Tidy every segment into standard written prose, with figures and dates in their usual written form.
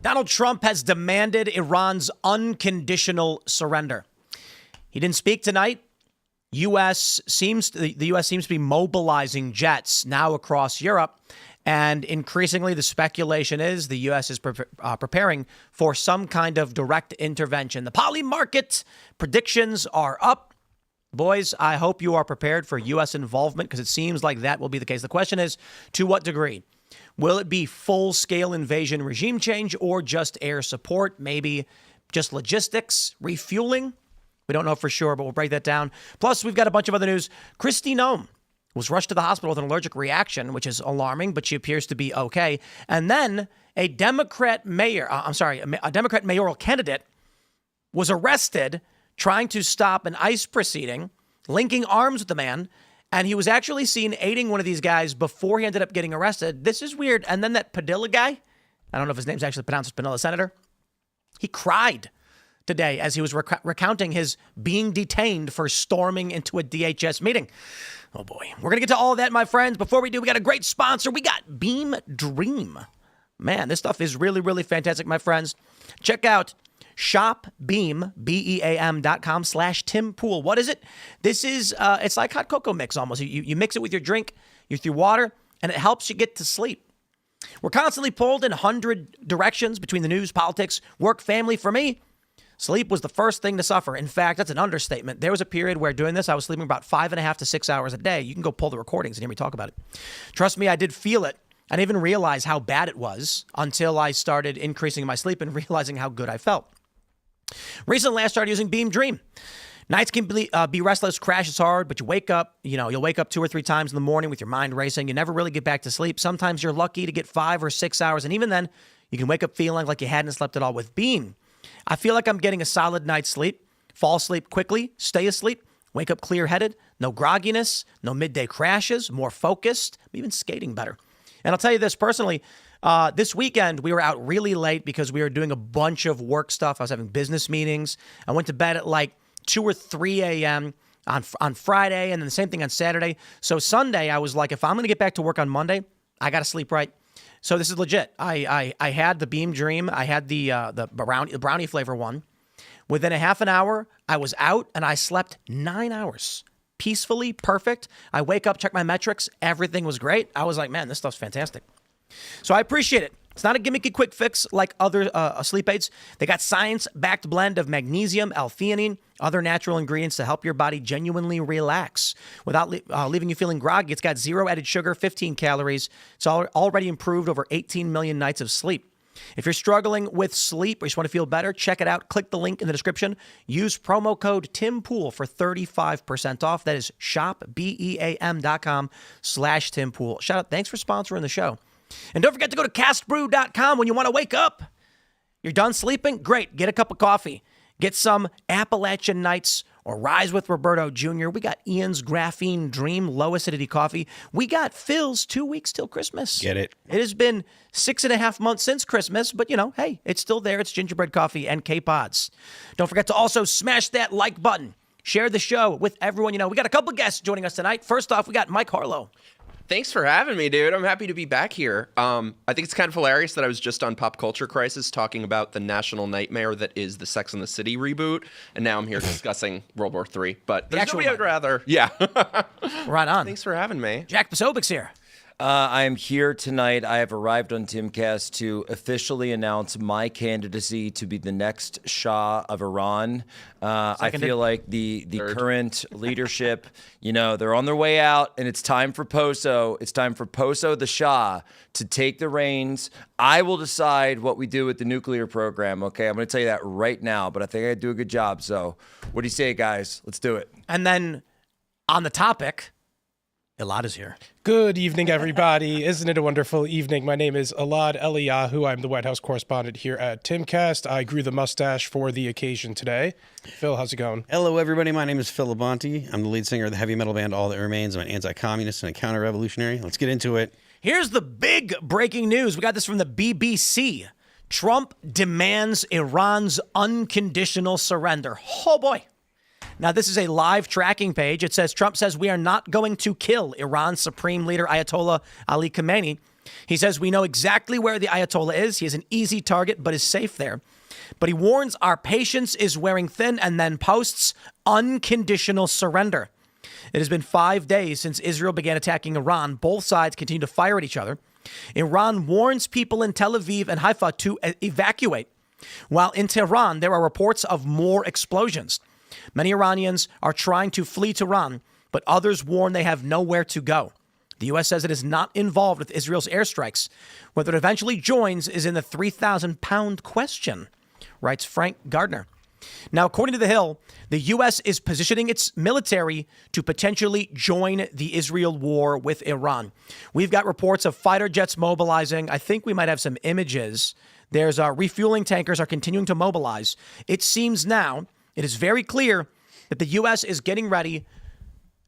Donald Trump has demanded Iran's unconditional surrender. He didn't speak tonight. The U.S. seems to be mobilizing jets now across Europe. And increasingly, the speculation is the U.S. is preparing for some kind of direct intervention. The poly market predictions are up. Boys, I hope you are prepared for U.S. involvement because it seems like that will be the case. The question is, to what degree? Will it be full-scale invasion, regime change, or just air support? Maybe just logistics, refueling? We don't know for sure, but we'll break that down. Plus, we've got a bunch of other news. Kristi Noem was rushed to the hospital with an allergic reaction, which is alarming, but she appears to be okay. And then a Democrat mayoral candidate was arrested trying to stop an ICE proceeding, linking arms with the man, and he was actually seen aiding one of these guys before he ended up getting arrested. This is weird. And then that Padilla guy, I don't know if his name's actually pronounced as Padilla, senator, he cried today as he was recounting his being detained for storming into a DHS meeting. Oh, boy. We're going to get to all of that, my friends. Before we do, we got a great sponsor. We got Beam Dream. Man, this stuff is really, really fantastic, my friends. Check out shopbeam, BEAM.com/Tim Pool. What is it? This is, it's like hot cocoa mix almost. You mix it with your drink, with your water, and it helps you get to sleep. We're constantly pulled in 100 directions between the news, politics, work, family. For me, sleep was the first thing to suffer. In fact, that's an understatement. There was a period where doing this, I was sleeping about 5.5 to 6 hours a day. You can go pull the recordings and hear me talk about it. Trust me, I did feel it. I didn't even realize how bad it was until I started increasing my sleep and realizing how good I felt. Recently, I started using Beam Dream. Nights can be restless, crashes hard, but you wake up, you'll wake up 2 or 3 times in the morning with your mind racing. You never really get back to sleep. Sometimes you're lucky to get 5 or 6 hours. And even then, you can wake up feeling like you hadn't slept at all with Beam. I feel like I'm getting a solid night's sleep, fall asleep quickly, stay asleep, wake up clear-headed, no grogginess, no midday crashes, more focused, even skating better. And I'll tell you this personally, this weekend we were out really late because we were doing a bunch of work stuff. I was having business meetings. I went to bed at like 2 or 3 a.m. on Friday, and then the same thing on Saturday. So Sunday, I was like, if I'm going to get back to work on Monday, I got to sleep right. So this is legit. I had the Beam Dream. I had the brownie flavor one. Within a half an hour, I was out and I slept 9 hours. Peacefully, perfect. I wake up, check my metrics. Everything was great. I was like, man, this stuff's fantastic. So I appreciate it. It's not a gimmicky quick fix like other sleep aids. They got science-backed blend of magnesium, L-theanine, other natural ingredients to help your body genuinely relax without leaving you feeling groggy. It's got 0 added sugar, 15 calories. It's already improved over 18 million nights of sleep. If you're struggling with sleep or you just want to feel better, check it out. Click the link in the description. Use promo code TIMPOOL for 35% off. That is shopbeam.com/TimPool. Shout out. Thanks for sponsoring the show. And don't forget to go to castbrew.com when you want to wake up. You're done sleeping? Great. Get a cup of coffee. Get some Appalachian Nights or Rise with Roberto Jr. We got Ian's Graphene Dream Low Acidity Coffee. We got Phil's 2 weeks till Christmas. Get it. It has been 6.5 months since Christmas, but hey, it's still there. It's gingerbread coffee and K-Pods. Don't forget to also smash that like button. Share the show with everyone. We got a couple guests joining us tonight. First off, we got Mike Harlow. Thanks for having me, dude. I'm happy to be back here. I think it's kind of hilarious that I was just on Pop Culture Crisis talking about the national nightmare that is the Sex and the City reboot, and now I'm here discussing World War III. But there's nobody I'd rather. Yeah. Right on. Thanks for having me. Jack Posobiec's here. I am here tonight. I have arrived on Timcast to officially announce my candidacy to be the next Shah of Iran. I feel like the current leadership, they're on their way out, and it's time for Poso. It's time for Poso the Shah to take the reins. I will decide what we do with the nuclear program, okay? I'm going to tell you that right now, but I think I do a good job. So what do you say, guys? Let's do it. And then on the topic, Elaad is here. Good evening, everybody. Isn't it a wonderful evening? My name is Elaad Eliyahu. I'm the White House correspondent here at Timcast. I grew the mustache for the occasion today. Phil, how's it going? Hello, everybody. My name is Phil Labonte. I'm the lead singer of the heavy metal band All That Remains. I'm an anti-communist and a counter-revolutionary. Let's get into it. Here's the big breaking news. We got this from the BBC. Trump demands Iran's unconditional surrender. Oh, boy. Now, this is a live tracking page. It says Trump says we are not going to kill Iran's supreme leader, Ayatollah Ali Khamenei. He says, we know exactly where the Ayatollah is. He is an easy target, but is safe there. But he warns our patience is wearing thin and then posts unconditional surrender. It has been 5 days since Israel began attacking Iran. Both sides continue to fire at each other. Iran warns people in Tel Aviv and Haifa to evacuate, while in Tehran there are reports of more explosions. Many Iranians are trying to flee to Iran, but others warn they have nowhere to go. The U.S. says it is not involved with Israel's airstrikes. Whether it eventually joins is in the 3,000-pound question, writes Frank Gardner. Now, according to The Hill, the U.S. is positioning its military to potentially join the Israel war with Iran. We've got reports of fighter jets mobilizing. I think we might have some images. There's refueling tankers are continuing to mobilize. It seems now, it is very clear that the U.S. is getting ready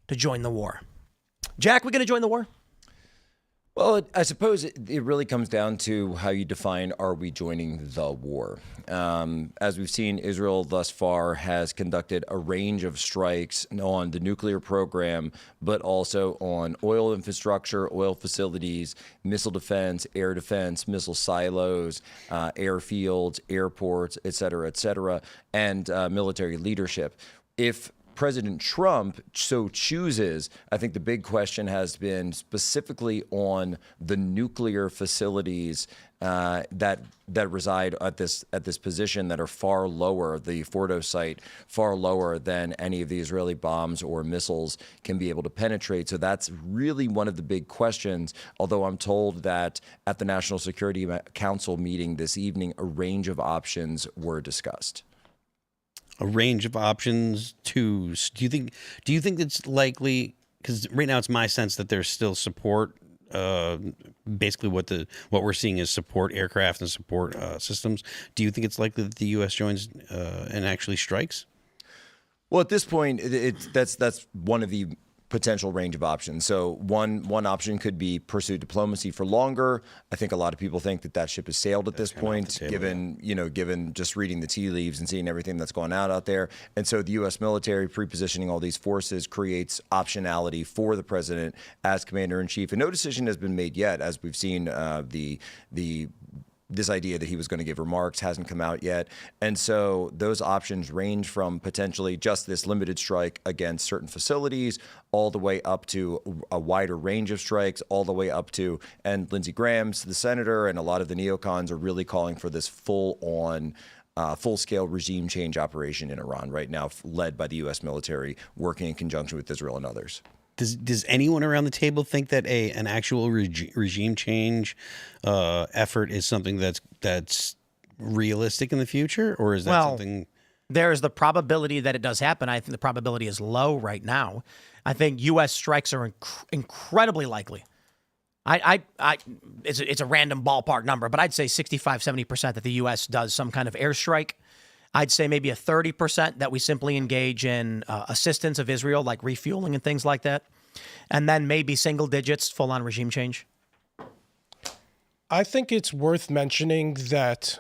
to join the war. Jack, we're going to join the war? Well, I suppose it really comes down to how you define, are we joining the war? As we've seen, Israel thus far has conducted a range of strikes on the nuclear program, but also on oil infrastructure, oil facilities, missile defense, missile silos, airfields, airports, et cetera, and military leadership. If President Trump so chooses, I think the big question has been specifically on the nuclear facilities that reside at this position that are far lower, the Fordo site, far lower than any of the Israeli bombs or missiles can be able to penetrate. So that's really one of the big questions, although I'm told that at the National Security Council meeting this evening, a range of options were discussed. A range of options to do you think it's likely, because right now it's my sense that there's still support, basically what we're seeing is support aircraft and support systems. Do you think it's likely that the U.S. joins and actually strikes? Well, at this point, that's one of the potential range of options. So one option could be pursue diplomacy for longer. I think a lot of people think that ship has sailed at this point, given just reading the tea leaves and seeing everything that's going out there. And so the U.S. military pre-positioning all these forces creates optionality for the president as commander-in-chief. And no decision has been made yet, as we've seen this idea that he was going to give remarks hasn't come out yet. And so those options range from potentially just this limited strike against certain facilities all the way up to a wider range of strikes, all the way up to, and Lindsey Graham's, the senator, and a lot of the neocons are really calling for this full-scale regime change operation in Iran right now, led by the U.S. military, working in conjunction with Israel and others. Does anyone around the table think that an actual regime change effort is something that's realistic in the future, or is that something? There's the probability that it does happen. I think the probability is low right now. I think U.S. strikes are incredibly likely. It's a random ballpark number, but I'd say 65-70% that the U.S. does some kind of airstrike. I'd say maybe a 30% that we simply engage in assistance of Israel, like refueling and things like that. And then maybe single digits, full-on regime change. I think it's worth mentioning that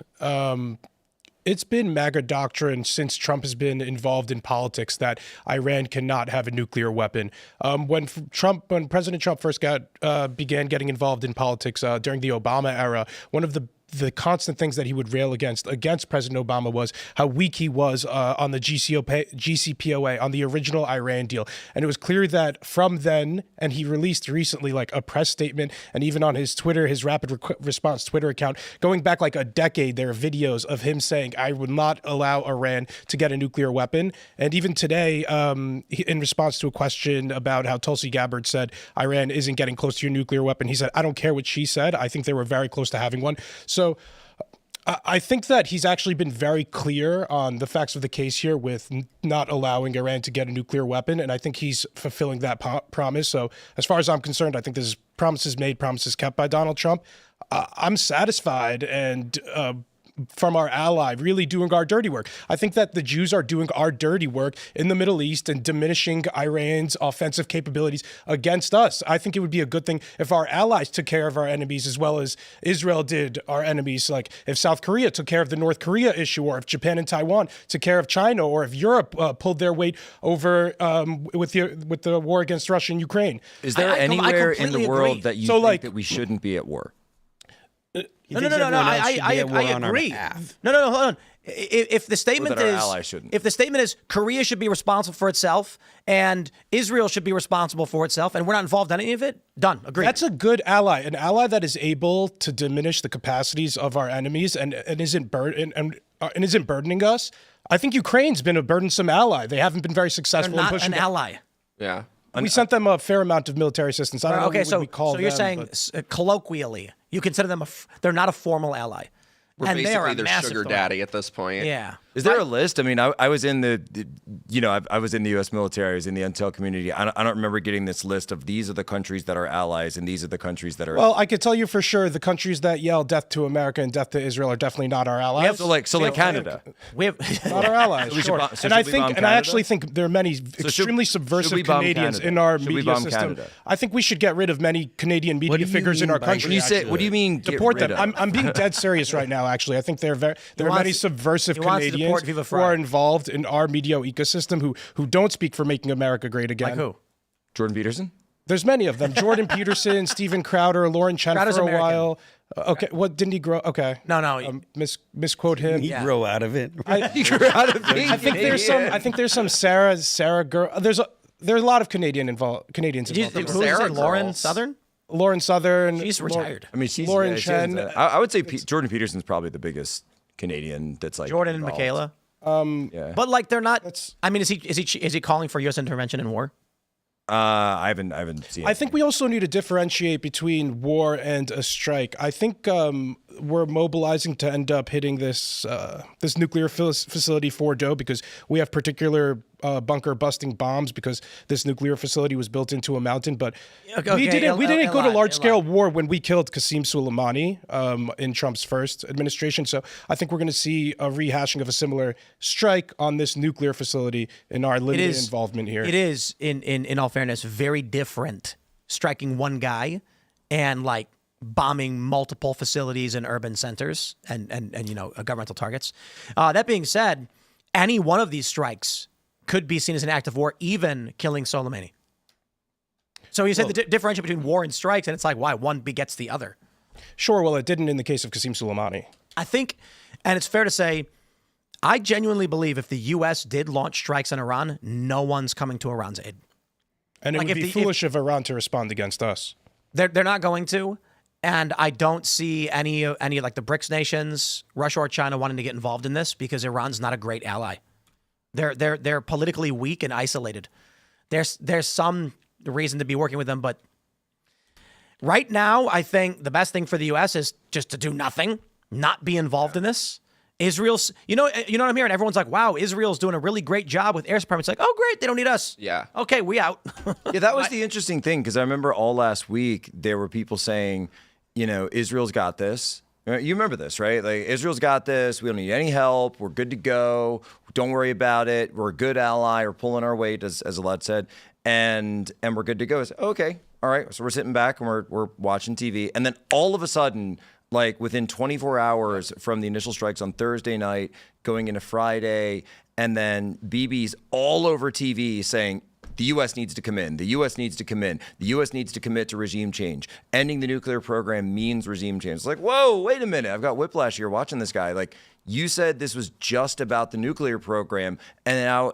it's been MAGA doctrine since Trump has been involved in politics that Iran cannot have a nuclear weapon. When President Trump first began getting involved in politics during the Obama era, one of the constant things that he would rail against President Obama was how weak he was on the GCPOA, on the original Iran deal. And it was clear that from then, and he released recently like a press statement, and even on his Twitter, his rapid response Twitter account, going back like a decade, there are videos of him saying, I would not allow Iran to get a nuclear weapon. And even today, in response to a question about how Tulsi Gabbard said, Iran isn't getting close to your nuclear weapon, he said, I don't care what she said. I think they were very close to having one. So I think that he's actually been very clear on the facts of the case here with not allowing Iran to get a nuclear weapon, and I think he's fulfilling that promise. So as far as I'm concerned, I think this is promises made, promises kept by Donald Trump. I'm satisfied and from our ally really doing our dirty work. I think that the Jews are doing our dirty work in the Middle East and diminishing Iran's offensive capabilities against us. I think it would be a good thing if our allies took care of our enemies as well as Israel did our enemies. Like if South Korea took care of the North Korea issue, or if Japan and Taiwan took care of China, or if Europe pulled their weight over with the war against Russia and Ukraine. Is there anywhere in the world agree. that you think that we shouldn't be at war? No. I agree. No. Hold on. If the statement is Korea should be responsible for itself and Israel should be responsible for itself, and we're not involved in any of it, done. Agreed. That's a good ally, an ally that is able to diminish the capacities of our enemies and isn't burdening us. I think Ukraine's been a burdensome ally. They haven't been very successful They're not in pushing an ally. Yeah. We sent them a fair amount of military assistance. I don't know what we call so you're them, saying colloquially, you consider them they're not a formal ally. We're and they are basically a their massive sugar threat. daddy at this point. Yeah. Is there a list? I mean, I was in I was in the U.S. military, I was in the intel community. I don't remember getting this list of these are the countries that are allies and these are the countries that are. Well, I could tell you for sure the countries that yell death to America and death to Israel are definitely not our allies. So like Canada. We have Not our allies. Sure. And I actually think there are many extremely subversive Canadians in our media system. Canada? I think we should get rid of many Canadian media figures in our country. What do you mean? Deport get them. rid of? I'm being dead serious right now. Actually, I think there are many subversive Canadians who are involved in our media ecosystem who don't speak for making America great again. Like who? Jordan Peterson? There's many of them. Jordan Peterson, Stephen Crowder, Lauren Chen Crowder's for a American. while. Okay, what didn't he grow? Okay, No. misquote him. He grow out of it. I think there's some Sarah girl. There are a lot of Canadians involved. Who is Sarah it? Lauren girls. Southern? Lauren Southern. She's retired. I mean, she's Lauren she Chen. I would say Jordan Peterson's probably the biggest Canadian that's like Jordan and involved. Michaela. Yeah. But like they're not. I mean, is he calling for U.S. intervention in war? I haven't seen. I think we also need to differentiate between war and a strike. I think we're mobilizing to end up hitting this nuclear facility Fordo because we have particular bunker busting bombs because this nuclear facility was built into a mountain. But we didn't go to large scale war when we killed Qasem Soleimani in Trump's first administration. So I think we're going to see a rehashing of a similar strike on this nuclear facility in our limited involvement here. It is, in all fairness, very different striking one guy and like bombing multiple facilities in urban centers and governmental targets. That being said, any one of these strikes could be seen as an act of war, even killing Soleimani. So you said the differential between war and strikes, and it's like, why? One begets the other. Sure, well, it didn't in the case of Qasem Soleimani. I think, and it's fair to say, I genuinely believe if the U.S. did launch strikes on Iran, no one's coming to Iran's aid. And it would be foolish of Iran to respond against us. They're not going to. And I don't see any like the BRICS nations, Russia or China, wanting to get involved in this because Iran's not a great ally. They're politically weak and isolated. There's some reason to be working with them, but right now I think the best thing for the U.S. is just to do nothing, not be involved in this. Israel's, you know what I'm hearing? Everyone's like, wow, Israel's doing a really great job with air support. It's like, oh, great, they don't need us. Yeah. Okay, we out. Yeah, that was the interesting thing because I remember all last week there were people saying, Israel's got this. You remember this, right? Like, Israel's got this. We don't need any help. We're good to go. Don't worry about it. We're a good ally. We're pulling our weight, as Elaad said, and we're good to go. It's okay, all right. So we're sitting back and we're watching TV, and then all of a sudden, like within 24 hours from the initial strikes on Thursday night, going into Friday, and then Bibi's all over TV saying, the U.S. needs to come in. The U.S. needs to come in. The U.S. needs to commit to regime change. Ending the nuclear program means regime change. It's like, whoa, wait a minute. I've got whiplash here watching this guy. Like, you said this was just about the nuclear program, and now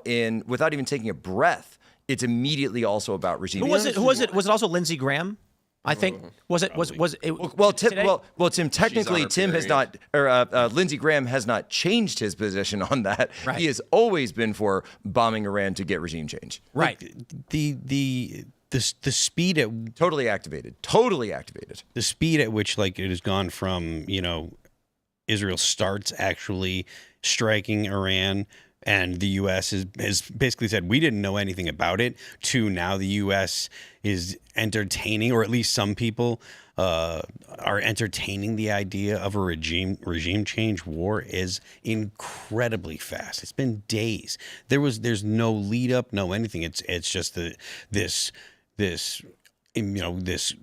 without even taking a breath, it's immediately also about regime change. Who was it? Was it also Lindsey Graham? I think was it? Well, Tim. Technically, Tim has not, or Lindsey Graham has not changed his position on that. Right. He has always been for bombing Iran to get regime change. Right. The speed at Totally activated. the speed at which like it has gone from Israel starts actually striking Iran and the U.S. has basically said we didn't know anything about it, to now the U.S. is entertaining, or at least some people are entertaining the idea of a regime change. War is incredibly fast. It's been days. There's no lead up, no anything. It's just this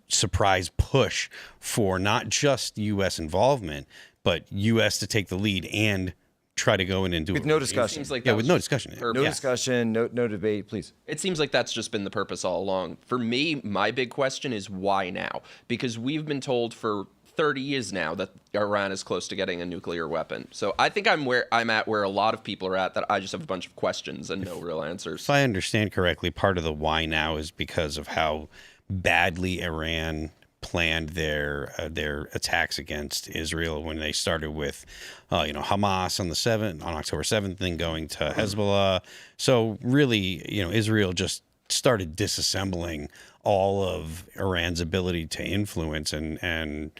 surprise push for not just U.S. involvement, but U.S. to take the lead and try to go in and do it with no discussion. Seems like With no discussion, no debate, please. It seems like that's just been the purpose all along. For me, my big question is why now? Because we've been told for 30 years now that Iran is close to getting a nuclear weapon. So I think I'm at where a lot of people are at, that I just have a bunch of questions and no real answers. If I understand correctly, part of the why now is because of how badly Iran planned their attacks against Israel when they started with Hamas on October 7th, then going to Hezbollah. So really, Israel just started disassembling all of Iran's ability to influence and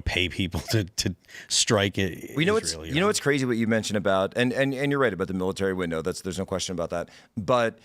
pay people to strike it. What's crazy what you mentioned about, and you're right about the military window. There's no question about that. But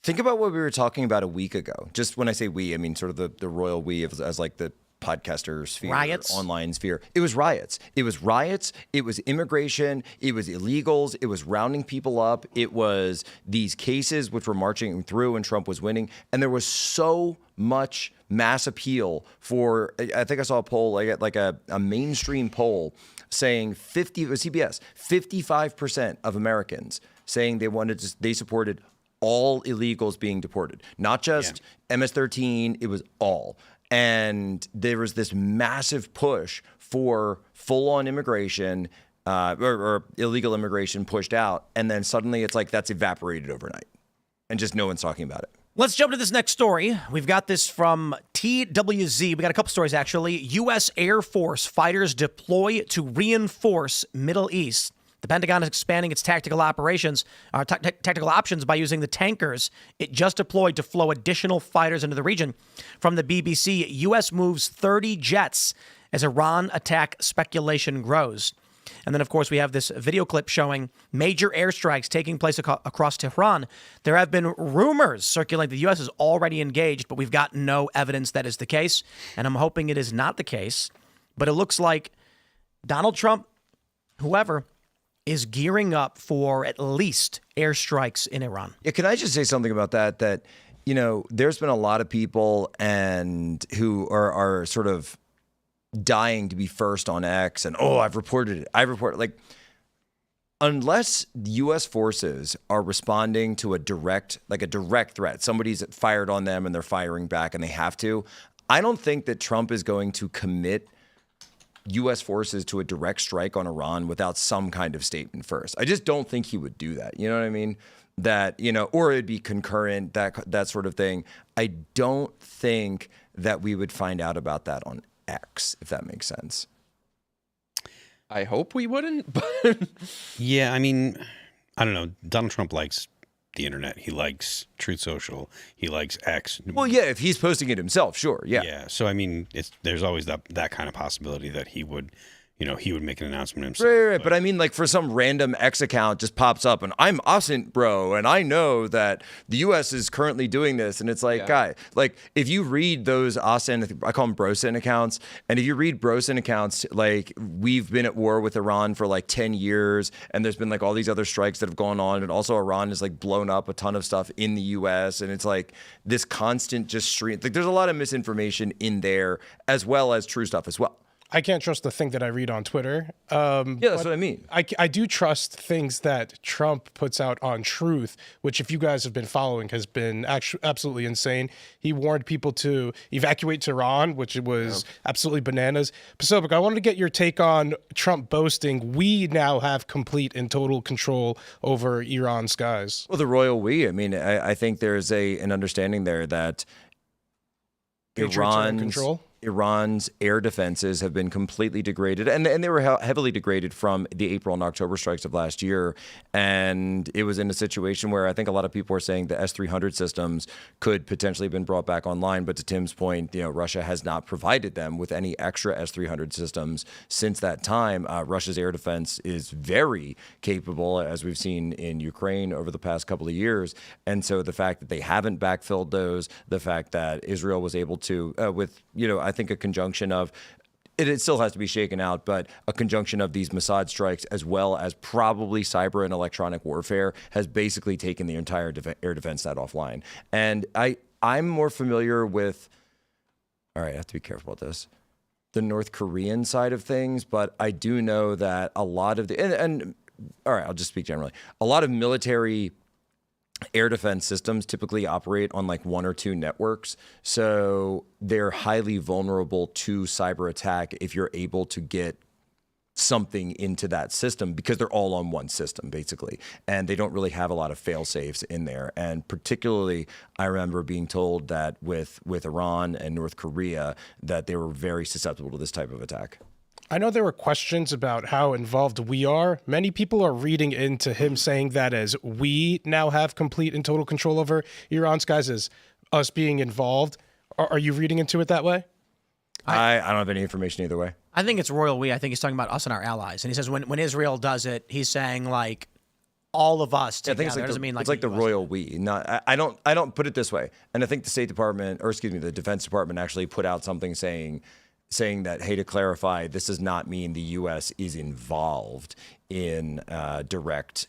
think about what we were talking about a week ago. Just when I say we, I mean sort of the royal we as like the podcaster sphere, riots, online sphere. It was riots. It was immigration. It was illegals. It was rounding people up. It was these cases which were marching through and Trump was winning. And there was so much mass appeal for, I think I saw a poll, like a mainstream poll saying it was CBS, 55% of Americans saying they supported all illegals being deported, not just MS-13, it was all. And there was this massive push for full-on immigration or illegal immigration pushed out. And then suddenly it's like that's evaporated overnight and just no one's talking about it. Let's jump to this next story. We've got this from TWZ. We got a couple stories, actually. U.S. Air Force fighters deploy to reinforce Middle East. The Pentagon is expanding its tactical operations, tactical options by using the tankers it just deployed to flow additional fighters into the region. From the BBC, U.S. moves 30 jets as Iran attack speculation grows. And then, of course, we have this video clip showing major airstrikes taking place across Tehran. There have been rumors circulating the U.S. is already engaged, but we've got no evidence that is the case. And I'm hoping it is not the case. But it looks like Donald Trump, whoever, is gearing up for at least airstrikes in Iran. Yeah, can I just say something about that? That, there's been a lot of people who are sort of dying to be first on X and, I've reported it. Like, unless U.S. forces are responding to a direct threat, somebody's fired on them and they're firing back and they have to, I don't think that Trump is going to commit U.S. forces to a direct strike on Iran without some kind of statement first. I just don't think he would do that. You know what I mean? That, or it'd be concurrent, that sort of thing. I don't think that we would find out about that on X, if that makes sense. I hope we wouldn't, but yeah, I mean, I don't know. Donald Trump likes the internet. He likes Truth Social. He likes X. Well, yeah, if he's posting it himself, sure, yeah. Yeah, so I mean, there's always that kind of possibility that he would make an announcement himself. Right. But I mean, like, for some random X account just pops up and I'm Austin, bro, and I know that the U.S. is currently doing this. And it's like, guy, like, if you read those Austin, I call them Brosin accounts, and if you read Brosin accounts, like, we've been at war with Iran for like 10 years, and there's been like all these other strikes that have gone on, and also Iran has like blown up a ton of stuff in the U.S., and it's like this constant just stream. Like, there's a lot of misinformation in there, as well as true stuff as well. I can't trust the thing that I read on Twitter. Yeah, that's what I mean. I do trust things that Trump puts out on Truth, which, if you guys have been following, has been absolutely insane. He warned people to evacuate Tehran, which was absolutely bananas. Posobiec, I wanted to get your take on Trump boasting we now have complete and total control over Iran skies. Well, the royal we. I mean, I think there's an understanding there that Iran's control. Iran's air defenses have been completely degraded, and they were heavily degraded from the April and October strikes of last year. And it was in a situation where I think a lot of people were saying the S-300 systems could potentially have been brought back online. But to Tim's point, Russia has not provided them with any extra S-300 systems since that time. Russia's air defense is very capable, as we've seen in Ukraine over the past couple of years. And so the fact that they haven't backfilled those, the fact that Israel was able to, I think a conjunction of, it still has to be shaken out, but a conjunction of these Mossad strikes as well as probably cyber and electronic warfare has basically taken the entire air defense set offline. And I'm more familiar with, all right, I have to be careful about this, the North Korean side of things, but I do know that a lot of and all right, I'll just speak generally. A lot of military air defense systems typically operate on like one or two networks. So they're highly vulnerable to cyber attack if you're able to get something into that system, because they're all on one system basically, and they don't really have a lot of fail safes in there. And particularly, I remember being told that with Iran and North Korea that they were very susceptible to this type of attack. I know there were questions about how involved we are. Many people are reading into him saying that as we now have complete and total control over Iran skies as us being involved. Are you reading into it that way? I don't have any information either way. I think it's royal we. I think he's talking about us and our allies. And he says when Israel does it, he's saying like all of us together. I think it's like the royal we. Not I don't put it this way. And I think the State Department, or excuse me, the Defense Department actually put out something saying that, hey, to clarify, this does not mean the U.S. is involved in direct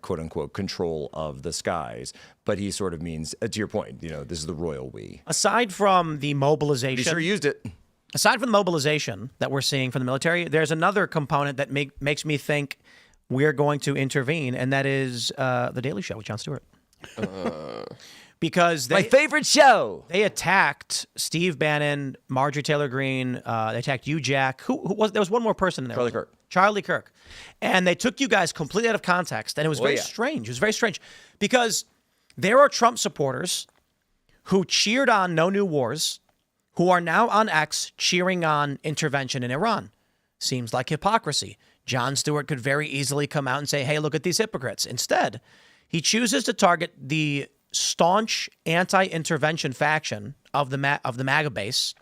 quote unquote control of the skies. But he sort of means, to your point, this is the royal we. Aside from the mobilization, He sure used it. Aside from the mobilization that we're seeing from the military, there's another component that makes me think we're going to intervene, and that is the Daily Show with Jon Stewart. Because my favorite show. They attacked Steve Bannon, Marjorie Taylor Greene. They attacked you, Jack. Who was there? Was one more person in there? Charlie Kirk. And they took you guys completely out of context, and it was very strange. It was very strange because there are Trump supporters who cheered on No New Wars, who are now on X cheering on intervention in Iran. Seems like hypocrisy. Jon Stewart could very easily come out and say, hey, look at these hypocrites. Instead, he chooses to target the staunch anti-intervention faction of the MAGA base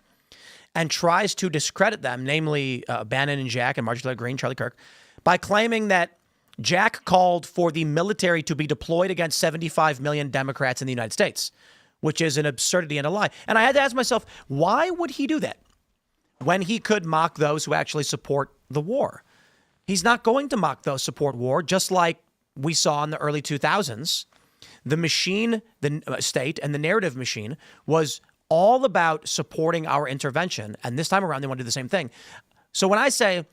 and tries to discredit them, namely Bannon and Jack and Marjorie Taylor Greene, Charlie Kirk, by claiming that Jack called for the military to be deployed against 75 million Democrats in the United States, which is an absurdity and a lie. And I had to ask myself, why would he do that when he could mock those who actually support the war? He's not going to mock those support war, just like we saw in the early 2000s. The machine, the state, and the narrative machine was all about supporting our intervention. And this time around, they want to do the same thing. So when I say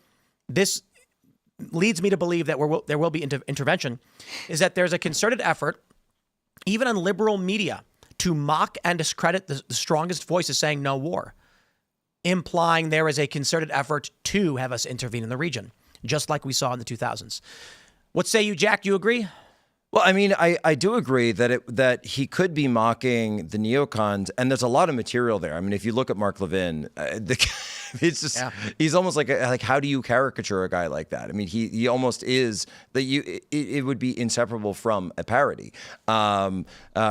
this leads me to believe that there will be intervention, is that there's a concerted effort, even on liberal media, to mock and discredit the strongest voices saying no war, implying there is a concerted effort to have us intervene in the region, just like we saw in the 2000s. What say you, Jack? Do you agree? Well, I mean, I do agree that he could be mocking the neocons, and there's a lot of material there. I mean, if you look at Mark Levin, it's just he's almost like how do you caricature a guy like that? I mean, he almost is it would be inseparable from a parody,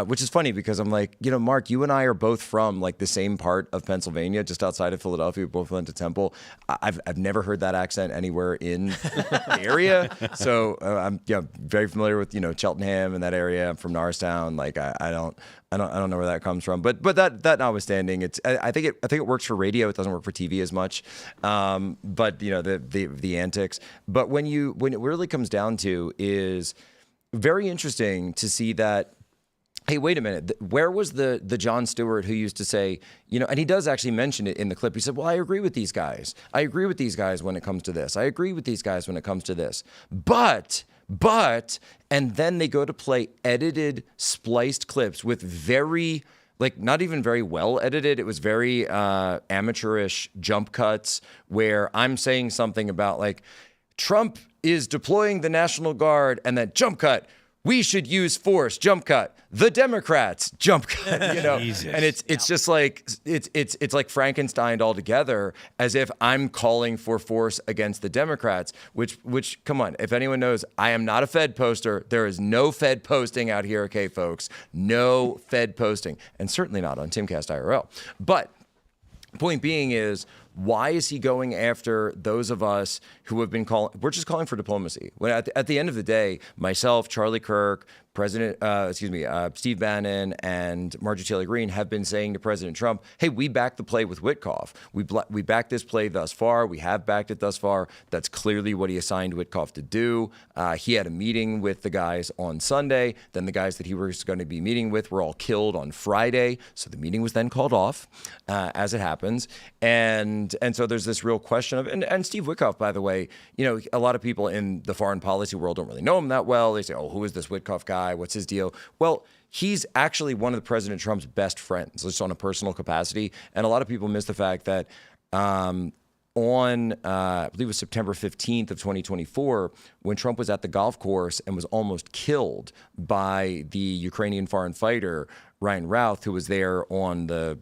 which is funny because I'm like, Mark, you and I are both from like the same part of Pennsylvania, just outside of Philadelphia. We both went to Temple. I've never heard that accent anywhere in the area, so I'm very familiar with Cheltenham and that area. I'm from Norristown. Like I don't know where that comes from. But that notwithstanding, I think it works for radio. It doesn't work for TV as much. But the antics. But when it really comes down to is very interesting to see that. Hey, wait a minute. Where was the Jon Stewart who used to say, and he does actually mention it in the clip. He said, well, I agree with these guys. I agree with these guys when it comes to this. I agree with these guys when it comes to this. But, and then they go to play edited, spliced clips with very, not even very well edited. It was very amateurish jump cuts where I'm saying something about Trump is deploying the National Guard, and then jump cut. we should use force, jump cut. The Democrats, jump cut. You know, and it's just like it's like Frankenstein altogether, as if I'm calling for force against the Democrats. Which come on, if anyone knows, I am not a Fed poster. There is no Fed posting out here, okay, folks, no Fed posting, and certainly not on Timcast IRL. But point being is, why is he going after those of us who have been calling? We're just calling for diplomacy. When at the end of the day, myself, Charlie Kirk, Steve Bannon, and Marjorie Taylor Greene have been saying to President Trump, hey, we backed the play with Witkoff. We backed this play thus far. We have backed it thus far. That's clearly what he assigned Witkoff to do. He had a meeting with the guys on Sunday. Then the guys that he was going to be meeting with were all killed on Friday. So the meeting was then called off, as it happens. And so there's this real question of, and Steve Witkoff, by the way, you know, a lot of people in the foreign policy world don't really know him that well. They say, oh, who is this Witkoff guy? What's his deal? Well, he's actually one of the President Trump's best friends, just on a personal capacity. And a lot of people miss the fact that I believe it was September 15th of 2024, when Trump was at the golf course and was almost killed by the Ukrainian foreign fighter, Ryan Routh, who was there on the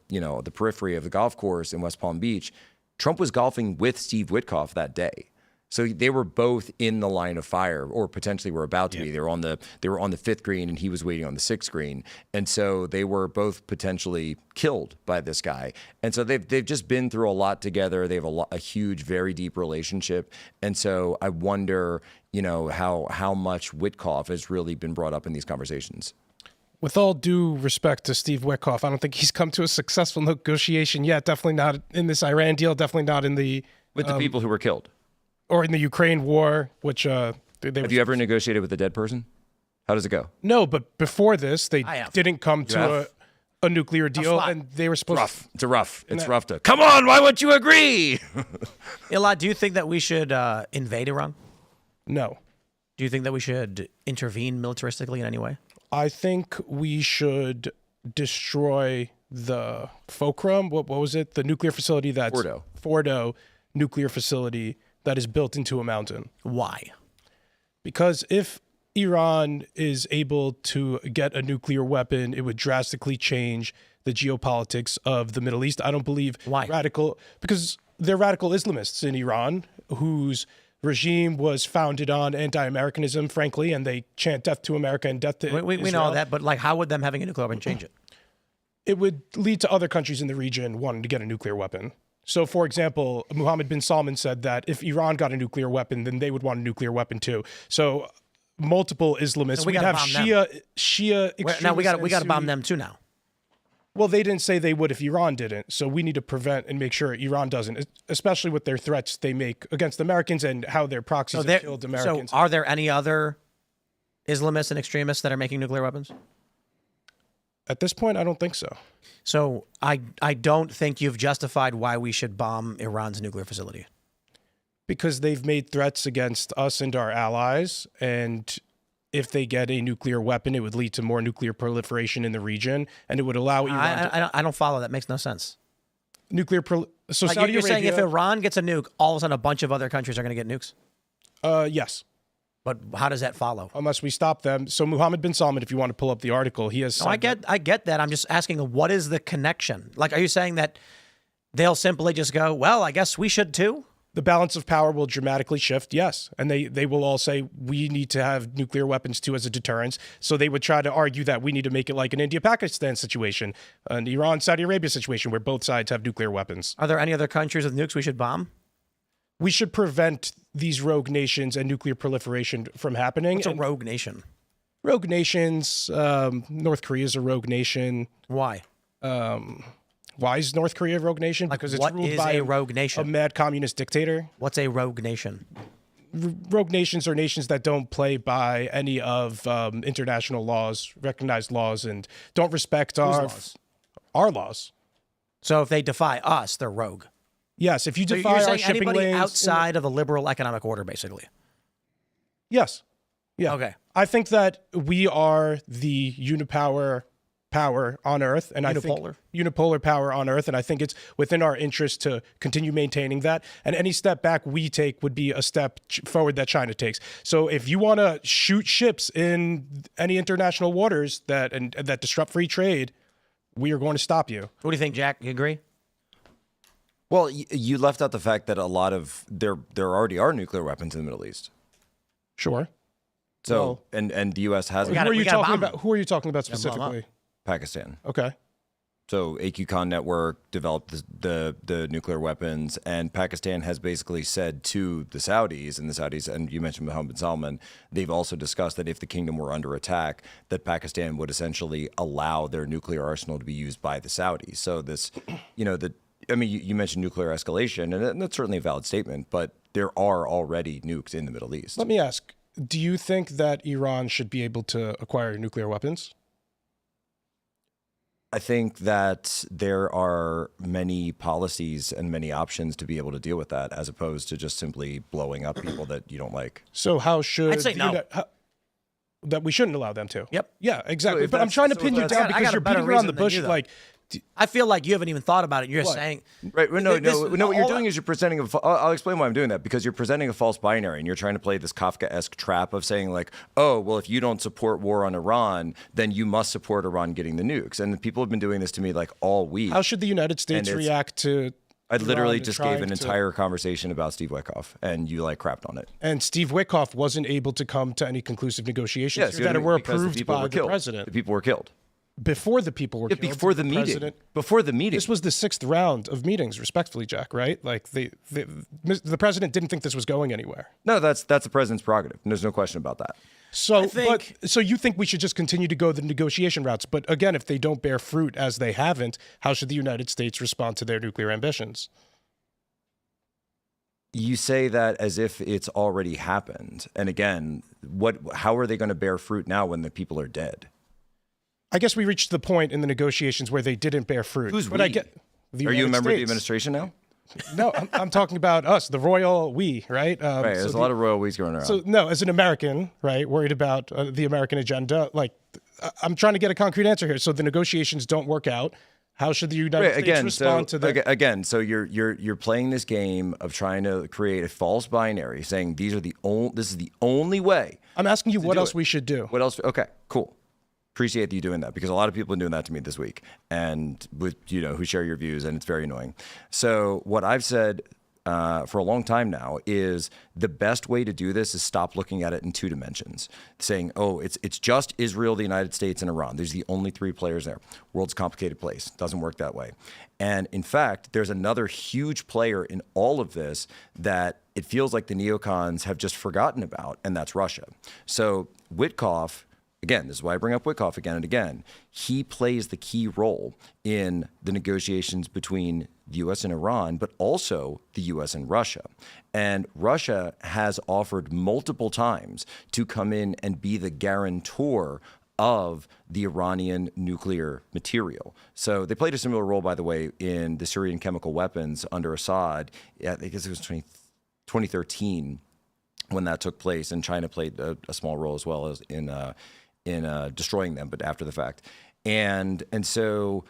periphery of the golf course in West Palm Beach. Trump was golfing with Steve Witkoff that day. So they were both in the line of fire, or potentially were about to be. They were on the fifth green, and he was waiting on the sixth green, and so they were both potentially killed by this guy. And so they've just been through a lot together. They have a huge, very deep relationship, and so I wonder, you know, how much Witkoff has really been brought up in these conversations. With all due respect to Steve Witkoff, I don't think he's come to a successful negotiation yet. Definitely not in this Iran deal. Definitely not in the With the people who were killed. Or in the Ukraine war, which have you ever negotiated with a dead person? How does it go? No, but before this, they didn't come to a nuclear deal, and they were supposed to. It's rough to. Come on, why won't you agree? Elaad, do you think that we should invade Iran? No. Do you think that we should intervene militaristically in any way? I think we should destroy the Fulcrum. What was it? The nuclear facility that's Fordo nuclear facility that is built into a mountain. Why? Because if Iran is able to get a nuclear weapon, it would drastically change the geopolitics of the Middle East. I don't believe because they're radical Islamists in Iran whose regime was founded on anti-Americanism, frankly, and they chant death to America and death to Israel. We know that, but like, how would them having a nuclear weapon change it? It would lead to other countries in the region wanting to get a nuclear weapon. So, for example, Mohammed bin Salman said that if Iran got a nuclear weapon, then they would want a nuclear weapon too. So, multiple Islamists. We'd have Shia extremists. Now we got to bomb them too now. Well, they didn't say they would if Iran didn't. So we need to prevent and make sure Iran doesn't, especially with their threats they make against Americans and how their proxies have killed Americans. So, are there any other Islamists and extremists that are making nuclear weapons? At this point, I don't think so. So I don't think you've justified why we should bomb Iran's nuclear facility. Because they've made threats against us and our allies, and if they get a nuclear weapon, it would lead to more nuclear proliferation in the region, and it would allow Iran I don't follow. That makes no sense. So Saudi you're Arabia, saying if Iran gets a nuke, all of a sudden a bunch of other countries are going to get nukes? Yes. But how does that follow? Unless we stop them. So Mohammed bin Salman, if you want to pull up the article, he has. No, I get that. I'm just asking, what is the connection? Like, are you saying that they'll simply just go, well, I guess we should too? The balance of power will dramatically shift, yes. And they will all say, we need to have nuclear weapons too as a deterrence. So they would try to argue that we need to make it like an India-Pakistan situation, an Iran-Saudi Arabia situation where both sides have nuclear weapons. Are there any other countries with nukes we should bomb? We should prevent these rogue nations and nuclear proliferation from happening. What's a rogue nation? Rogue nations, North Korea is a rogue nation. Why? Why is North Korea a rogue nation? Because it's ruled by a rogue nation? A mad communist dictator. What's a rogue nation? Rogue nations are nations that don't play by any of international laws, recognized laws, and don't respect our laws. So if they defy us, they're rogue. Yes, if you defy our shipping lanes outside of the liberal economic order, basically. Yes. Yeah. Okay. I think that we are the unipower power on Earth, and I think unipolar power on Earth, and I think it's within our interest to continue maintaining that. And any step back we take would be a step forward that China takes. So if you want to shoot ships in any international waters that disrupt free trade, we are going to stop you. What do you think, Jack? You agree? Well, you left out the fact that a lot of there already are nuclear weapons in the Middle East. Sure. So and the U.S. has Who are you talking about specifically? Pakistan. Okay. So AQCon Network developed the nuclear weapons, and Pakistan has basically said to the Saudis, and you mentioned Mohammed bin Salman, they've also discussed that if the kingdom were under attack, that Pakistan would essentially allow their nuclear arsenal to be used by the Saudis. So this, you mentioned nuclear escalation, and that's certainly a valid statement, but there are already nukes in the Middle East. Let me ask, do you think that Iran should be able to acquire nuclear weapons? I think that there are many policies and many options to be able to deal with that, as opposed to just simply blowing up people that you don't like. So how should I'd say no. That we shouldn't allow them to? Yep. Yeah, exactly. So but I'm trying to pin you down because you're beating around the bush. Like, I feel like you haven't even thought about it. You're saying right? No. What you're doing is you're presenting I'll explain why I'm doing that, because you're presenting a false binary, and you're trying to play this Kafkaesque trap of saying like, oh, well, if you don't support war on Iran, then you must support Iran getting the nukes. And people have been doing this to me like all week. How should the United States react to? I literally just gave an entire conversation about Steve Witkoff, and you crapped on it. And Steve Witkoff wasn't able to come to any conclusive negotiations that were approved by the president. The people were killed. Before the people were killed. Before the meeting. President. Before the meeting. This was the 6th round of meetings, respectfully, Jack, right? Like the president didn't think this was going anywhere. No, that's the president's prerogative. And there's no question about that. So you think we should just continue to go the negotiation routes. But again, if they don't bear fruit as they haven't, how should the United States respond to their nuclear ambitions? You say that as if it's already happened. And again, how are they going to bear fruit now when the people are dead? I guess we reached the point in the negotiations where they didn't bear fruit. Who's but we? I get the Are United you a member of the States. administration now? No, I'm talking about us, the royal we, right? Right, there's a lot of royal we's going around. So no, as an American, right, worried about the American agenda, like I'm trying to get a concrete answer here. So the negotiations don't work out. How should the United States respond to that? Again, so you're playing this game of trying to create a false binary, saying this is the only way. I'm asking you what else we should do. What else? Okay, cool. Appreciate you doing that, because a lot of people have been doing that to me this week, and with who share your views, and it's very annoying. So what I've said for a long time now is the best way to do this is stop looking at it in 2 dimensions, saying, oh, it's just Israel, the United States, and Iran. There's the only 3 players there. World's a complicated place. Doesn't work that way. And in fact, there's another huge player in all of this that it feels like the neocons have just forgotten about, and that's Russia. So Witkoff, again, this is why I bring up Witkoff again and again. He plays the key role in the negotiations between the U.S. and Iran, but also the U.S. and Russia. And Russia has offered multiple times to come in and be the guarantor of the Iranian nuclear material. So they played a similar role, by the way, in the Syrian chemical weapons under Assad. I guess it was 2013 when that took place, and China played a small role as well as in destroying them, but after the fact. And so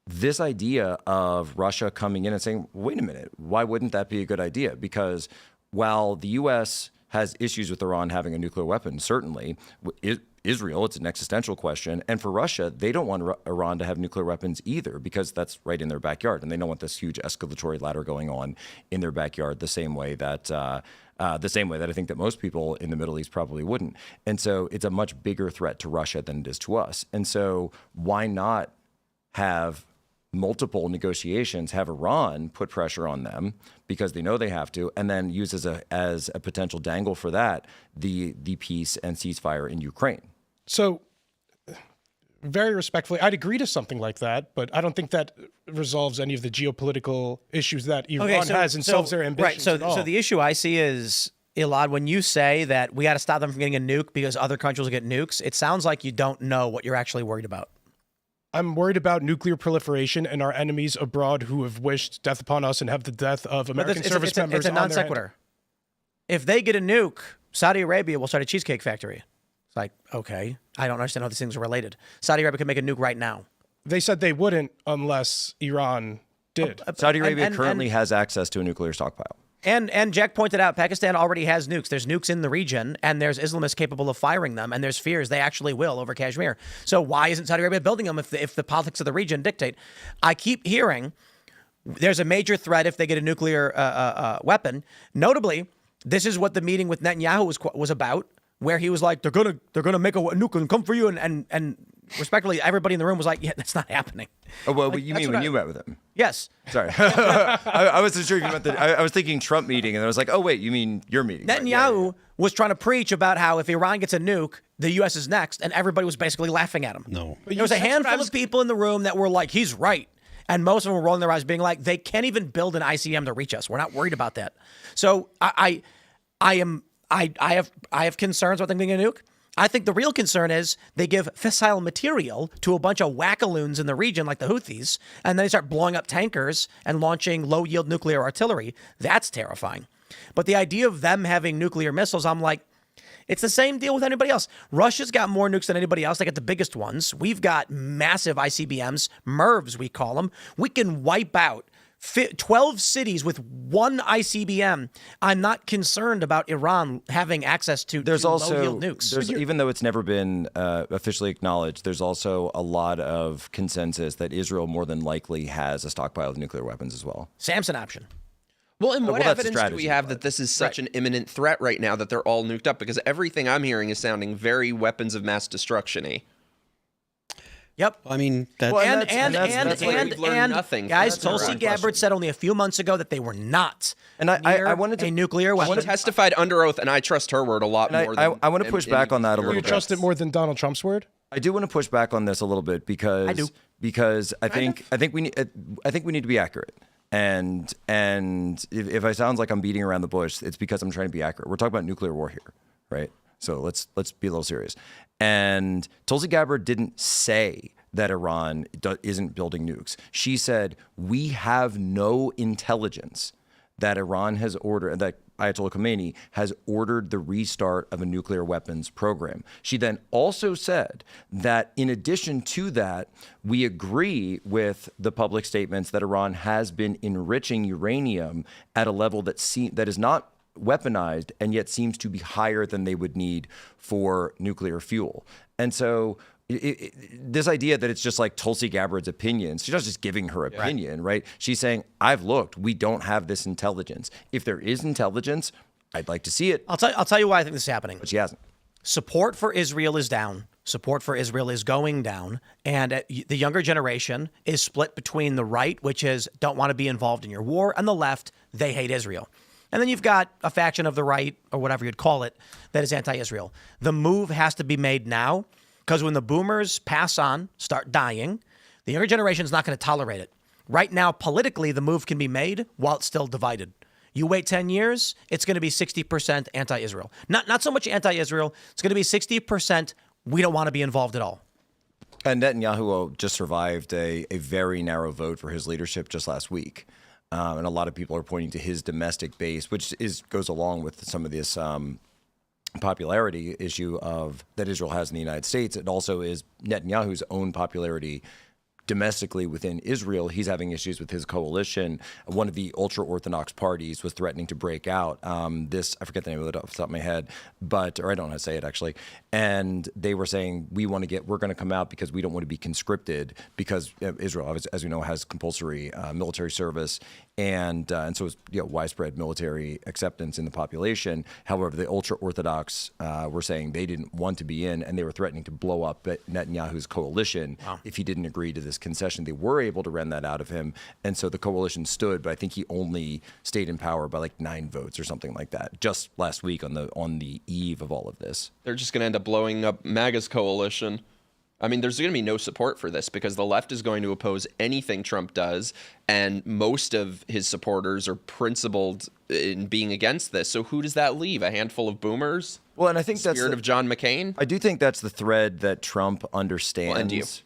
this idea of Russia coming in and saying, wait a minute, why wouldn't that be a good idea? Because while the U.S. has issues with Iran having a nuclear weapon, certainly, Israel, it's an existential question. And for Russia, they don't want Iran to have nuclear weapons either, because that's right in their backyard. And they don't want this huge escalatory ladder going on in their backyard the same way that I think that most people in the Middle East probably wouldn't. And so it's a much bigger threat to Russia than it is to us. And so why not have multiple negotiations, have Iran put pressure on them because they know they have to, and then use as a potential dangle for that the peace and ceasefire in Ukraine. So very respectfully, I'd agree to something like that, but I don't think that resolves any of the geopolitical issues that Iran has and solves their ambitions. Right. So the issue I see is, Elaad, when you say that we got to stop them from getting a nuke because other countries will get nukes, it sounds like you don't know what you're actually worried about. I'm worried about nuclear proliferation and our enemies abroad who have wished death upon us and have the death of American service members. It's a non sequitur. If they get a nuke, Saudi Arabia will start a cheesecake factory. It's like, okay, I don't understand how these things are related. Saudi Arabia could make a nuke right now. They said they wouldn't unless Iran did. Saudi Arabia currently has access to a nuclear stockpile. And Jack pointed out, Pakistan already has nukes. There's nukes in the region, and there's Islamists capable of firing them, and there's fears they actually will over Kashmir. So why isn't Saudi Arabia building them if the politics of the region dictate? I keep hearing there's a major threat if they get a nuclear weapon. Notably, this is what the meeting with Netanyahu was about, where he was like, they're gonna make a nuke and come for you, and respectfully, everybody in the room was like, yeah, that's not happening. Oh, well, you mean when you met with him? Yes. Sorry. I wasn't sure you meant I was thinking Trump meeting, and I was like, oh, wait, you mean your meeting. Netanyahu was trying to preach about how if Iran gets a nuke, the U.S. is next, and everybody was basically laughing at him. No. There was a handful of people in the room that were like, he's right. And most of them were rolling their eyes, being like, they can't even build an ICM to reach us. We're not worried about that. So I have concerns about them getting a nuke. I think the real concern is they give fissile material to a bunch of wackaloons in the region like the Houthis, and then they start blowing up tankers and launching low-yield nuclear artillery. That's terrifying. But the idea of them having nuclear missiles, I'm like, it's the same deal with anybody else. Russia's got more nukes than anybody else. They got the biggest ones. We've got massive ICBMs, MIRVs we call them. We can wipe out 12 cities with one ICBM. I'm not concerned about Iran having access to low-yield nukes. Even though it's never been officially acknowledged, there's also a lot of consensus that Israel more than likely has a stockpile of nuclear weapons as well. Samson option. Well, and what that's evidence do we have that this is such an imminent threat right now that they're all nuked up? Because everything I'm hearing is sounding very weapons of mass destruction-y. Yep. I mean, that's... Well, that's why we've learned nothing. Guys, Tulsi Gabbard said only a few months ago that they were not I wanted to, a nuclear weapon. She testified under oath, and I trust her word a lot more than... I want to push back on that a little bit. You trust it more than Donald Trump's word? I do want to push back on this a little bit because I think we need to be accurate. And if I sound like I'm beating around the bush, it's because I'm trying to be accurate. We're talking about nuclear war here, right? So let's be a little serious. And Tulsi Gabbard didn't say that Iran isn't building nukes. She said, we have no intelligence that Iran has ordered, that Ayatollah Khomeini has ordered the restart of a nuclear weapons program. She then also said that in addition to that, we agree with the public statements that Iran has been enriching uranium at a level that is not weaponized and yet seems to be higher than they would need for nuclear fuel. And so this idea that it's just like Tulsi Gabbard's opinions, she's not just giving her opinion, right? She's saying, I've looked, we don't have this intelligence. If there is intelligence, I'd like to see it. I'll tell you why I think this is happening. But she hasn't. Support for Israel is down. Support for Israel is going down. And the younger generation is split between the right, which is don't want to be involved in your war, and the left, they hate Israel. And then you've got a faction of the right, or whatever you'd call it, that is anti-Israel. The move has to be made now, because when the boomers pass on, start dying, the younger generation is not going to tolerate it. Right now, politically, the move can be made while it's still divided. You wait 10 years, it's going to be 60% anti-Israel. Not so much anti-Israel. It's going to be 60% we don't want to be involved at all. And Netanyahu just survived a very narrow vote for his leadership just last week. And a lot of people are pointing to his domestic base, which goes along with some of this popularity issue that Israel has in the United States. It also is Netanyahu's own popularity domestically within Israel. He's having issues with his coalition. One of the ultra-Orthodox parties was threatening to break out. I forget the name of it off the top of my head, or I don't know how to say it actually. And they were saying, we're going to come out because we don't want to be conscripted, because Israel, as we know, has compulsory military service. And so it's widespread military acceptance in the population. However, the ultra-Orthodox were saying they didn't want to be in, and they were threatening to blow up Netanyahu's coalition if he didn't agree to this concession. They were able to rend that out of him, and so the coalition stood, but I think he only stayed in power by like 9 votes or something like that, just last week on the eve of all of this. They're just going to end up blowing up MAGA's coalition. I mean, there's going to be no support for this because the left is going to oppose anything Trump does, and most of his supporters are principled in being against this. So who does that leave? A handful of boomers? Well, and I think that's spirit of John McCain. I do think that's the thread that Trump understands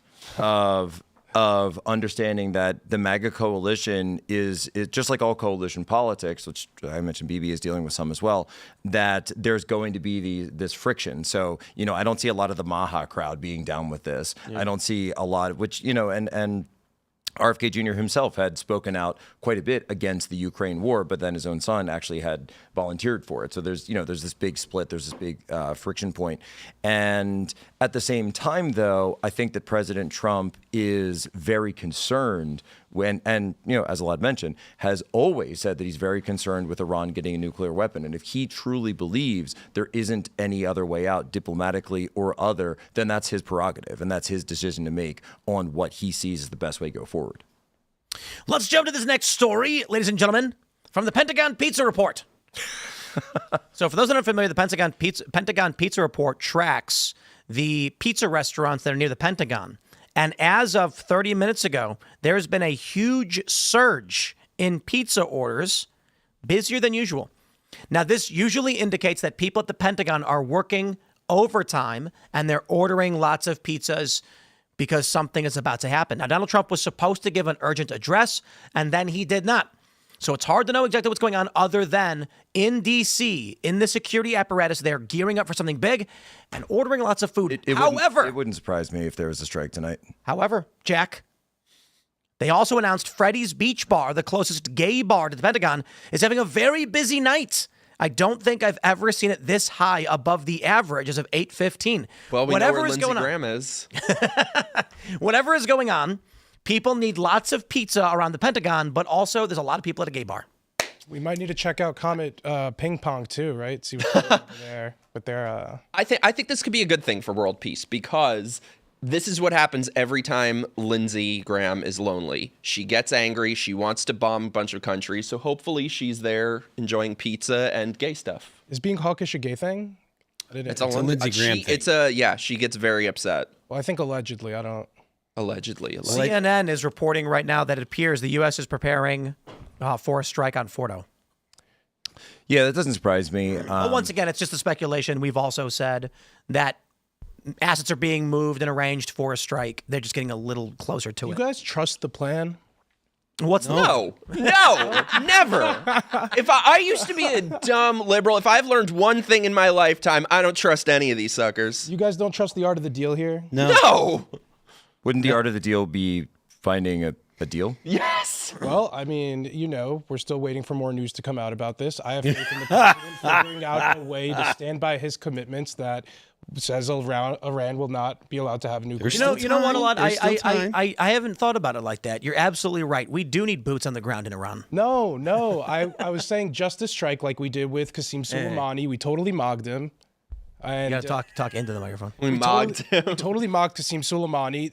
of understanding that the MAGA coalition is just like all coalition politics, which I mentioned BB is dealing with some as well, that there's going to be this friction. So, I don't see a lot of the Maha crowd being down with this. Yeah. I don't see a lot of, which, and RFK Jr. himself had spoken out quite a bit against the Ukraine war, but then his own son actually had volunteered for it. So there's this big split, there's this big friction point. And at the same time, though, I think that President Trump is very concerned as Elaad mentioned, has always said that he's very concerned with Iran getting a nuclear weapon. And if he truly believes there isn't any other way out, diplomatically or other, then that's his prerogative and that's his decision to make on what he sees as the best way to go forward. Let's jump to this next story, ladies and gentlemen, from the Pentagon Pizza Report. So for those that aren't familiar, the Pentagon Pizza Report tracks the pizza restaurants that are near the Pentagon. And as of 30 minutes ago, there's been a huge surge in pizza orders, busier than usual. Now, this usually indicates that people at the Pentagon are working overtime and they're ordering lots of pizzas because something is about to happen. Now, Donald Trump was supposed to give an urgent address, and then he did not. So it's hard to know exactly what's going on other than in D.C., in the security apparatus, they're gearing up for something big and ordering lots of food. However, it wouldn't surprise me if there was a strike tonight. However, Jack, they also announced Freddy's Beach Bar, the closest gay bar to the Pentagon, is having a very busy night. I don't think I've ever seen it this high above the average as of 8:15. Well, we know where Lindsey Graham is. Whatever is going on, people need lots of pizza around the Pentagon, but also there's a lot of people at a gay bar. We might need to check out Comet Ping Pong too, right? See what's going on there with their. I think this could be a good thing for world peace because this is what happens every time Lindsey Graham is lonely. She gets angry. She wants to bomb a bunch of countries. So hopefully she's there enjoying pizza and gay stuff. Is being hawkish a gay thing? It's a Lindsey Graham thing. She gets very upset. Well, I think allegedly. I don't. Allegedly. CNN is reporting right now that it appears the U.S. is preparing for a strike on Fordo. Yeah, that doesn't surprise me. But once again, it's just a speculation. We've also said that assets are being moved and arranged for a strike. They're just getting a little closer to it. You guys trust the plan? What's no, never. If I used to be a dumb liberal, if I've learned one thing in my lifetime, I don't trust any of these suckers. You guys don't trust the art of the deal here? No. Wouldn't the art of the deal be finding a deal? Yes. Well, I mean, we're still waiting for more news to come out about this. I have faith in the president figuring out a way to stand by his commitments that says Iran will not be allowed to have a nuclear. You know what, Elaad? I haven't thought about it like that. You're absolutely right. We do need boots on the ground in Iran. No. I was saying just a strike like we did with Qasem Soleimani. We totally mogged him. And, you gotta talk into the microphone. We mogged him. We totally mogged Qasem Soleimani.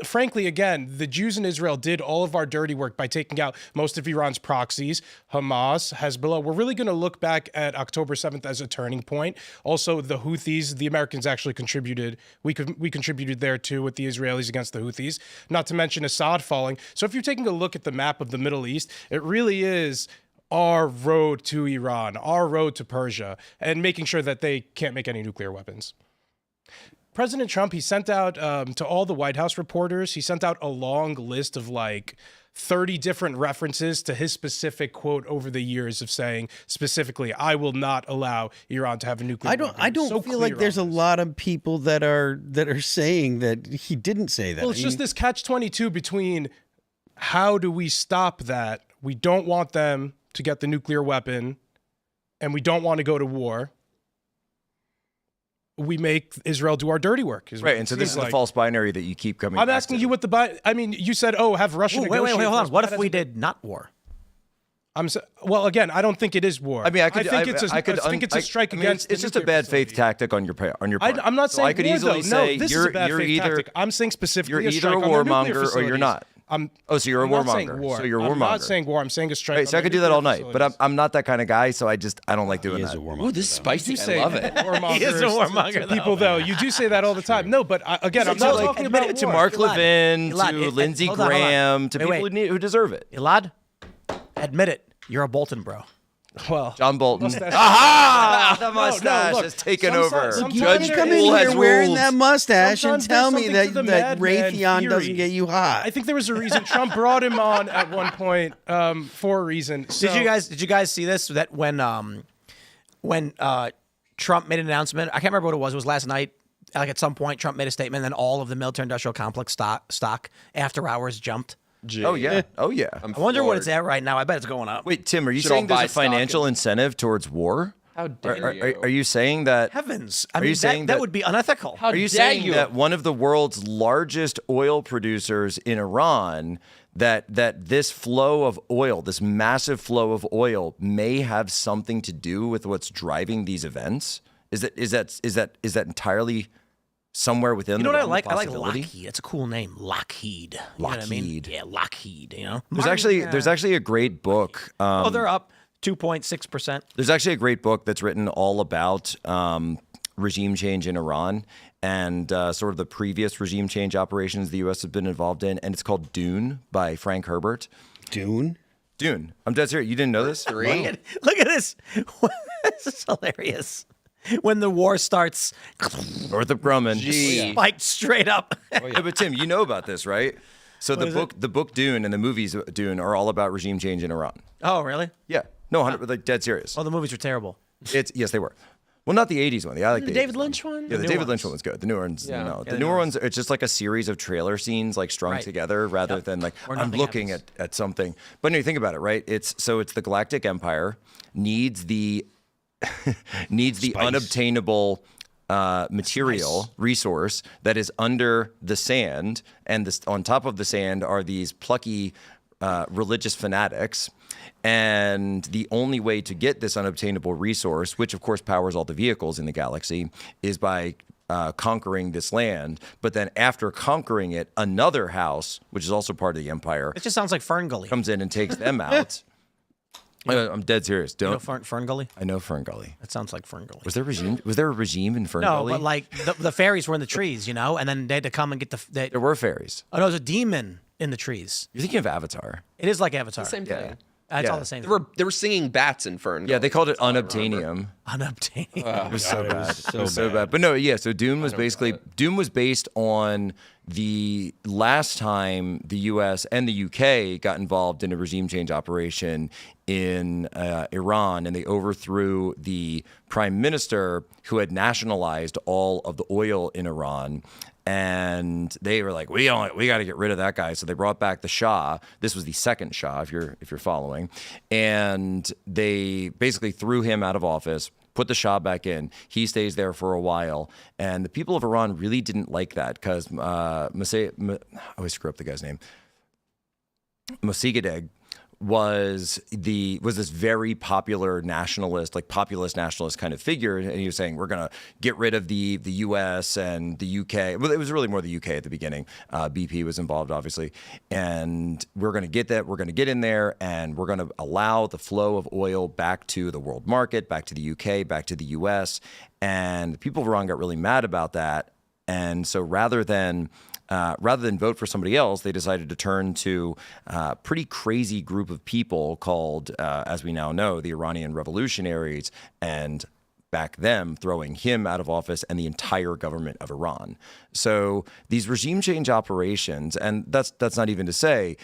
Frankly, again, the Jews in Israel did all of our dirty work by taking out most of Iran's proxies, Hamas, Hezbollah. We're really going to look back at October 7th as a turning point. Also, the Houthis, the Americans actually contributed. We contributed there too with the Israelis against the Houthis, not to mention Assad falling. So if you're taking a look at the map of the Middle East, it really is our road to Iran, our road to Persia, and making sure that they can't make any nuclear weapons. President Trump, he sent out to all the White House reporters, he sent out a long list of like 30 different references to his specific quote over the years of saying specifically, I will not allow Iran to have a nuclear weapon. I don't feel like there's a lot of people that are saying that he didn't say that. Well, it's just this catch-22 between how do we stop that? We don't want them to get the nuclear weapon and we don't want to go to war. We make Israel do our dirty work. Right, and so this is the false binary that you keep coming back to. I'm asking you what I mean, you said, have Russia negotiate. Wait, hold on. What if we did not war? Well, again, I don't think it is war. I mean, I think it's a strike against. It's just a bad faith tactic on your part. I'm not saying I could easily say this is a bad faith tactic. I'm saying specifically you're either a warmonger or you're not. So you're a warmonger. So you're a warmonger. I'm not saying war. I'm saying a strike. Right, so I could do that all night, but I'm not that kind of guy. So I don't like doing that. Ooh, this is spicy. I love it. He is a warmonger. People, though, you do say that all the time. No, but again, I'm not talking about to Mark Levin, to Lindsey Graham, to people who deserve it. Elaad, admit it. You're a Bolton bro. Well, John Bolton. mustache- Aha! The mustache look, has taken sometimes- over. sometimes You Judge can come in Poole has here wearing ruled. that mustache and Sometimes tell there's me something to that, the that madman Raytheon doesn't theory. get you hot. I think there was a reason Trump brought him on at one point for a reason. So, Did you guys see this? That when Trump made an announcement, I can't remember what it was. It was last night. Like at some point, Trump made a statement, and then all of the military-industrial complex stock after hours jumped. Oh yeah. Oh yeah. I wonder what it's at right now. I bet it's going up. Wait, Tim, are you Should all saying there's buy a stock financial incentive towards war? How dare you? Are you saying that? Heavens! I Are mean, you saying that that- would be unethical. How Are you dare saying you? that one of the world's largest oil producers in Iran, that this flow of oil, this massive flow of oil, may have something to do with what's driving these events? Is that entirely somewhere within You know the what I realm of like? I like possibility? Lockheed. It's a cool name, Lockheed. You know what I mean? Lockheed. Yeah, Lockheed. You know, There's actually a great book. oh, they're up 2.6%. There's actually a great book that's written all about regime change in Iran and sort of the previous regime change operations the U.S. has been involved in, and it's called Dune by Frank Herbert. Dune? Dune. I'm dead serious. You didn't know this? Three. Look at this. This is hilarious. When the war starts, Northrop Grumman. Gee. spiked straight up. Yeah, but Tim, you know about this, right? So the book Dune and the movies Dune are all about regime change in Iran. Oh, really? Yeah. No, 100, like dead serious. Oh, the movies were terrible. Yes, they were. Well, not the 80s one. I like the David 80s Lynch one? Yeah, the new David ones. Lynch one was good. The newer ones, Yeah. no. Yeah, The newer ones, it's just like a series of trailer scenes like strung Right. together rather than like Or I'm nothing looking happens. at something. But no, you think about it, right? It's the Galactic Empire needs the unobtainable material resource that is under the sand, and on top of the sand are these plucky religious fanatics. And the only way to get this unobtainable resource, which of course powers all the vehicles in the galaxy, is by conquering this land. But then after conquering it, another house, which is also part of the empire, It just sounds like Fern Gully. comes in and takes them out. I'm dead serious. You know Don't Fern Gully? I know Fern Gully? That sounds like Fern Gully. Was there a regime in Fern No, Gully? but like the fairies were in the trees, you know, and then they had to come and get There were fairies. oh, no, there's a demon in the trees. You're thinking of Avatar. It is like Avatar. Same thing. It's Yeah. all the same. They were singing bats in Fern. Yeah, they called it unobtainium. Unobtainium. It was so bad. so It was so bad. But no, yeah. So Dune was based on the last time the U.S. and the U.K. got involved in a regime change operation in Iran, and they overthrew the prime minister who had nationalized all of the oil in Iran. And they were like, we got to get rid of that guy. So they brought back the Shah. This was the second Shah, if you're following. And they basically threw him out of office, put the Shah back in. He stays there for a while. And the people of Iran really didn't like that because I always screw up the guy's name. Mosaddegh was this very popular nationalist, like populist nationalist kind of figure, and he was saying we're gonna get rid of the U.S. and the U.K. Well, it was really more the U.K. at the beginning. BP was involved, obviously, and we're gonna get that. We're gonna get in there, and we're gonna allow the flow of oil back to the world market, back to the U.K., back to the U.S. And the people of Iran got really mad about that, and so rather than vote for somebody else, they decided to turn to a pretty crazy group of people called, as we now know, the Iranian revolutionaries, and back them, throwing him out of office and the entire government of Iran. So these regime change operations, and that's not even to say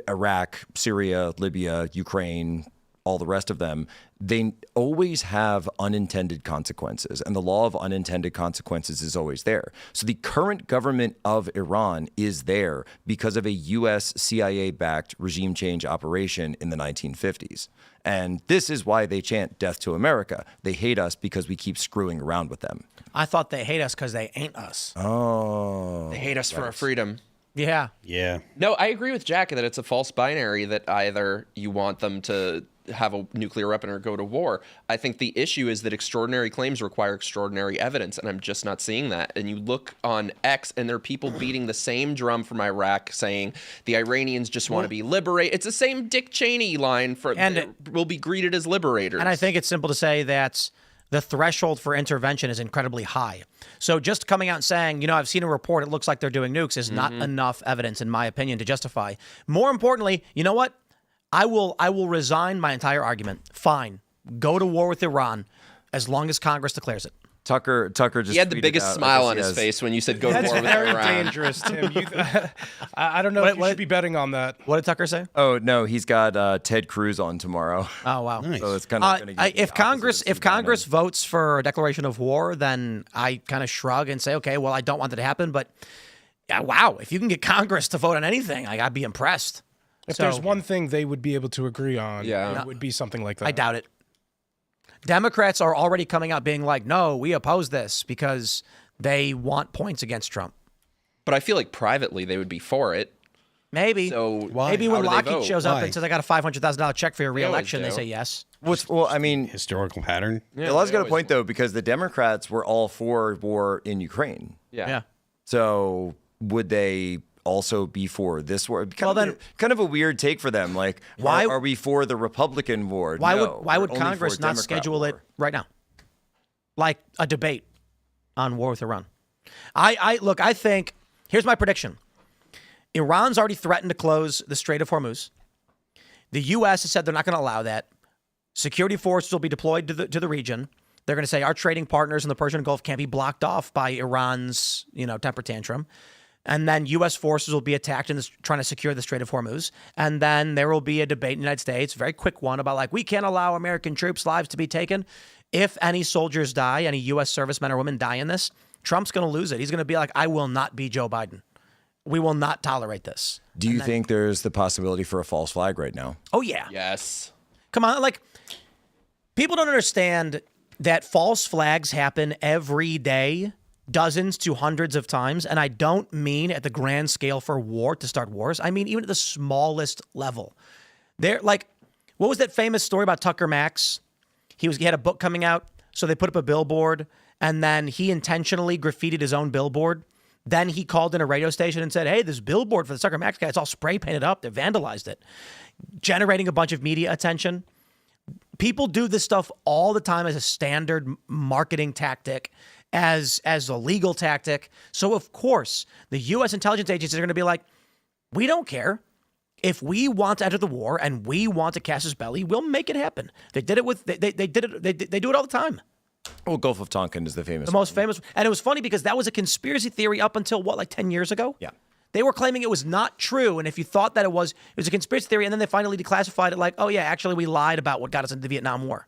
Iraq, Syria, Libya, Ukraine, all the rest of them, they always have unintended consequences, and the law of unintended consequences is always there. So the current government of Iran is there because of a U.S. CIA-backed regime change operation in the 1950s. And this is why they chant death to America. They hate us because we keep screwing around with them. I thought they hate us because they ain't us. Oh. They hate us for our freedom. Yeah. Yeah. No, I agree with Jack that it's a false binary that either you want them to have a nuclear weapon or go to war. I think the issue is that extraordinary claims require extraordinary evidence, and I'm just not seeing that. And you look on X, and there are people beating the same drum from Iraq saying the Iranians just want to be liberated. It's the same Dick Cheney line for And will be greeted as liberators. And I think it's simple to say that the threshold for intervention is incredibly high. So just coming out and saying, you know, I've seen a report, it looks like they're doing nukes, is not enough evidence, in my opinion, to justify. More importantly, you know what? I will resign my entire argument. Fine. Go to war with Iran as long as Congress declares it. Tucker just He had the tweeted biggest out, I smile guess on he his has- face when you said go to That's war with very Iran. dangerous, Tim. I don't know if you should be betting on that. What did Tucker say? Oh no, he's got Ted Cruz on tomorrow. Oh wow. So it's kind of If Congress votes for a declaration of war, then I kind of shrug and say, okay, well, I don't want that to happen. But yeah, wow, if you can get Congress to vote on anything, I'd be impressed. If there's one thing they would be able to agree on, Yeah. it would be something like that. I doubt it. Democrats are already coming out being like, no, we oppose this because they want points against Trump. But I feel like privately they would be for it. Maybe. So Maybe how when do they Lockheed vote? shows up Why? and says, I got a $500,000 check for your always reelection, they do. say yes. Well, I mean, Historical pattern. Elaad's they got a always point though, because the Democrats were all for war in Ukraine. Yeah. So would they also be for this war? Kind of a weird take for them. Like, Why- are we for the Republican war? Why No, would we're only Congress for not Democrat schedule war. it right now? Like a debate on war with Iran. I think, here's my prediction. Iran's already threatened to close the Strait of Hormuz. The U.S. has said they're not going to allow that. Security forces will be deployed to the region. They're going to say our trading partners in the Persian Gulf can't be blocked off by Iran's, temper tantrum. And then U.S. forces will be attacked in trying to secure the Strait of Hormuz. And then there will be a debate in the United States, very quick one, about like, we can't allow American troops' lives to be taken. If any soldiers die, any U.S. servicemen or women die in this, Trump's going to lose it. He's going to be like, I will not be Joe Biden. We will not tolerate this. Do you think there's the possibility for a false flag right now? Oh, yeah. Yes. Come on. Like, people don't understand that false flags happen every day, dozens to hundreds of times. And I don't mean at the grand scale for war to start wars. I mean, even at the smallest level. What was that famous story about Tucker Max? He had a book coming out, so they put up a billboard, and then he intentionally graffitied his own billboard. Then he called in a radio station and said, hey, this billboard for the Tucker Max guy, it's all spray painted up. They vandalized it, generating a bunch of media attention. People do this stuff all the time as a standard marketing tactic, as a legal tactic. So, of course, the U.S. intelligence agencies are going to be like, we don't care. If we want to enter the war and we want to casus belli, we'll make it happen. They did it with they did it. They do it all the time. Well, Gulf of Tonkin is the famous. The most famous, and it was funny because that was a conspiracy theory up until like 10 years ago. Yeah. They were claiming it was not true, and if you thought that it was a conspiracy theory, and then they finally declassified it like, oh yeah, actually we lied about what got us into the Vietnam War.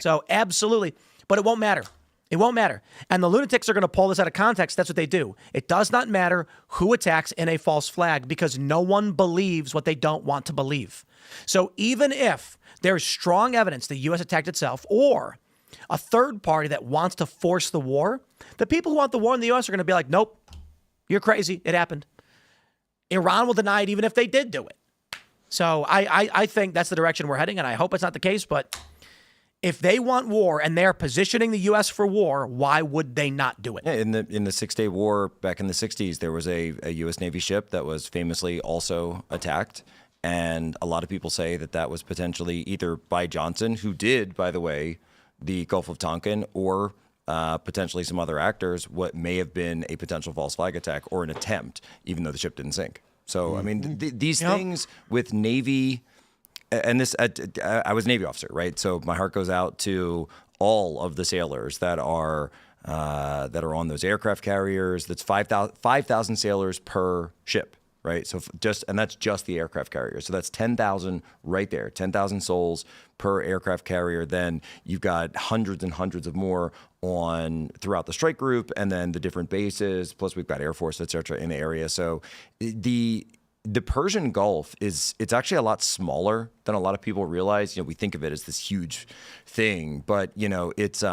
So absolutely, but it won't matter. It won't matter. And the lunatics are going to pull this out of context. That's what they do. It does not matter who attacks in a false flag because no one believes what they don't want to believe. So even if there's strong evidence the U.S. attacked itself or a third party that wants to force the war, the people who want the war in the U.S. are going to be like, nope, you're crazy. It happened. Iran will deny it even if they did do it. So I think that's the direction we're heading, and I hope it's not the case, but if they want war and they're positioning the U.S. for war, why would they not do it? Yeah, in the 6-Day War back in the 60s, there was a U.S. Navy ship that was famously also attacked. And a lot of people say that was potentially either by Johnson, who did, by the way, the Gulf of Tonkin, or potentially some other actors, what may have been a potential false flag attack or an attempt, even though the ship didn't sink. So, I mean, these things with Navy... And this, I was a Navy officer, right? So my heart goes out to all of the sailors that are on those aircraft carriers. That's 5,000 sailors per ship, right? So and that's just the aircraft carrier. So that's 10,000 right there, 10,000 souls per aircraft carrier. Then you've got hundreds and hundreds of more throughout the strike group, and then the different bases. Plus we've got Air Force, et cetera, in the area. So the Persian Gulf it's actually a lot smaller than a lot of people realize. We think of it as this huge thing, but it's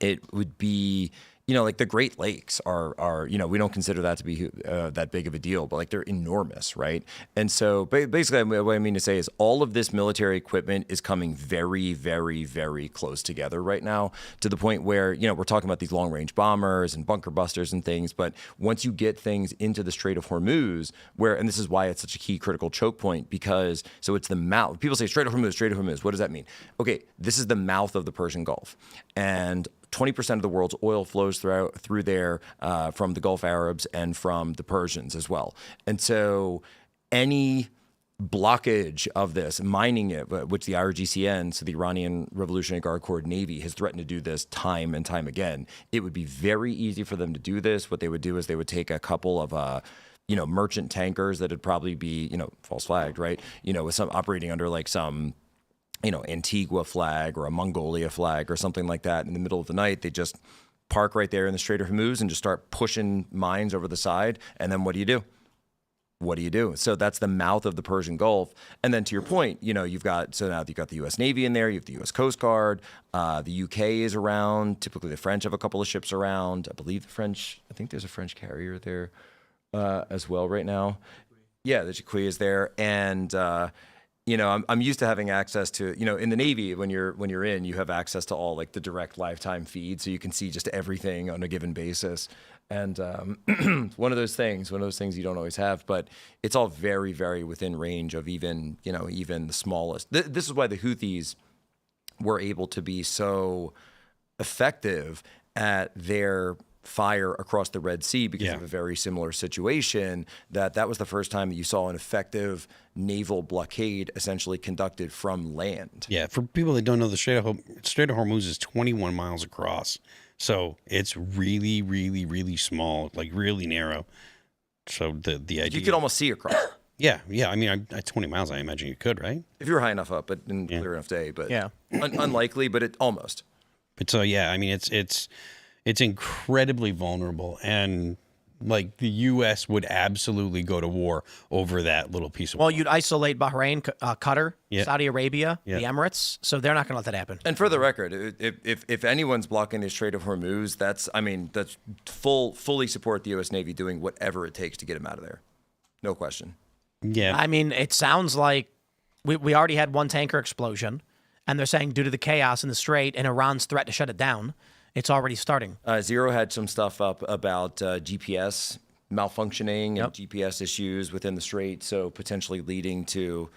it would be like the Great Lakes are we don't consider that to be that big of a deal, but like they're enormous, right? And so basically what I mean to say is all of this military equipment is coming very, very, very close together right now, to the point where, we're talking about these long range bombers and bunker busters and things. But once you get things into the Strait of Hormuz, and this is why it's such a key critical choke point, because so it's the mouth. People say Strait of Hormuz. What does that mean? Okay, this is the mouth of the Persian Gulf. And 20% of the world's oil flows through there from the Gulf Arabs and from the Persians as well. And so any blockage of this, mining it, which the IRGCN, so the Iranian Revolutionary Guard Corps Navy, has threatened to do this time and time again. It would be very easy for them to do this. What they would do is they would take a couple of merchant tankers that would probably be, false flagged, right? With some operating under like some, Antigua flag or a Mongolia flag or something like that. In the middle of the night, they just park right there in the Strait of Hormuz and just start pushing mines over the side. And then what do you do? So that's the mouth of the Persian Gulf. And then to your point, now you've got the U.S. Navy in there, you have the U.S. Coast Guard, the UK is around. Typically the French have a couple of ships around. I think there's a French carrier there as well right now. Yeah, the Jacqui is there. And, I'm used to having access to, in the Navy, when you're in, you have access to all like the direct lifetime feed. So you can see just everything on a given basis. And one of those things you don't always have, but it's all very, very within range of even the smallest. This is why the Houthis were able to be so effective at their fire across the Red Sea because of a very similar situation. That was the first time that you saw an effective naval blockade essentially conducted from land. Yeah, for people that don't know, the Strait of Hormuz is 21 miles across. So it's really, really, really small, like really narrow. So the idea... You could almost see across. Yeah. I mean, at 20 miles, I imagine you could, right? If you were high enough up, but in clear enough day. But unlikely, but it almost. But so, I mean, it's incredibly vulnerable. And like the U.S. would absolutely go to war over that little piece of water. You'd isolate Bahrain, Qatar, Saudi Arabia, the Emirates, so they're not going to let that happen. And for the record, if anyone's blocking the Strait of Hormuz, that's fully support the U.S. Navy doing whatever it takes to get them out of there. No question. Yeah. I mean, it sounds like we already had one tanker explosion, and they're saying due to the chaos in the Strait and Iran's threat to shut it down, it's already starting. Zero had some stuff up about GPS malfunctioning and GPS issues within the Strait, so potentially leading to,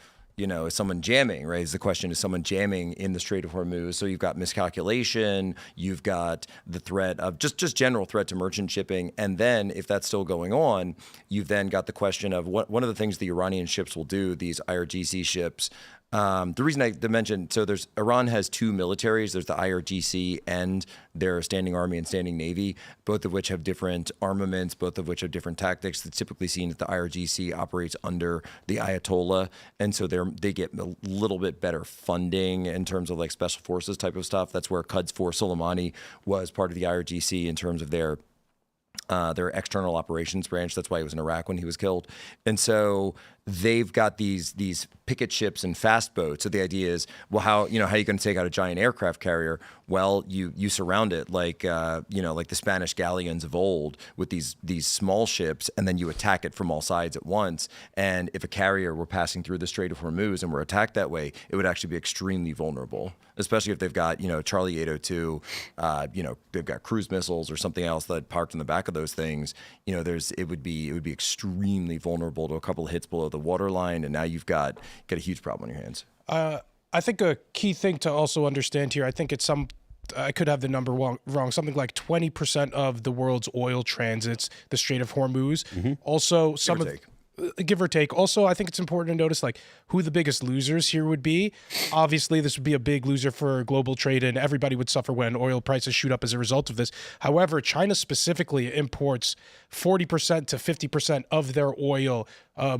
someone jamming, right? The question is someone jamming in the Strait of Hormuz. So you've got miscalculation, you've got the threat of just general threat to merchant shipping. And then if that's still going on, you've then got the question of one of the things the Iranian ships will do, these IRGC ships. The reason I mentioned, so Iran has two militaries. There's the IRGC and their standing army and standing navy, both of which have different armaments, both of which have different tactics. It's typically seen that the IRGC operates under the Ayatollah, and so they get a little bit better funding in terms of like special forces type of stuff. That's where Quds Force Soleimani was part of the IRGC in terms of their external operations branch. That's why he was in Iraq when he was killed. And so they've got these picket ships and fast boats. So the idea is, well, how are you going to take out a giant aircraft carrier? Well, you surround it like the Spanish galleons of old with these small ships, and then you attack it from all sides at once. And if a carrier were passing through the Strait of Hormuz and were attacked that way, it would actually be extremely vulnerable, especially if they've got Charlie 802, they've got cruise missiles or something else that parked in the back of those things. It would be extremely vulnerable to a couple of hits below the waterline, and now you've got a huge problem on your hands. I think a key thing to also understand here, I think I could have the number wrong, something like 20% of the world's oil transits the Strait of Hormuz. Mm-hmm. Also, give or take. Also, I think it's important to notice like who the biggest losers here would be. Obviously, this would be a big loser for global trade, and everybody would suffer when oil prices shoot up as a result of this. However, China specifically imports 40% to 50% of their oil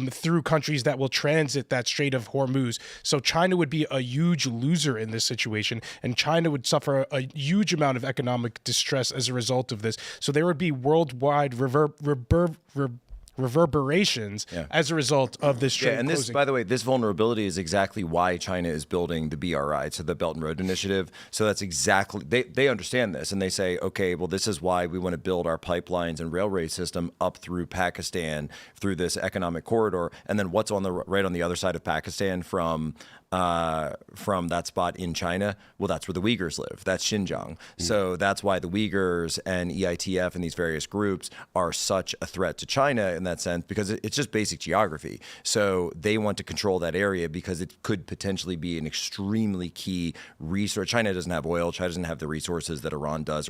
through countries that will transit that Strait of Hormuz. So China would be a huge loser in this situation, and China would suffer a huge amount of economic distress as a result of this. So there would be worldwide reverberations as a result of this trade and closing. By the way, this vulnerability is exactly why China is building the BRI, so the Belt and Road Initiative. So that's exactly, they understand this, and they say, okay, well, this is why we want to build our pipelines and railway system up through Pakistan, through this economic corridor, and then what's right on the other side of Pakistan from that spot in China? Well, that's where the Uyghurs live. That's Xinjiang. So that's why the Uyghurs and EITF and these various groups are such a threat to China, and that sense because it's just basic geography. So they want to control that area because it could potentially be an extremely key resource. China doesn't have oil. China doesn't have the resources that Iran does.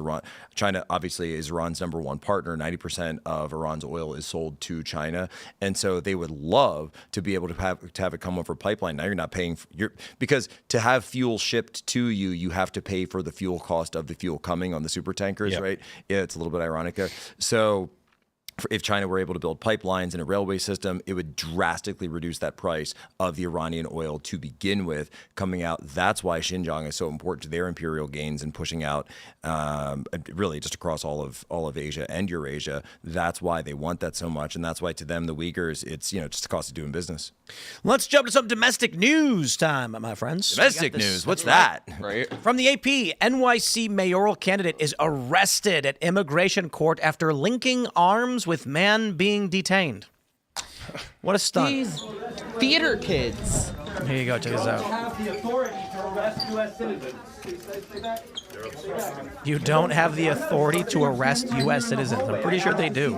China obviously is Iran's number one partner. 90% of Iran's oil is sold to China, and so they would love to be able to have it come over pipeline. Now you're not paying because to have fuel shipped to you, you have to pay for the fuel cost of the fuel coming on the super tankers, right? Yeah, it's a little bit ironic there. So if China were able to build pipelines and a railway system, it would drastically reduce that price of the Iranian oil to begin with coming out. That's why Xinjiang is so important to their imperial gains and pushing out really just across all of Asia and Eurasia. That's why they want that so much. And that's why to them, the Uyghurs, it's, just the cost of doing business. Let's jump to some domestic news time, my friends. Domestic news? What's that? Right. From the AP, NYC mayoral candidate is arrested at immigration court after linking arms with man being detained. What a stunt. These theater kids. Here you go, check this out. Have the authority to arrest U.S. citizens. You don't have the authority to arrest U.S. citizens. I'm pretty sure they do.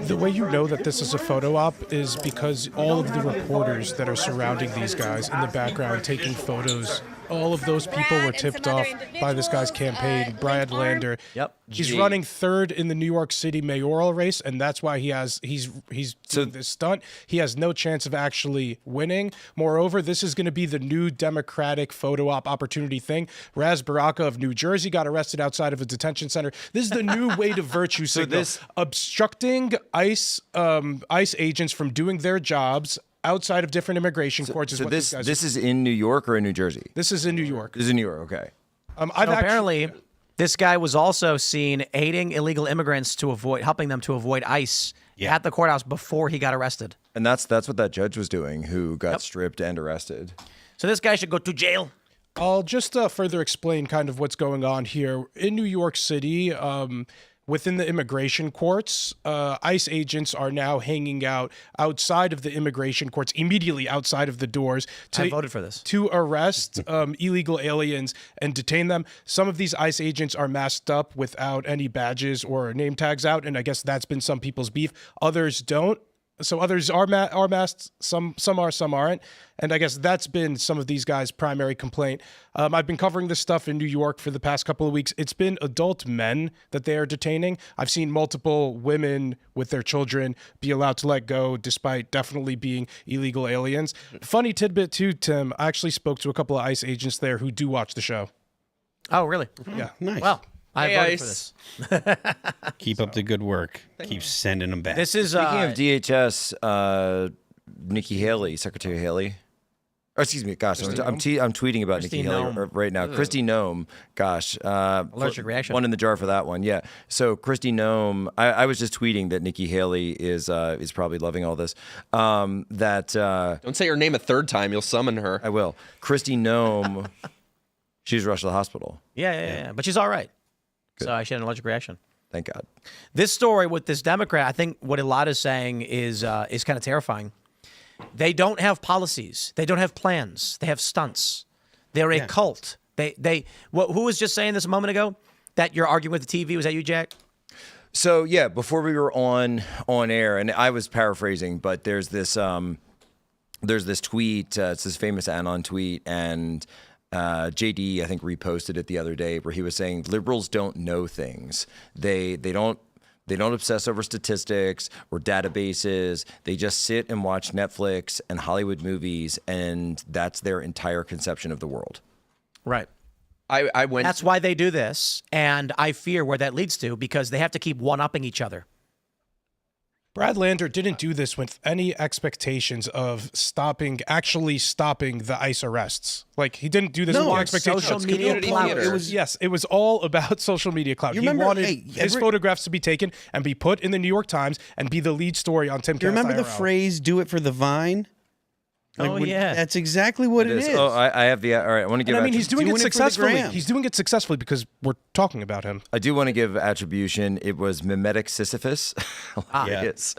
The way you know that this is a photo op is because all of the reporters that are surrounding these guys in the background taking photos, all of those people were tipped off by this guy's campaign, Brad Lander. Yep. He's running third in the New York City mayoral race, and that's why he's doing this stunt. He has no chance of actually winning. Moreover, this is going to be the new Democratic photo op opportunity thing. Raz Baraka of New Jersey got arrested outside of a detention center. This is the new way to virtue signal. Obstructing ICE agents from doing their jobs outside of different immigration courts is what these guys this is in New York or in New Jersey? This is in New York. This is in New York, okay. Apparently, this guy was also seen aiding illegal immigrants helping them to avoid ICE at the courthouse before he got arrested. And that's what that judge was doing, who got stripped and arrested. So this guy should go to jail. I'll just further explain kind of what's going on here. In New York City, within the immigration courts, ICE agents are now hanging out outside of the immigration courts, immediately outside of the doors. I voted for this. To arrest illegal aliens and detain them. Some of these ICE agents are masked up without any badges or name tags out, and I guess that's been some people's beef. Others don't. So others are masked, some are, some aren't. And I guess that's been some of these guys' primary complaint. I've been covering this stuff in New York for the past couple of weeks. It's been adult men that they are detaining. I've seen multiple women with their children be allowed to let go despite definitely being illegal aliens. Funny tidbit too, Tim, I actually spoke to a couple of ICE agents there who do watch the show. Oh, really? Yeah. Nice. Well, I Hey, voted ICE. for this. Keep up the good work. Keep sending them back. This is Speaking of DHS, Nikki Haley, Secretary Haley. Oh, excuse me. Gosh, I'm tweeting about Kristi Nikki Haley Noem. right now. Kristi Noem. Gosh. Allergic reaction. One in the jar for that one. Yeah. So Kristi Noem. I was just tweeting that Nikki Haley is probably loving all this. Don't say her name a third time. You'll summon her. I will. Kristi Noem. She's rushed to the hospital. Yeah. But she's all right. So she had an allergic reaction. Thank God. This story with this Democrat, I think what Elaad is saying is kind of terrifying. They don't have policies. They don't have plans. They have stunts. They're a cult. Who was just saying this a moment ago? That you're arguing with the TV? Was that you, Jack? So yeah, before we were on air, and I was paraphrasing, but there's this tweet. It's this famous Anon tweet, and JD, I think, reposted it the other day where he was saying liberals don't know things. They don't obsess over statistics or databases. They just sit and watch Netflix and Hollywood movies, and that's their entire conception of the world. Right. I went. That's why they do this, and I fear where that leads to because they have to keep one-upping each other. Brad Lander didn't do this with any expectations of actually stopping the ICE arrests. Like, he didn't do this with expectations. Social media community clout. theater. It was all about social media clout. He wanted his photographs to be taken and be put in the New York Times and be the lead story on Timcast IRL. You remember the phrase, do it for the Vine? That's exactly what it is. Oh, I have the. All right, I want to give. He's doing it successfully. He's doing it successfully because we're talking about him. I do want to give attribution. It was mimetic Sisyphus. Yes.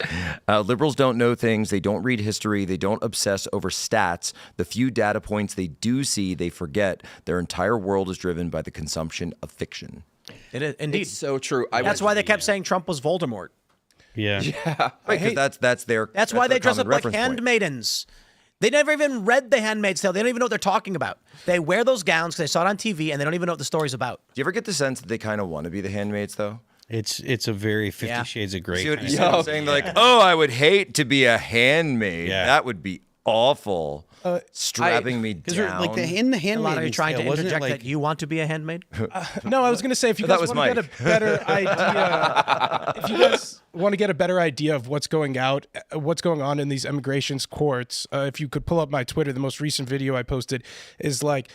Liberals don't know things. They don't read history. They don't obsess over stats. The few data points they do see, they forget. Their entire world is driven by the consumption of fiction. It is indeed. It's so true. That's why they kept saying Trump was Voldemort. Yeah. Yeah. Right, because that's their. That's why they dress up like reference point. handmaidens. They never even read The Handmaid's Tale. They don't even know what they're talking about. They wear those gowns because they saw it on TV, and they don't even know what the story's about. Do you ever get the sense that they kind of want to be the handmaids, though? It's a very 50 Shades of Grey. See what, kind you of see what I'm thing. saying? They're like, oh, I would hate to be a handmaid. Yeah. That would be awful. Strapping me down. Like in the A lot Handmaid's of you trying Tale, to wasn't it interject like that you want to be a handmaid? No, I was going to say if you That guys was want to get Mike. a better idea, if you guys want to get a better idea of what's going on in these immigrations courts, if you could pull up my Twitter, the most recent video I posted is like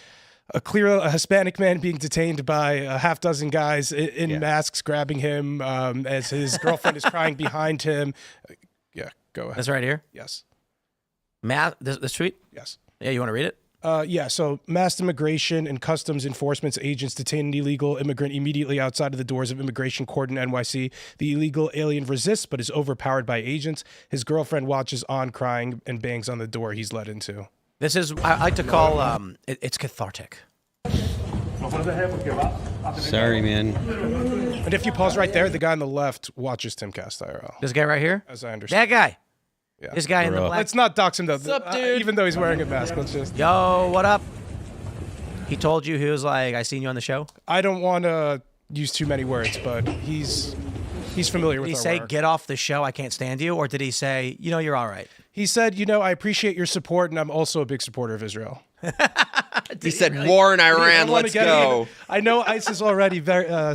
a Hispanic man being detained by a half dozen guys in masks, grabbing him as his girlfriend is crying behind him. Yeah, go ahead. That's right here. Yes. This tweet? Yes. Yeah, you want to read it? So mass immigration and customs enforcement agents detain an illegal immigrant immediately outside of the doors of immigration court in NYC. The illegal alien resists but is overpowered by agents. His girlfriend watches on, crying, and bangs on the door he's let into. This is, I like to call, it's cathartic. Sorry, man. And if you pause right there, the guy on the left watches Timcast IRL. This guy right here? As I understand. That guy. Yeah. This guy in the black. Let's not dox him though. up, dude? Even though he's wearing a mask, let's just. Yo, what up? He told you, he was like, I seen you on the show? I don't want to use too many words, but he's familiar Did with he our say, work. get off the show, I can't stand you? Or did he say, you're all right? He said, I appreciate your support, and I'm also a big supporter of Israel. He said, war in Iran, wanna let's get go. I know ICE is already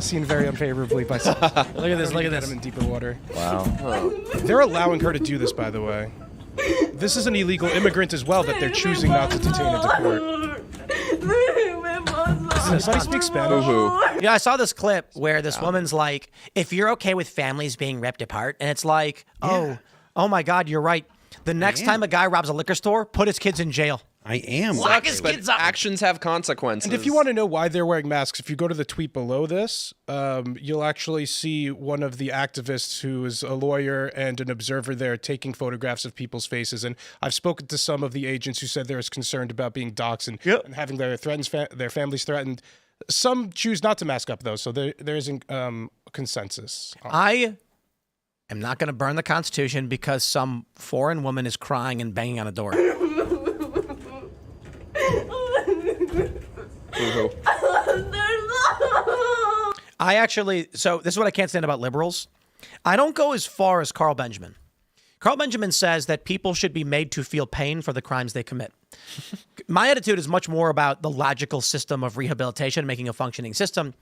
seen very unfavorably by some. Look at this, look at Get this. him in deeper water. Wow. They're allowing her to do this, by the way. This is an illegal immigrant as well that they're choosing not to detain into court. Does anybody speak Spanish? Yeah, I saw this clip where this woman's like, if you're okay with families being ripped apart, and it's like, oh my God, you're right. The next time a guy robs a liquor store, put his kids in jail. I am. Lock his But kids up. actions have consequences. And if you want to know why they're wearing masks, if you go to the tweet below this, you'll actually see one of the activists who is a lawyer and an observer there taking photographs of people's faces. And I've spoken to some of the agents who said they're as concerned about being doxxed and having their families threatened. Some choose not to mask up, though, so there isn't consensus. I am not going to burn the Constitution because some foreign woman is crying and banging on a door. So this is what I can't stand about liberals. I don't go as far as Carl Benjamin. Carl Benjamin says that people should be made to feel pain for the crimes they commit. My attitude is much more about the logical system of rehabilitation, making a functioning system.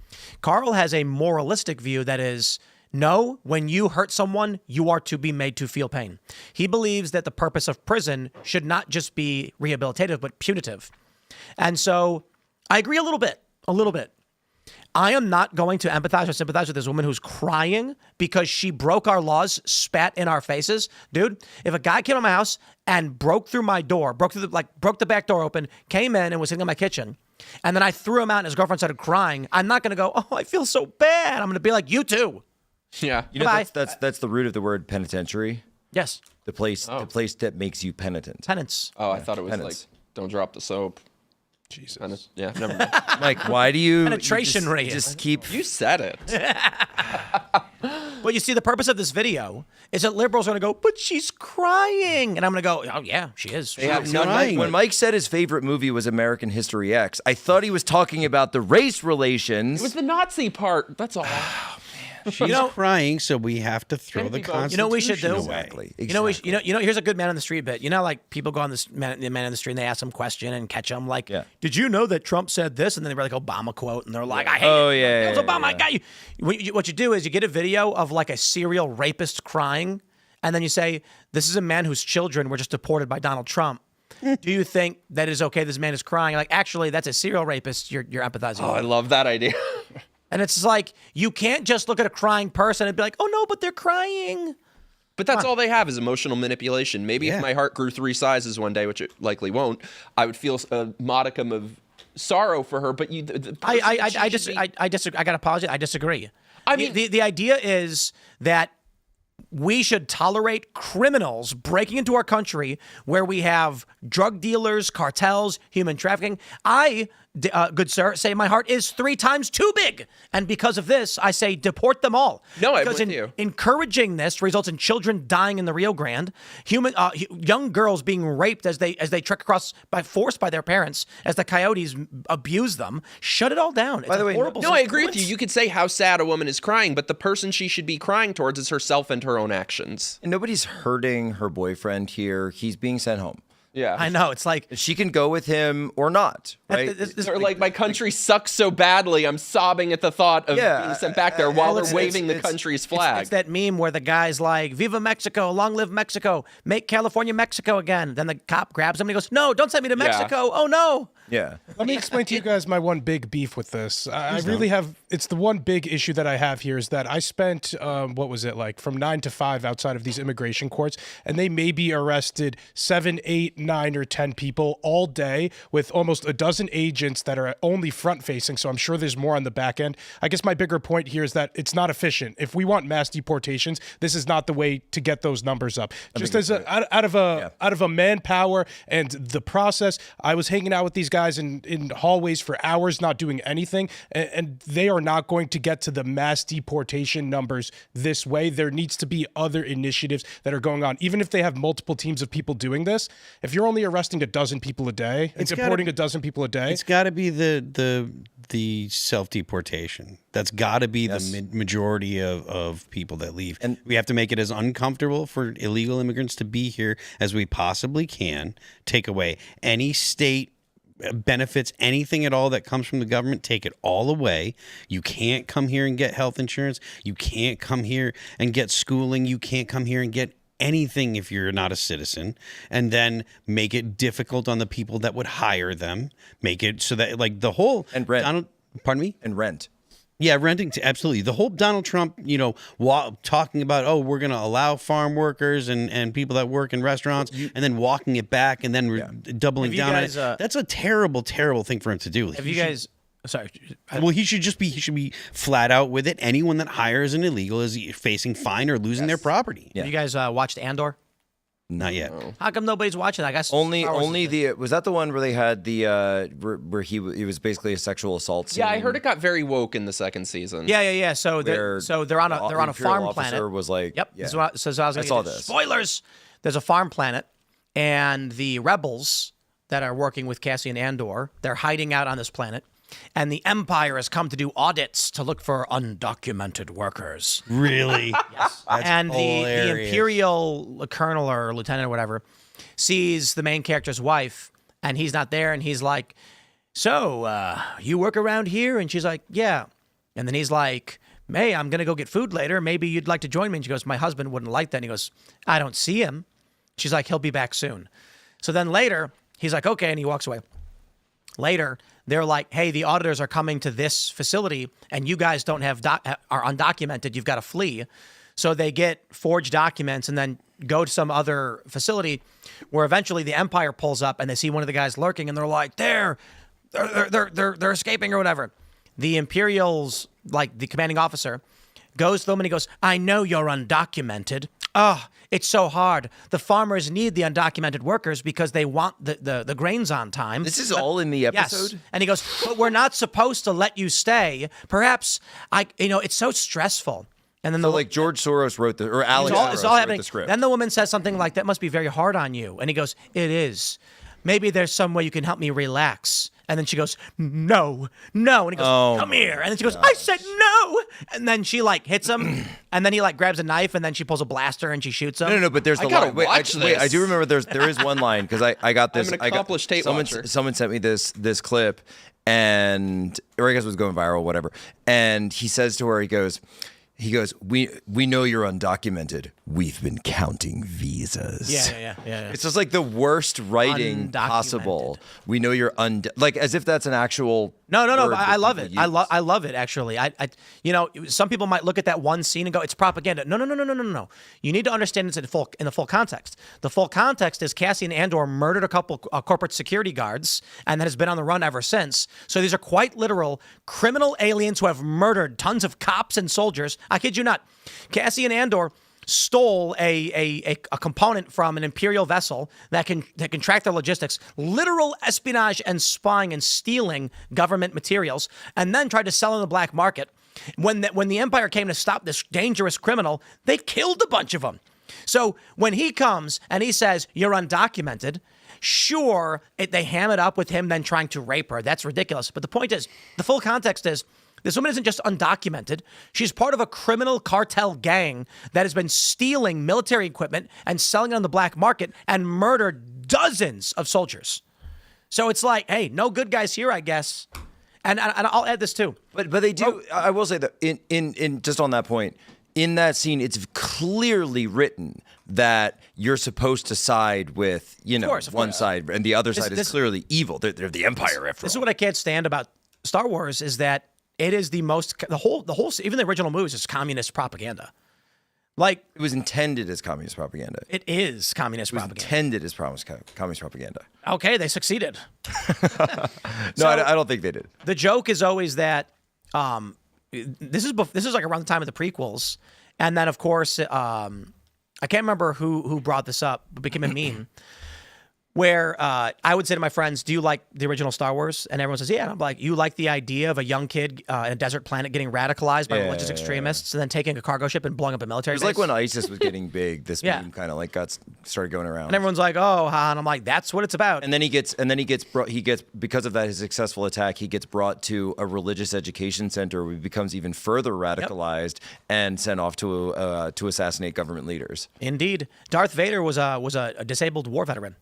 Carl has a moralistic view that is, no, when you hurt someone, you are to be made to feel pain. He believes that the purpose of prison should not just be rehabilitative, but punitive. And so I agree a little bit. I am not going to empathize or sympathize with this woman who's crying because she broke our laws, spat in our faces. Dude, if a guy came to my house and broke through my door, broke the back door open, came in and was sitting in my kitchen, and then I threw him out and his girlfriend started crying, I'm not going to go, oh, I feel so bad. I'm going to be like, you too. Yeah. You know, Bye. that's the root of the word penitentiary. Yes. The place that makes you penitent. Penance. Oh, I thought it was Penance. like, don't drop the soap. Jesus. Yeah, never mind. Mike, why do you Penetration you rate. just keep You said it. But you see, the purpose of this video is that liberals are going to go, but she's crying. And I'm going to go, oh, yeah, she is. Yeah, when Mike said his favorite movie was American History X, I thought he was talking about the race relations. It was the Nazi part. That's all. She's crying, so we have to throw the Constitution You know what we should do? away. Exactly. Here's a good man on the street bit. You know, like people go on this man on the street and they ask some question and catch them. Like, did you know that Trump said this? And then they were like Obama quote, and they're like, I hate it. It was Obama. I got you. What you do is you get a video of like a serial rapist crying, and then you say, this is a man whose children were just deported by Donald Trump. Do you think that it is okay? This man is crying. Like, actually, that's a serial rapist. You're empathizing. Oh, I love that idea. And it's like, you can't just look at a crying person and be like, oh, no, but they're crying. But that's all they have is emotional manipulation. Maybe if my heart grew 3 sizes one day, which it likely won't, I would feel a modicum of sorrow for her. But I disagree. I got to apologize. I disagree. I mean, the idea is that we should tolerate criminals breaking into our country where we have drug dealers, cartels, human trafficking. I good sir, say my heart is 3 times too big. And because of this, I say deport them all. No, I'm because with you. Encouraging this results in children dying in the Rio Grande, young girls being raped as they trek across by force by their parents as the coyotes abuse them. Shut it all down. By the way, horrible. No, I agree with you. You could say how sad a woman is crying, but the person she should be crying towards is herself and her own actions. And nobody's hurting her boyfriend here. He's being sent home. Yeah, I know. It's like she can go with him or not, right? Or like my country sucks so badly, I'm sobbing at the thought of being sent back there while they're waving the country's flag. It's that meme where the guy's like, "Viva Mexico, long live Mexico, make California Mexico again." Then the cop grabs him and he goes, "No, don't send me to Mexico. Oh no." Yeah. Let me explain to you guys my one big beef with this. I really have, it's the one big issue that I have here is that I spent, what was it, like from 9 to 5 outside of these immigration courts, and they maybe arrested 7, 8, 9, or 10 people all day with almost a dozen agents that are only front facing. So I'm sure there's more on the back end. I guess my bigger point here is that it's not efficient. If we want mass deportations, this is not the way to get those numbers up. Just as out of a manpower and the process, I was hanging out with these guys in hallways for hours not doing anything, and they are not going to get to the mass deportation numbers this way. There needs to be other initiatives that are going on. Even if they have multiple teams of people doing this, if you're only arresting a dozen people a day and deporting a dozen people a day, it's got to be the self-deportation. That's got to be the majority of people that leave. And we have to make it as uncomfortable for illegal immigrants to be here as we possibly can. Take away any state benefits, anything at all that comes from the government, take it all away. You can't come here and get health insurance. You can't come here and get schooling. You can't come here and get anything if you're not a citizen, and then make it difficult on the people that would hire them. Make it so that like the whole and rent. Pardon me? And rent. Yeah, renting, absolutely. The whole Donald Trump, talking about, we're going to allow farm workers and people that work in restaurants, and then walking it back and then doubling down on it. That's a terrible, terrible thing for him to do. Have you guys... Sorry. Well, he should be flat out with it. Anyone that hires an illegal is facing fine or losing their property. Have you guys watched Andor? Not yet. How come nobody's watching that? I guess only was that the one where they had the where he was basically a sexual assault scene? Yeah, I heard it got very woke in the second season. Yeah. So they're on a farm planet. Was like, yep. Yeah. So I saw this. Spoilers. There's a farm planet, and the rebels that are working with Cassian Andor, they're hiding out on this planet. And the Empire has come to do audits to look for undocumented workers. Really? Yes. And the Imperial colonel or lieutenant or whatever sees the main character's wife, and he's not there, and he's like, "So, you work around here?" And she's like, "Yeah." And then he's like, "Hey, I'm going to go get food later. Maybe you'd like to join me." And she goes, "My husband wouldn't like that." And he goes, "I don't see him." She's like, "He'll be back soon." So then later, he's like, "Okay," and he walks away. Later, they're like, "Hey, the auditors are coming to this facility, and you guys don't have are undocumented. You've got to flee." So they get forged documents and then go to some other facility, where eventually the Empire pulls up and they see one of the guys lurking, and they're like, "They're escaping or whatever." The Imperials, like the commanding officer, goes to them and he goes, "I know you're undocumented. Oh, it's so hard. The farmers need the undocumented workers because they want the grains on time." This is all in the episode? Yes. And he goes, "But we're not supposed to let you stay. Perhaps, it's so stressful." And then like George Soros wrote or Alex Soros wrote happening. The script. Then the woman says something like, "That must be very hard on you." And he goes, "It is. Maybe there's some way you can help me relax." And then she goes, "No. And he goes, "Come here." And then she goes, "I said no." And then she hits him, and then he grabs a knife, and then she pulls a blaster and she shoots him. No, but there's the line. Wait, I do remember there is one line because I got this. I'm an accomplished tape watcher. Someone sent me this clip, or I guess it was going viral, whatever. And he says to her, he goes, we know you're undocumented. We've been counting visas. Yeah. It's just like the worst writing possible. We know you're as if that's an actual. No. I love it. I love it actually. Some people might look at that one scene and go, "It's propaganda." No. You need to understand it's in the full context. The full context is Cassian Andor murdered a couple corporate security guards and has been on the run ever since. So these are quite literal criminal aliens who have murdered tons of cops and soldiers. I kid you not. Cassian Andor stole a component from an Imperial vessel that can track their logistics, literal espionage and spying and stealing government materials, and then tried to sell in the black market. When the Empire came to stop this dangerous criminal, they killed a bunch of them. So when he comes and he says, you're undocumented, sure, they ham it up with him then trying to rape her. That's ridiculous. But the point is, the full context is, this woman isn't just undocumented. She's part of a criminal cartel gang that has been stealing military equipment and selling it on the black market and murdered dozens of soldiers. So it's like, hey, no good guys here, I guess. And I'll add this too. But they do. I will say that in just on that point, in that scene, it's clearly written that you're supposed to side with, one side, and the other side is clearly evil. They're the Empire, after all. This is what I can't stand about Star Wars is that it is the whole, even the original movies is communist propaganda. Like, it was intended as communist propaganda. It is communist propaganda. Intended as communist propaganda. Okay, they succeeded. No, I don't think they did. The joke is always that this is like around the time of the prequels, and then of course I can't remember who brought this up, but it became a meme. Where I would say to my friends, do you like the original Star Wars? And everyone says, yeah. And I'm like, you like the idea of a young kid in a desert planet getting radicalized by religious extremists and then taking a cargo ship and blowing up a military base? It was like when ISIS was getting big, this meme kind of like started going around. And everyone's like, oh, ha. And I'm like, that's what it's about. And then he gets because of that, his successful attack, he gets brought to a religious education center where he becomes even further radicalized and sent off to assassinate government leaders. Indeed. Darth Vader was a disabled war veteran.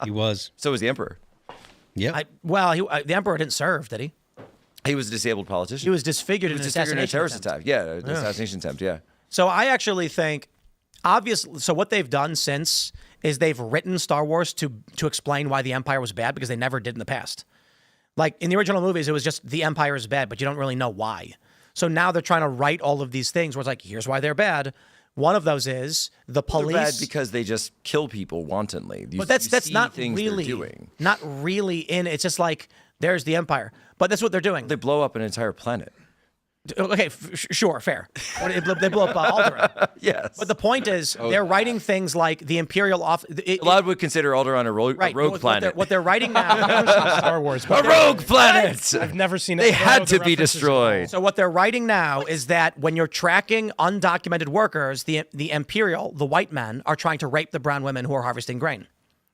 He was. So was the Emperor. Yeah. The Emperor didn't serve, did he? He was a disabled politician. He was disfigured in an assassination terrorist attempt. attack. Yeah, an assassination attempt. Yeah. So I actually think, obviously, so what they've done since is they've written Star Wars to explain why the Empire was bad because they never did in the past. Like in the original movies, it was just the Empire is bad, but you don't really know why. So now they're trying to write all of these things where it's like, here's why they're bad. One of those is the police. They're bad because they just kill people wantonly. But that's not really in. It's just like there's the Empire, but that's what they're doing. They blow up an entire planet. Okay, sure, fair. They blow up Alderaan. Yes. But the point is, they're writing things like the Imperial Elaad would consider Alderaan a rogue planet. What they're writing now, Star Wars, a rogue planet. I've never seen it. They had to be destroyed. So what they're writing now is that when you're tracking undocumented workers, the Imperial, the white men, are trying to rape the brown women who are harvesting grain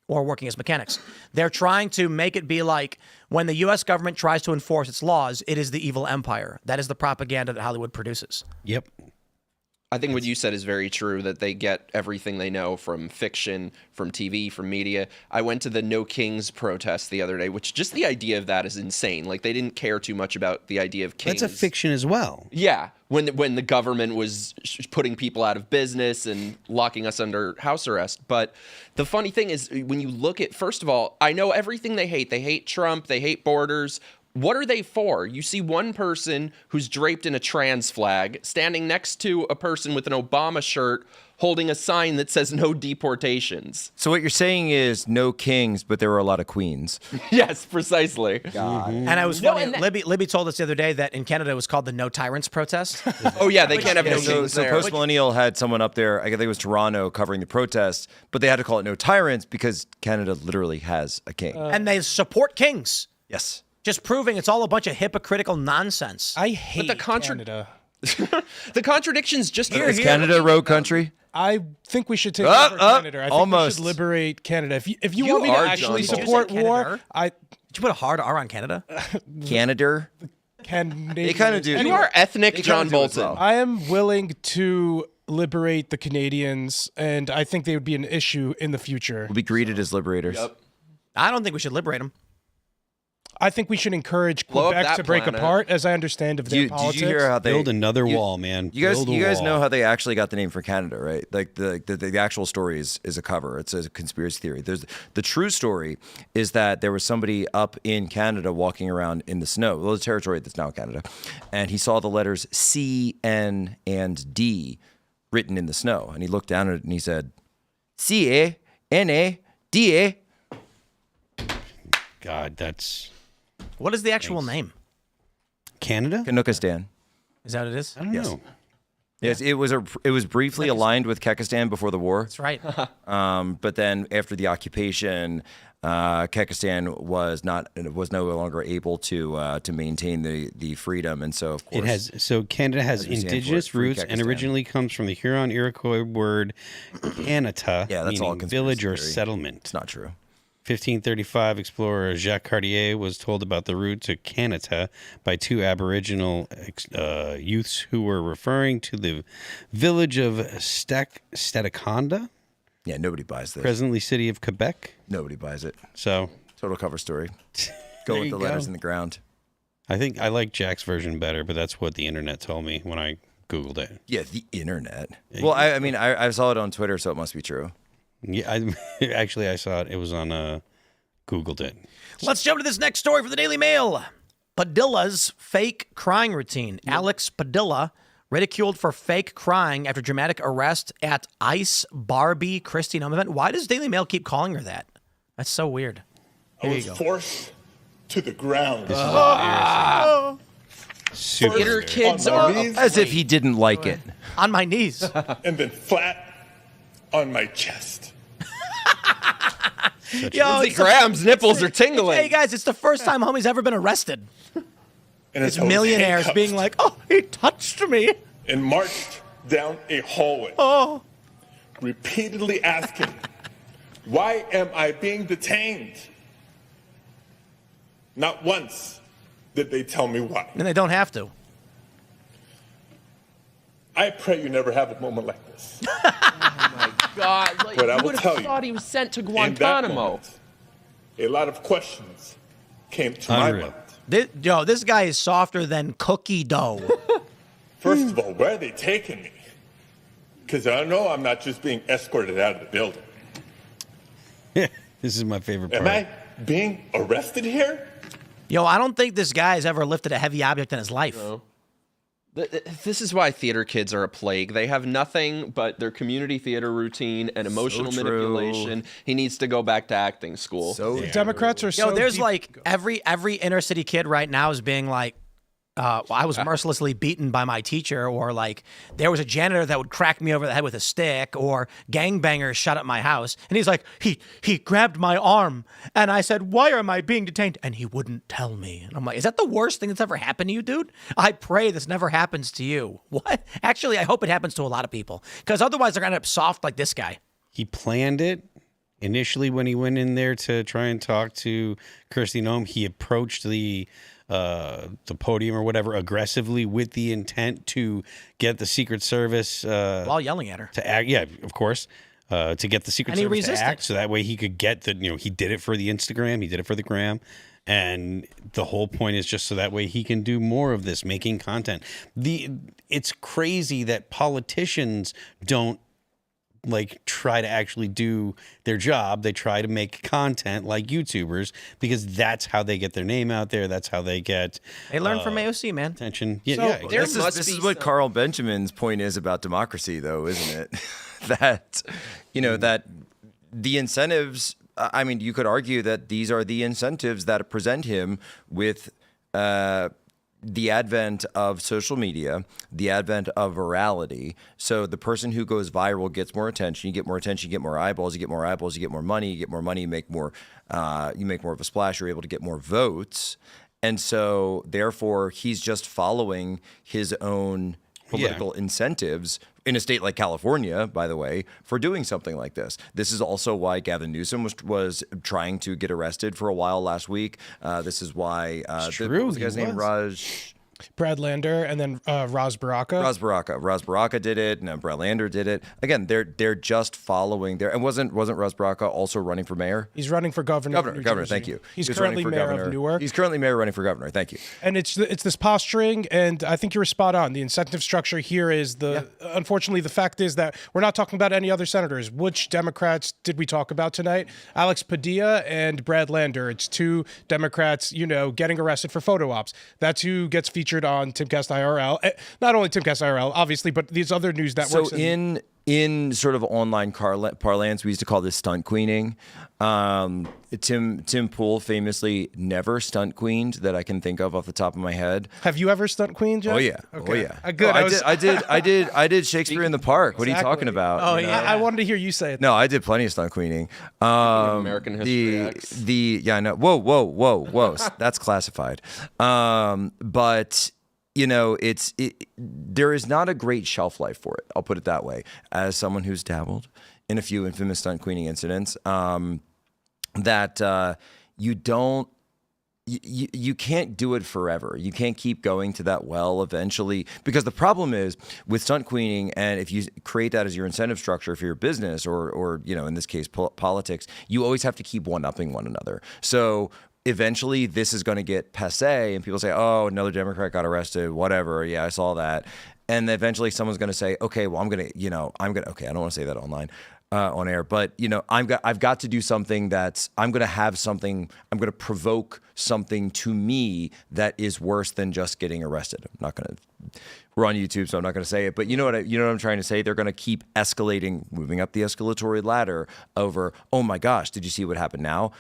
or working as mechanics. They're trying to make it be like when the U.S. government tries to enforce its laws, it is the evil empire. That is the propaganda that Hollywood produces. Yep. I think what you said is very true, that they get everything they know from fiction, from TV, from media. I went to the No Kings protest the other day, which just the idea of that is insane. Like, they didn't care too much about the idea of kings. That's a fiction as well. Yeah, when the government was putting people out of business and locking us under house arrest. But the funny thing is, when you look at, first of all, I know everything they hate. They hate Trump. They hate borders. What are they for? You see one person who's draped in a trans flag standing next to a person with an Obama shirt holding a sign that says no deportations. So what you're saying is no kings, but there were a lot of queens. Yes, precisely. God. And I was funny. Libby told us the other day that in Canada it was called the No Tyrants protest. Oh yeah, they can't have no So kings there. Post Millennial had someone up there, I think it was Toronto, covering the protest, but they had to call it No Tyrants because Canada literally has a king. And they support kings. Yes. Just proving it's all a bunch of hypocritical nonsense. I hate Canada. The contradictions just Is Canada a rogue country? I think we should take over Canada. I think almost. we should liberate Canada. If you want me to actually support war, Did you put a hard R on Canada? Canada? They kind of do. You are ethnic They John kinda do as Bolton. well. I am willing to liberate the Canadians, and I think they would be an issue in the future. We'll be greeted as liberators. Yep. I don't think we should liberate them. I think we should encourage Blow up Quebec that to break planet. apart, as I understand of their Did politics. you hear how they Build another wall, man. You guys Build a wall. know how they actually got the name for Canada, right? Like the actual story is a cover. It's a conspiracy theory. The true story is that there was somebody up in Canada walking around in the snow, well, the territory that's now Canada, and he saw the letters C, N, and D written in the snow, and he looked down at it and he said, C-A, N-A, D-A. God, that's What is the actual name? Canada? Canuckistan. Is that what it is? I don't know. Yes, it was briefly aligned with Kyrgyzstan before the war. That's right. But then after the occupation, Kyrgyzstan was no longer able to maintain the freedom, and so of course Canada has as we stand indigenous for it, free roots and Kyrgyzstan. originally comes from the Huron Iroquois word Kanata, Yeah, that's all meaning conspiracy village or theory. settlement. It's not true. 1535 explorer Jacques Cartier was told about the route to Canada by two Aboriginal youths who were referring to the village of Stadacona, Yeah, nobody buys this. presently city of Quebec. Nobody buys it. So Total cover story. There Go with you the go. letters in the ground. I think I like Jack's version better, but that's what the internet told me when I Googled it. Yeah, the internet. Well, I mean, I saw it on Twitter, so it must be true. Yeah, I saw it. It was on Googled it. Let's jump to this next story from the Daily Mail. Padilla's fake crying routine. Alex Padilla ridiculed for fake crying after dramatic arrest at Ice Barbie Christine home event. Why does Daily Mail keep calling her that? That's so weird. I was forced to the ground. This is super Theater weird. kids On my are knees As if he didn't like it. On my knees. and then flat on my chest. Yo, Lindsey it's the- Graham's nipples are tingling. Hey guys, it's the first time homie's ever been arrested. And It's I was millionaires handcuffed being like, "Oh, he touched me." and marched down a hallway, Oh, repeatedly asking, "Why am I being detained?" Not once did they tell me why. and they don't have to. I pray you never have a moment like this. God, like, But I you will would tell have you, thought he was sent to In that Guantanamo. moment, a lot of questions came to my Unreal. mind. This guy is softer than cookie dough. First of all, where are they taking me? Because I know I'm not just being escorted out of the building. This is my favorite part. Am I being arrested here? Yo, I don't think this guy has ever lifted a heavy object in his life. This is why theater kids are a plague. They have nothing but their community theater routine and emotional true. manipulation. He needs to go back to acting school. So Democrats are so Yo, there's deep- like every inner city kid right now is being like, I was mercilessly beaten by my teacher, or like there was a janitor that would crack me over the head with a stick, or gangbangers shut up my house. And he's like, he grabbed my arm, and I said, "Why am I being detained?" And he wouldn't tell me. And I'm like, is that the worst thing that's ever happened to you, dude? I pray this never happens to you. What? Actually, I hope it happens to a lot of people, because otherwise they're gonna end up soft like this guy. He planned it initially when he went in there to try and talk to Kirsty Noem. He approached the podium or whatever aggressively with the intent to get the Secret Service While yelling at her. to act. Yeah, of course. To get the Secret And he Service to resisted. act, so that way he could get the. He did it for the Instagram. He did it for the gram. And the whole point is just so that way he can do more of this, making content. It's crazy that politicians don't like try to actually do their job. They try to make content like YouTubers because that's how they get their name out there. That's how they get They learn from AOC, man. attention. Yeah, So yeah. there exactly. must This be is what some- Carl Benjamin's point is about democracy, though, isn't it? that, that the incentives, I mean, you could argue that these are the incentives that present him with the advent of social media, the advent of virality. So the person who goes viral gets more attention. You get more attention, you get more eyeballs. You get more eyeballs, you get more money. You get more money, you make more of a splash. You're able to get more votes. And so, therefore, he's just following his own political incentives in a state like California, by the way, for doing something like this. This is also why Gavin Newsom was trying to get arrested for a while last week. This is why what was the guy's name? Brad Lander and then Raz Baraka. Raz Baraka did it, and then Brad Lander did it. Again, they're just following there. And wasn't Raz Baraka also running for mayor? He's running for governor. of New Governor. Jersey. Thank you. He's He was running currently for mayor governor. of Newark. He's currently mayor running for governor. Thank you. And it's this posturing, and I think you were spot on. The incentive structure here is unfortunately, the fact is that we're not talking about any other senators. Which Democrats did we talk about tonight? Alex Padilla and Brad Lander. It's two Democrats, getting arrested for photo ops. That's who gets featured on Timcast IRL. Not only Timcast IRL, obviously, but these other news networks. So in in sort of online parlance, we used to call this stunt queening. Tim Pool famously never stunt queened that I can think of off the top of my head. Have you ever stunt queen, Jeff? Oh yeah, okay. oh yeah. Good. I did Shakespeare in the Park. What are you talking about? Oh yeah. I wanted to hear you say it. No, I did plenty of stunt queening. American History X. No. Whoa. That's classified. But there is not a great shelf life for it. I'll put it that way. As someone who's dabbled in a few infamous stunt queening incidents, that you can't do it forever. You can't keep going to that well eventually, because the problem is with stunt queening, and if you create that as your incentive structure for your business or in this case politics, you always have to keep one-upping one another. So eventually this is going to get passé and people say, oh, another Democrat got arrested, whatever. Yeah, I saw that. And eventually someone's going to say, okay, well, okay, I don't want to say that online. On air, but I've got to do something I'm going to provoke something to me that is worse than just getting arrested. I'm not going to. We're on YouTube, so I'm not going to say it. But you know what I'm trying to say? They're going to keep escalating, moving up the escalatory ladder over. Oh my gosh, did you see what happened now?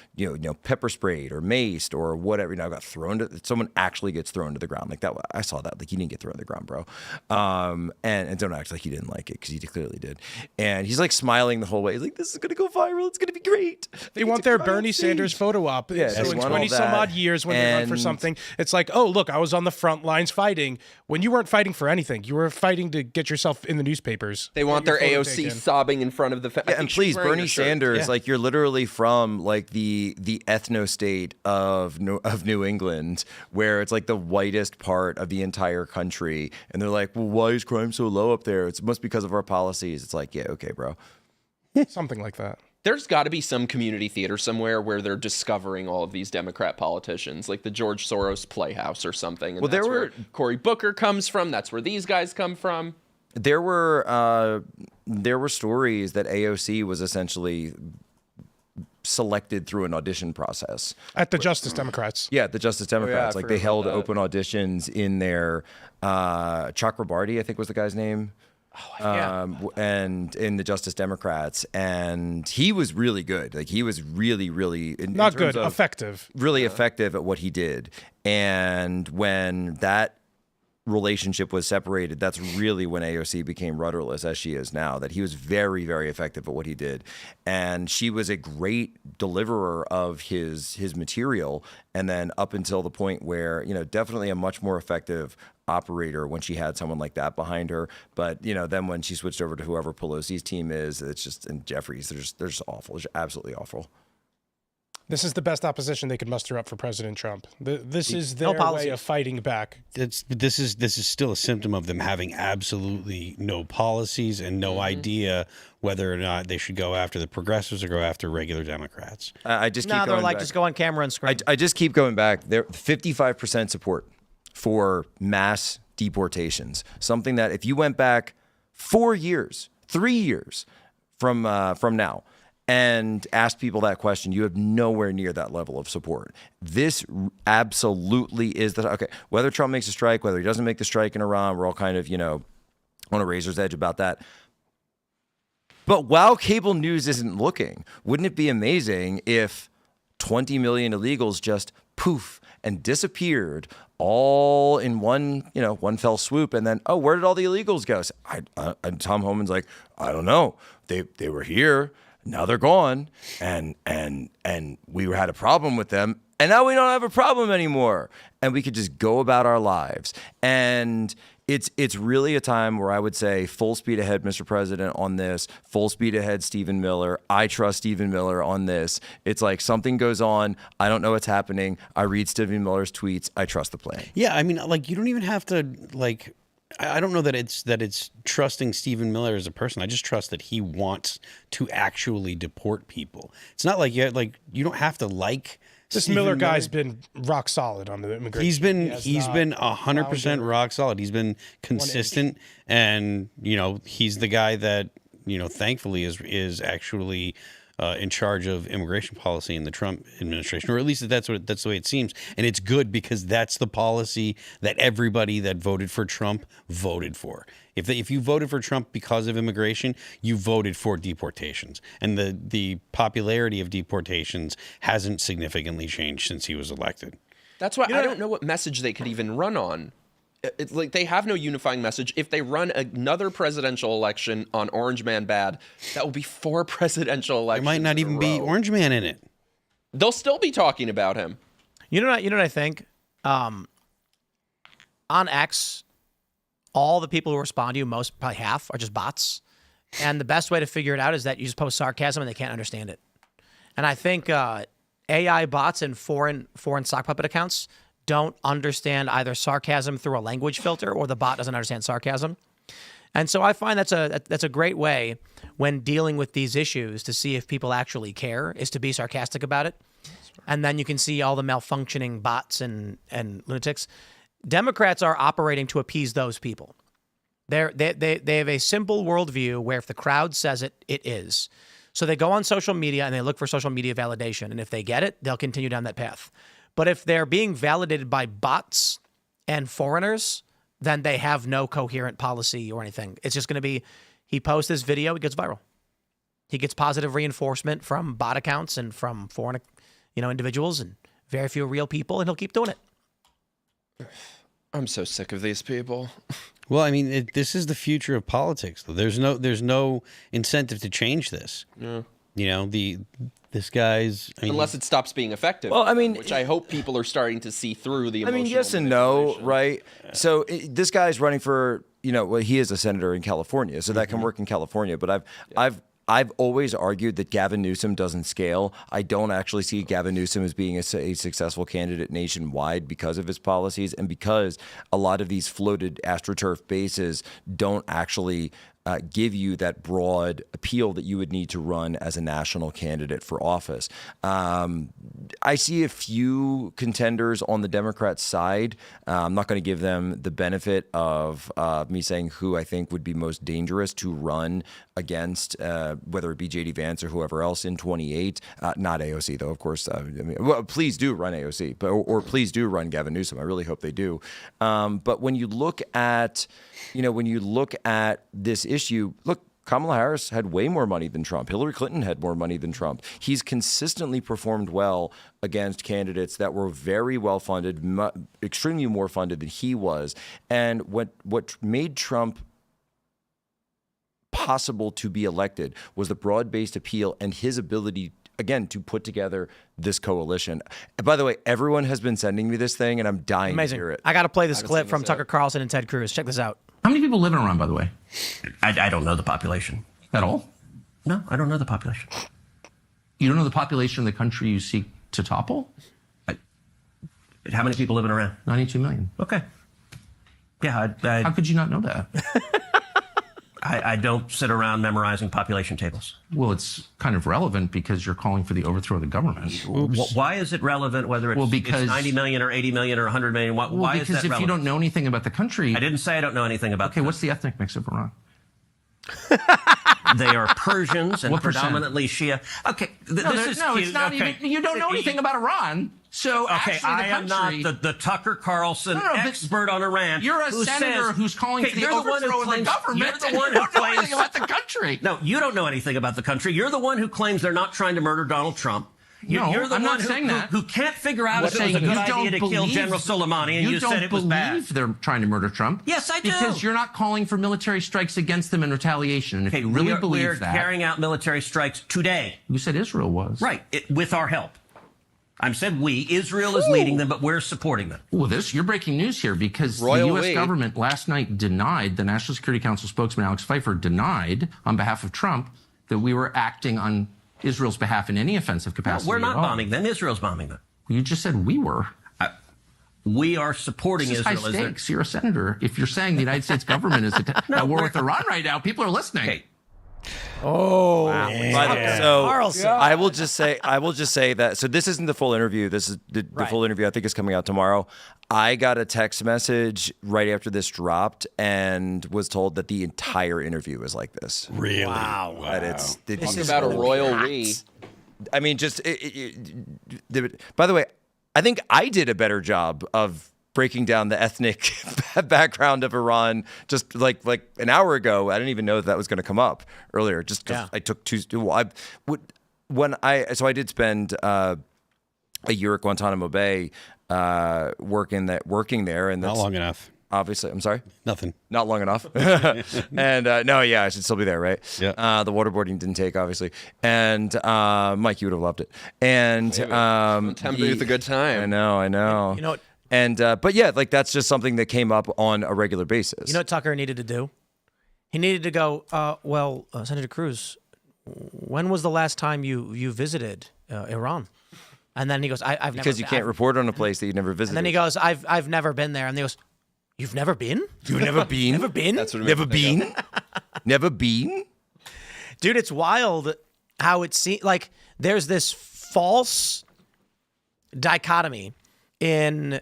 Pepper sprayed or maced or whatever. Got thrown. Someone actually gets thrown to the ground like that. I saw that. Like, he didn't get thrown to the ground, bro. And don't act like he didn't like it, because he clearly did. And he's like smiling the whole way. He's like, this is going to go viral. It's going to be great. They want their Bernie Sanders photo op. Yeah, so in 20 some odd years when they run for something, it's like, oh, look, I was on the front lines fighting, when you weren't fighting for anything. You were fighting to get yourself in the newspapers. They want their AOC sobbing in front of the yeah, and please, Bernie Sanders, like, you're literally from like the ethno state of New England, where it's like the whitest part of the entire country, and they're like, well, why is crime so low up there? It must be because of our policies. It's like, yeah, okay, bro. Something like that. There's got to be some community theater somewhere where they're discovering all of these Democrat politicians, like the George Soros Playhouse or something. And well, that's where Cory Booker comes from. That's where these guys come from. There were stories that AOC was essentially selected through an audition process at the Justice Democrats. Yeah, the Justice Democrats. Oh, yeah, like, they held open auditions in their Chakrabarty, I think was the guy's name. And in the Justice Democrats, and he was really good. Like, he was really, really not good, effective, really effective at what he did. And when that relationship was separated, that's really when AOC became rudderless as she is now. That he was very, very effective at what he did, and she was a great deliverer of his material. And then up until the point where, definitely a much more effective operator when she had someone like that behind her. But then when she switched over to whoever Pelosi's team is, it's just, and Jeffries, they're just awful. They're absolutely awful. This is the best opposition they could muster up for President Trump. This is their way of fighting back. This is still a symptom of them having absolutely no policies and no idea whether or not they should go after the progressives or go after regular Democrats. I just keep going they're like, back. just go on camera and scream. I just keep going back. They're 55% support for mass deportations. Something that if you went back 4 years, 3 years from now, and asked people that question, you have nowhere near that level of support. This absolutely is okay. Whether Trump makes a strike, whether he doesn't make the strike in Iran, we're all kind of, on a razor's edge about that. But while cable news isn't looking, wouldn't it be amazing if 20 million illegals just poof and disappeared all in one fell swoop, and then, oh, where did all the illegals go? So and Tom Homan's like, I don't know. They were here. Now they're gone, and we had a problem with them, and now we don't have a problem anymore, and we could just go about our lives. And it's really a time where I would say full speed ahead, Mr. President, on this. Full speed ahead, Stephen Miller. I trust Stephen Miller on this. It's like something goes on. I don't know what's happening. I read Stephen Miller's tweets. I trust the plan. Yeah, I mean, like, you don't even have to, like, I don't know that it's trusting Stephen Miller as a person. I just trust that he wants to actually deport people. It's not like you don't have to like this Stephen Miller guy's been rock solid on the immigration. He's been 100% rock solid. He's been consistent, and he's the guy that thankfully is actually in charge of immigration policy in the Trump administration, or at least that's the way it seems. And it's good because that's the policy that everybody that voted for Trump voted for. If you voted for Trump because of immigration, you voted for deportations. And the popularity of deportations hasn't significantly changed since he was elected. That's why I don't know what message they could even run on. It's like they have no unifying message. If they run another presidential election on Orange Man bad, that will be 4 presidential elections. There might not even be Orange Man in it. They'll still be talking about him. You know what I think? On X, all the people who respond to you, probably half, are just bots. And the best way to figure it out is that you just post sarcasm and they can't understand it. And I think AI bots and foreign sock puppet accounts don't understand either sarcasm through a language filter or the bot doesn't understand sarcasm. And so I find that's a great way when dealing with these issues to see if people actually care, is to be sarcastic about it. And then you can see all the malfunctioning bots and lunatics. Democrats are operating to appease those people. They have a simple worldview where if the crowd says it, it is. So they go on social media and they look for social media validation. And if they get it, they'll continue down that path. But if they're being validated by bots and foreigners, then they have no coherent policy or anything. It's just going to be, he posts this video, it gets viral. He gets positive reinforcement from bot accounts and from foreign, individuals and very few real people, and he'll keep doing it. I'm so sick of these people. Well, I mean, this is the future of politics. There's no incentive to change this. Yeah. This guy's... Unless it stops being effective. Well, which I hope people are starting to see through the emotional yes and no, right? So this guy's running for, he is a senator in California, so that can work in California. But I've always argued that Gavin Newsom doesn't scale. I don't actually see Gavin Newsom as being a successful candidate nationwide because of his policies and because a lot of these floated AstroTurf bases don't actually give you that broad appeal that you would need to run as a national candidate for office. I see a few contenders on the Democrat side. I'm not going to give them the benefit of me saying who I think would be most dangerous to run against, whether it be J.D. Vance or whoever else in 28. Not AOC, though, of course. Please do run AOC, or please do run Gavin Newsom. I really hope they do. But when you look at, this issue, look, Kamala Harris had way more money than Trump. Hillary Clinton had more money than Trump. He's consistently performed well against candidates that were very well funded, extremely more funded than he was. And what made Trump possible to be elected was the broad-based appeal and his ability, again, to put together this coalition. And by the way, everyone has been sending me this thing, and I'm dying to hear it. I got to play this clip from Tucker Carlson and Ted Cruz. Check this out. How many people live in Iran, by the way? I don't know the population. At all? No, I don't know the population. You don't know the population of the country you seek to topple? How many people live in Iran? 92 million. Okay. Yeah, How could you not know that? I don't sit around memorizing population tables. Well, it's kind of relevant because you're calling for the overthrow of the government. Why is it relevant whether it's, because it's 90 million or 80 million or 100 million? Why is that relevant? Because if you don't know anything about the country... I didn't say I don't know anything about Okay, what's the ethnic mix of Iran? They are Persians and predominantly Shia. Okay, it's not even... You don't know anything about Iran. So okay, I am not the Tucker Carlson expert on Iran. You're a senator who's calling for the overthrow of the government. You're the one who don't know anything about the country. No, you don't know anything about the country. You're the one who claims they're not trying to murder Donald Trump. You're the I'm one not saying that. who can't figure out if it was a good idea to kill General Soleimani, and you said it was bad. You don't believe they're trying to murder Trump. Yes, I do. Because you're not calling for military strikes against them in retaliation. And if you really believe that... We're carrying out military strikes today. You said Israel was. Right, with our help. I said we. Israel is leading them, but we're supporting them. Well, you're breaking news here because the U.S. government last night denied, the National Security Council spokesman Alex Pfeiffer denied on behalf of Trump that we were acting on Israel's behalf in any offensive capacity. No, we're not bombing them. Israel's bombing them. You just said we were. We are supporting Israel. Israel. High stakes. You're a senator. If you're saying the United States government is at war with Iran right now, people are listening. Okay. Oh, wow. So I will just say that. So this isn't the full interview. This is the full interview. I think is coming out tomorrow. I got a text message right after this dropped and was told that the entire interview is like this. Really? Wow. That it's Talk about a royal we. I mean, by the way, I think I did a better job of breaking down the ethnic background of Iran just like an hour ago. I didn't even know that was going to come up earlier. Just because I took two. I did spend a year at Guantanamo Bay working there, and that's not long enough. Obviously, I'm sorry. Nothing. Not long enough. And no, yeah, I should still be there, right? Yeah. The waterboarding didn't take, obviously. And Mike, you would have loved it. And Booth, a good time. I know. You know what? And but yeah, like that's just something that came up on a regular basis. You know what Tucker needed to do? He needed to go. Senator Cruz, when was the last time you visited Iran? And then he goes, I've never. Because you can't report on a place that you never visited. And then he goes, I've never been there. And he goes, you've never been? You've never been? Never been? That's what it Never been? Never been? Dude, it's wild how it seems like there's this false dichotomy in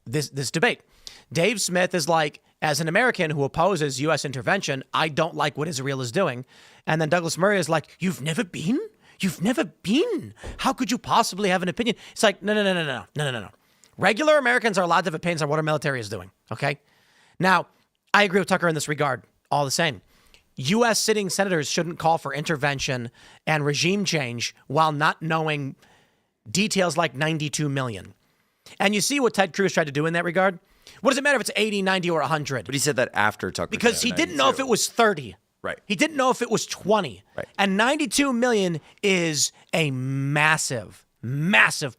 this debate. Dave Smith is like, as an American who opposes U.S. intervention, I don't like what Israel is doing. And then Douglas Murray is like, you've never been? You've never been? How could you possibly have an opinion? It's like, no. Regular Americans are allowed to have opinions on what our military is doing, okay? Now, I agree with Tucker in this regard, all the same. U.S. sitting senators shouldn't call for intervention and regime change while not knowing details like 92 million. And you see what Ted Cruz tried to do in that regard? What does it matter if it's 80, 90, or 100? But he said that after Tucker. Because he didn't know if it was 30. Right. He didn't know if it was 20. Right. And 92 million is a massive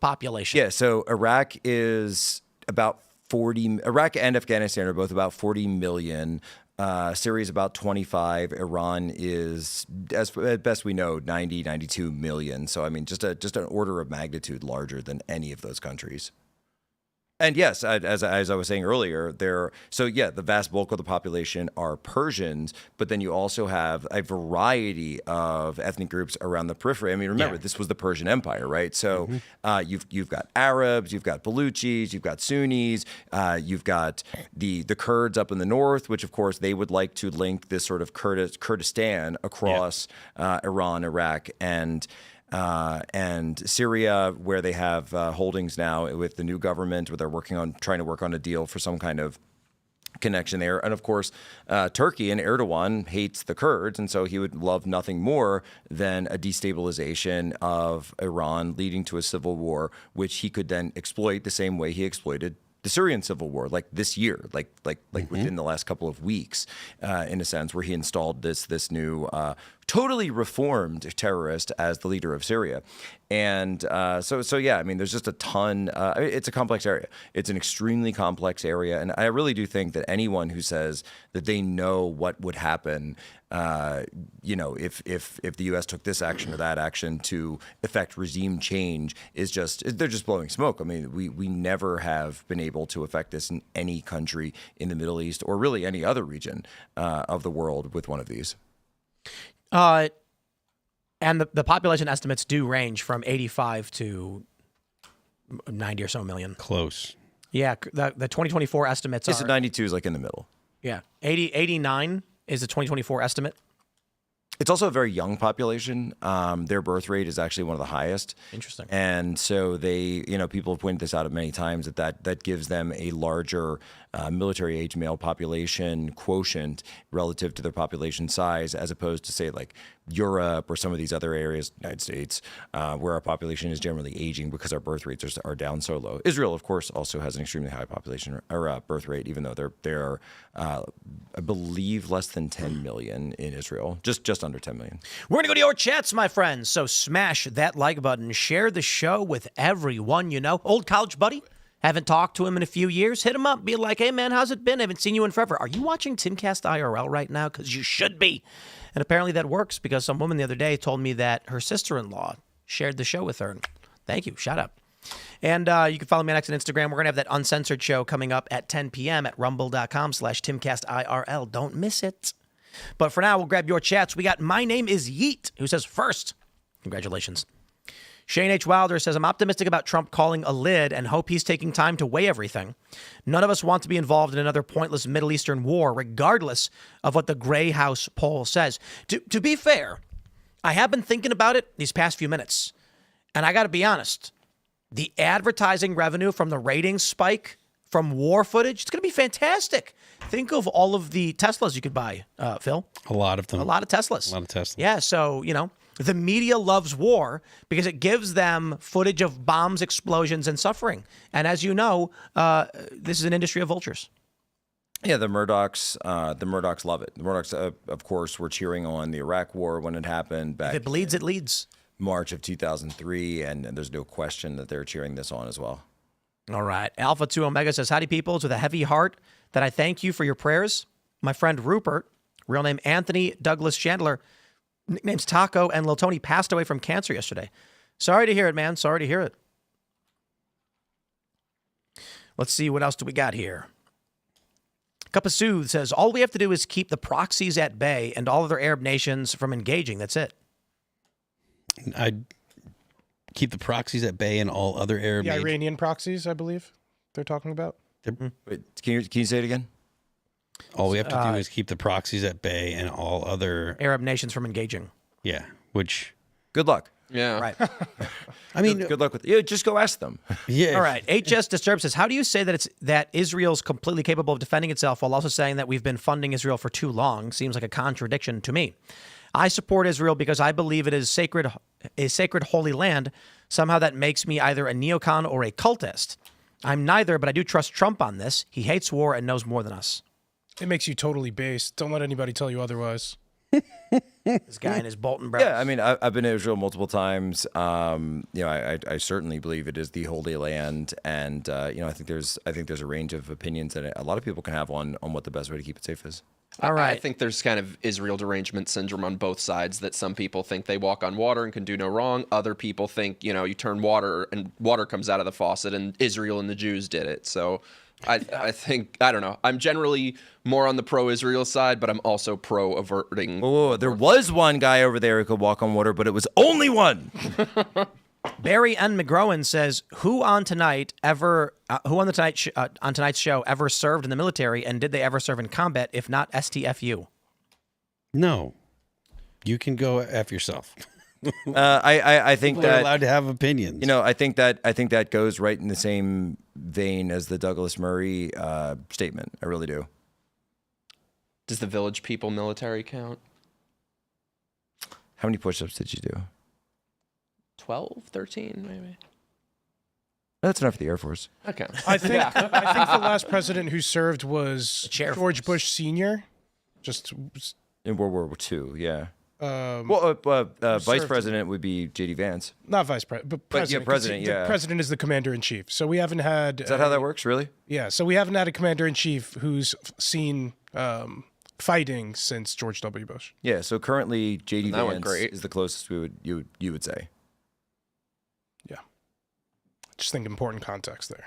population. Yeah, so Iraq is about 40. Iraq and Afghanistan are both about 40 million. Syria is about 25. Iran is, as best we know, 90, 92 million. So, I mean, just an order of magnitude larger than any of those countries. And yes, as I was saying earlier, the vast bulk of the population are Persians, but then you also have a variety of ethnic groups around the periphery. I mean, remember, this was the Persian Empire, right? So you've got Arabs, you've got Baluchis, you've got Sunnis, you've got the Kurds up in the north, which of course they would like to link this sort of Kurdistan across Iran, Iraq, and Syria, where they have holdings now with the new government, where they're trying to work on a deal for some kind of connection there. And of course, Turkey and Erdogan hates the Kurds, and so he would love nothing more than a destabilization of Iran, leading to a civil war, which he could then exploit the same way he exploited the Syrian civil war, like this year, like within the last couple of weeks, in a sense, where he installed this new totally reformed terrorist as the leader of Syria. And so yeah, I mean, there's just a ton. It's a complex area. It's an extremely complex area. And I really do think that anyone who says that they know what would happen, if the U.S. took this action or that action to effect regime change, they're just blowing smoke. I mean, we never have been able to effect this in any country in the Middle East or really any other region of the world with one of these. And the population estimates do range from 85 to 90 or so million. Close. Yeah, the 2024 estimates are... So 92 is like in the middle. Yeah, 89 is the 2024 estimate. It's also a very young population. Their birth rate is actually one of the highest. Interesting. And so people have pointed this out many times that gives them a larger military age male population quotient relative to their population size, as opposed to say like Europe or some of these other areas, United States, where our population is generally aging because our birth rates are down so low. Israel, of course, also has an extremely high population or birth rate, even though they're I believe less than 10 million in Israel, just under 10 million. We're going to go to your chats, my friends. So smash that like button. Share the show with everyone you know. Old college buddy? Haven't talked to him in a few years? Hit him up. Be like, hey, man, how's it been? I haven't seen you in forever. Are you watching Timcast IRL right now? Because you should be. And apparently that works because some woman the other day told me that her sister-in-law shared the show with her. Thank you. Shout out. And you can follow me on X and Instagram. We're going to have that uncensored show coming up at 10 p.m. at rumble.com/TimcastIRL. Don't miss it. But for now, we'll grab your chats. We got My Name is Yeet, who says first. Congratulations. Shane H. Wilder says, I'm optimistic about Trump calling Elaad and hope he's taking time to weigh everything. None of us want to be involved in another pointless Middle Eastern war, regardless of what the Gray House poll says. To be fair, I have been thinking about it these past few minutes, and I got to be honest. The advertising revenue from the ratings spike from war footage, it's going to be fantastic. Think of all of the Teslas you could buy, Phil. A lot of them. A lot of Teslas. A lot of Teslas. Yeah, so, the media loves war because it gives them footage of bombs, explosions, and suffering. And as you know, this is an industry of vultures. Yeah, the Murdochs love it. The Murdochs, of course, were cheering on the Iraq War when it happened back. If it bleeds, it leads. March of 2003, and there's no question that they're cheering this on as well. All right. Alpha 2 Omega says, howdy, peoples, with a heavy heart that I thank you for your prayers. My friend Rupert, real name Anthony Douglas Chandler, nicknames Taco, and Lil Tony passed away from cancer yesterday. Sorry to hear it, man. Sorry to hear it. Let's see. What else do we got here? Cup of Soothe says, all we have to do is keep the proxies at bay and all other Arab nations from engaging. That's it. I'd keep the proxies at bay and all other Arab The nations. Iranian proxies, I believe they're talking about. Wait, can you say it again? All we have to do is keep the proxies at bay and all other Arab nations from engaging. Yeah, which... Good luck. Yeah. Right. I mean... Good luck with it. Yeah, just go ask them. Yeah. All right. HS Disturbed says, how do you say that Israel's completely capable of defending itself while also saying that we've been funding Israel for too long? Seems like a contradiction to me. I support Israel because I believe it is a sacred holy land. Somehow that makes me either a neocon or a cultist. I'm neither, but I do trust Trump on this. He hates war and knows more than us. It makes you totally based. Don't let anybody tell you otherwise. This guy and his Bolton brothers. Yeah, I mean, I've been to Israel multiple times. I certainly believe it is the Holy Land, and I think there's a range of opinions that a lot of people can have on what the best way to keep it safe is. All right. I think there's kind of Israel derangement syndrome on both sides, that some people think they walk on water and can do no wrong. Other people think, you turn water and water comes out of the faucet, and Israel and the Jews did it. So I think, I don't know. I'm generally more on the pro-Israel side, but I'm also pro-averting. Oh, there was one guy over there who could walk on water, but it was only one. Barry N. McGrowan says, who on tonight's show ever served in the military, and did they ever serve in combat? If not, STFU. No. You can go F yourself. I think People are that allowed to have opinions. I think that goes right in the same vein as the Douglas Murray statement. I really do. Does the Village People military count? How many push-ups did you do? 12, 13, maybe. That's enough for the Air Force. Okay. I think the last president who served was Chair George Bush Sr. Just In World War II, yeah. Vice served. president would be J.D. Vance. not vice president, but president. 'cause president, the yeah. president is the commander in chief. So we haven't had. Is that how that works, really? Yeah. So we haven't had a commander in chief who's seen fighting since George W. Bush. Yeah, so currently J.D. That went Vance great. is the closest you would say. Just think important context there.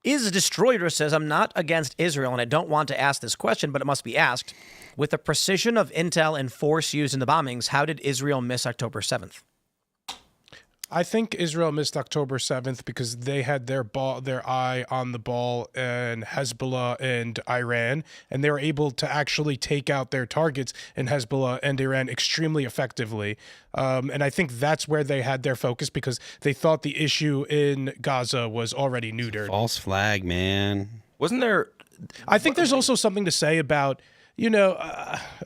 Is a Destroyer says, I'm not against Israel, and I don't want to ask this question, but it must be asked. With the precision of intel and force used in the bombings, how did Israel miss October 7th? I think Israel missed October 7th because they had their eye on the ball in Hezbollah and Iran, and they were able to actually take out their targets in Hezbollah and Iran extremely effectively. And I think that's where they had their focus because they thought the issue in Gaza was already neutered. False flag, man. Wasn't there... I think there's also something to say about,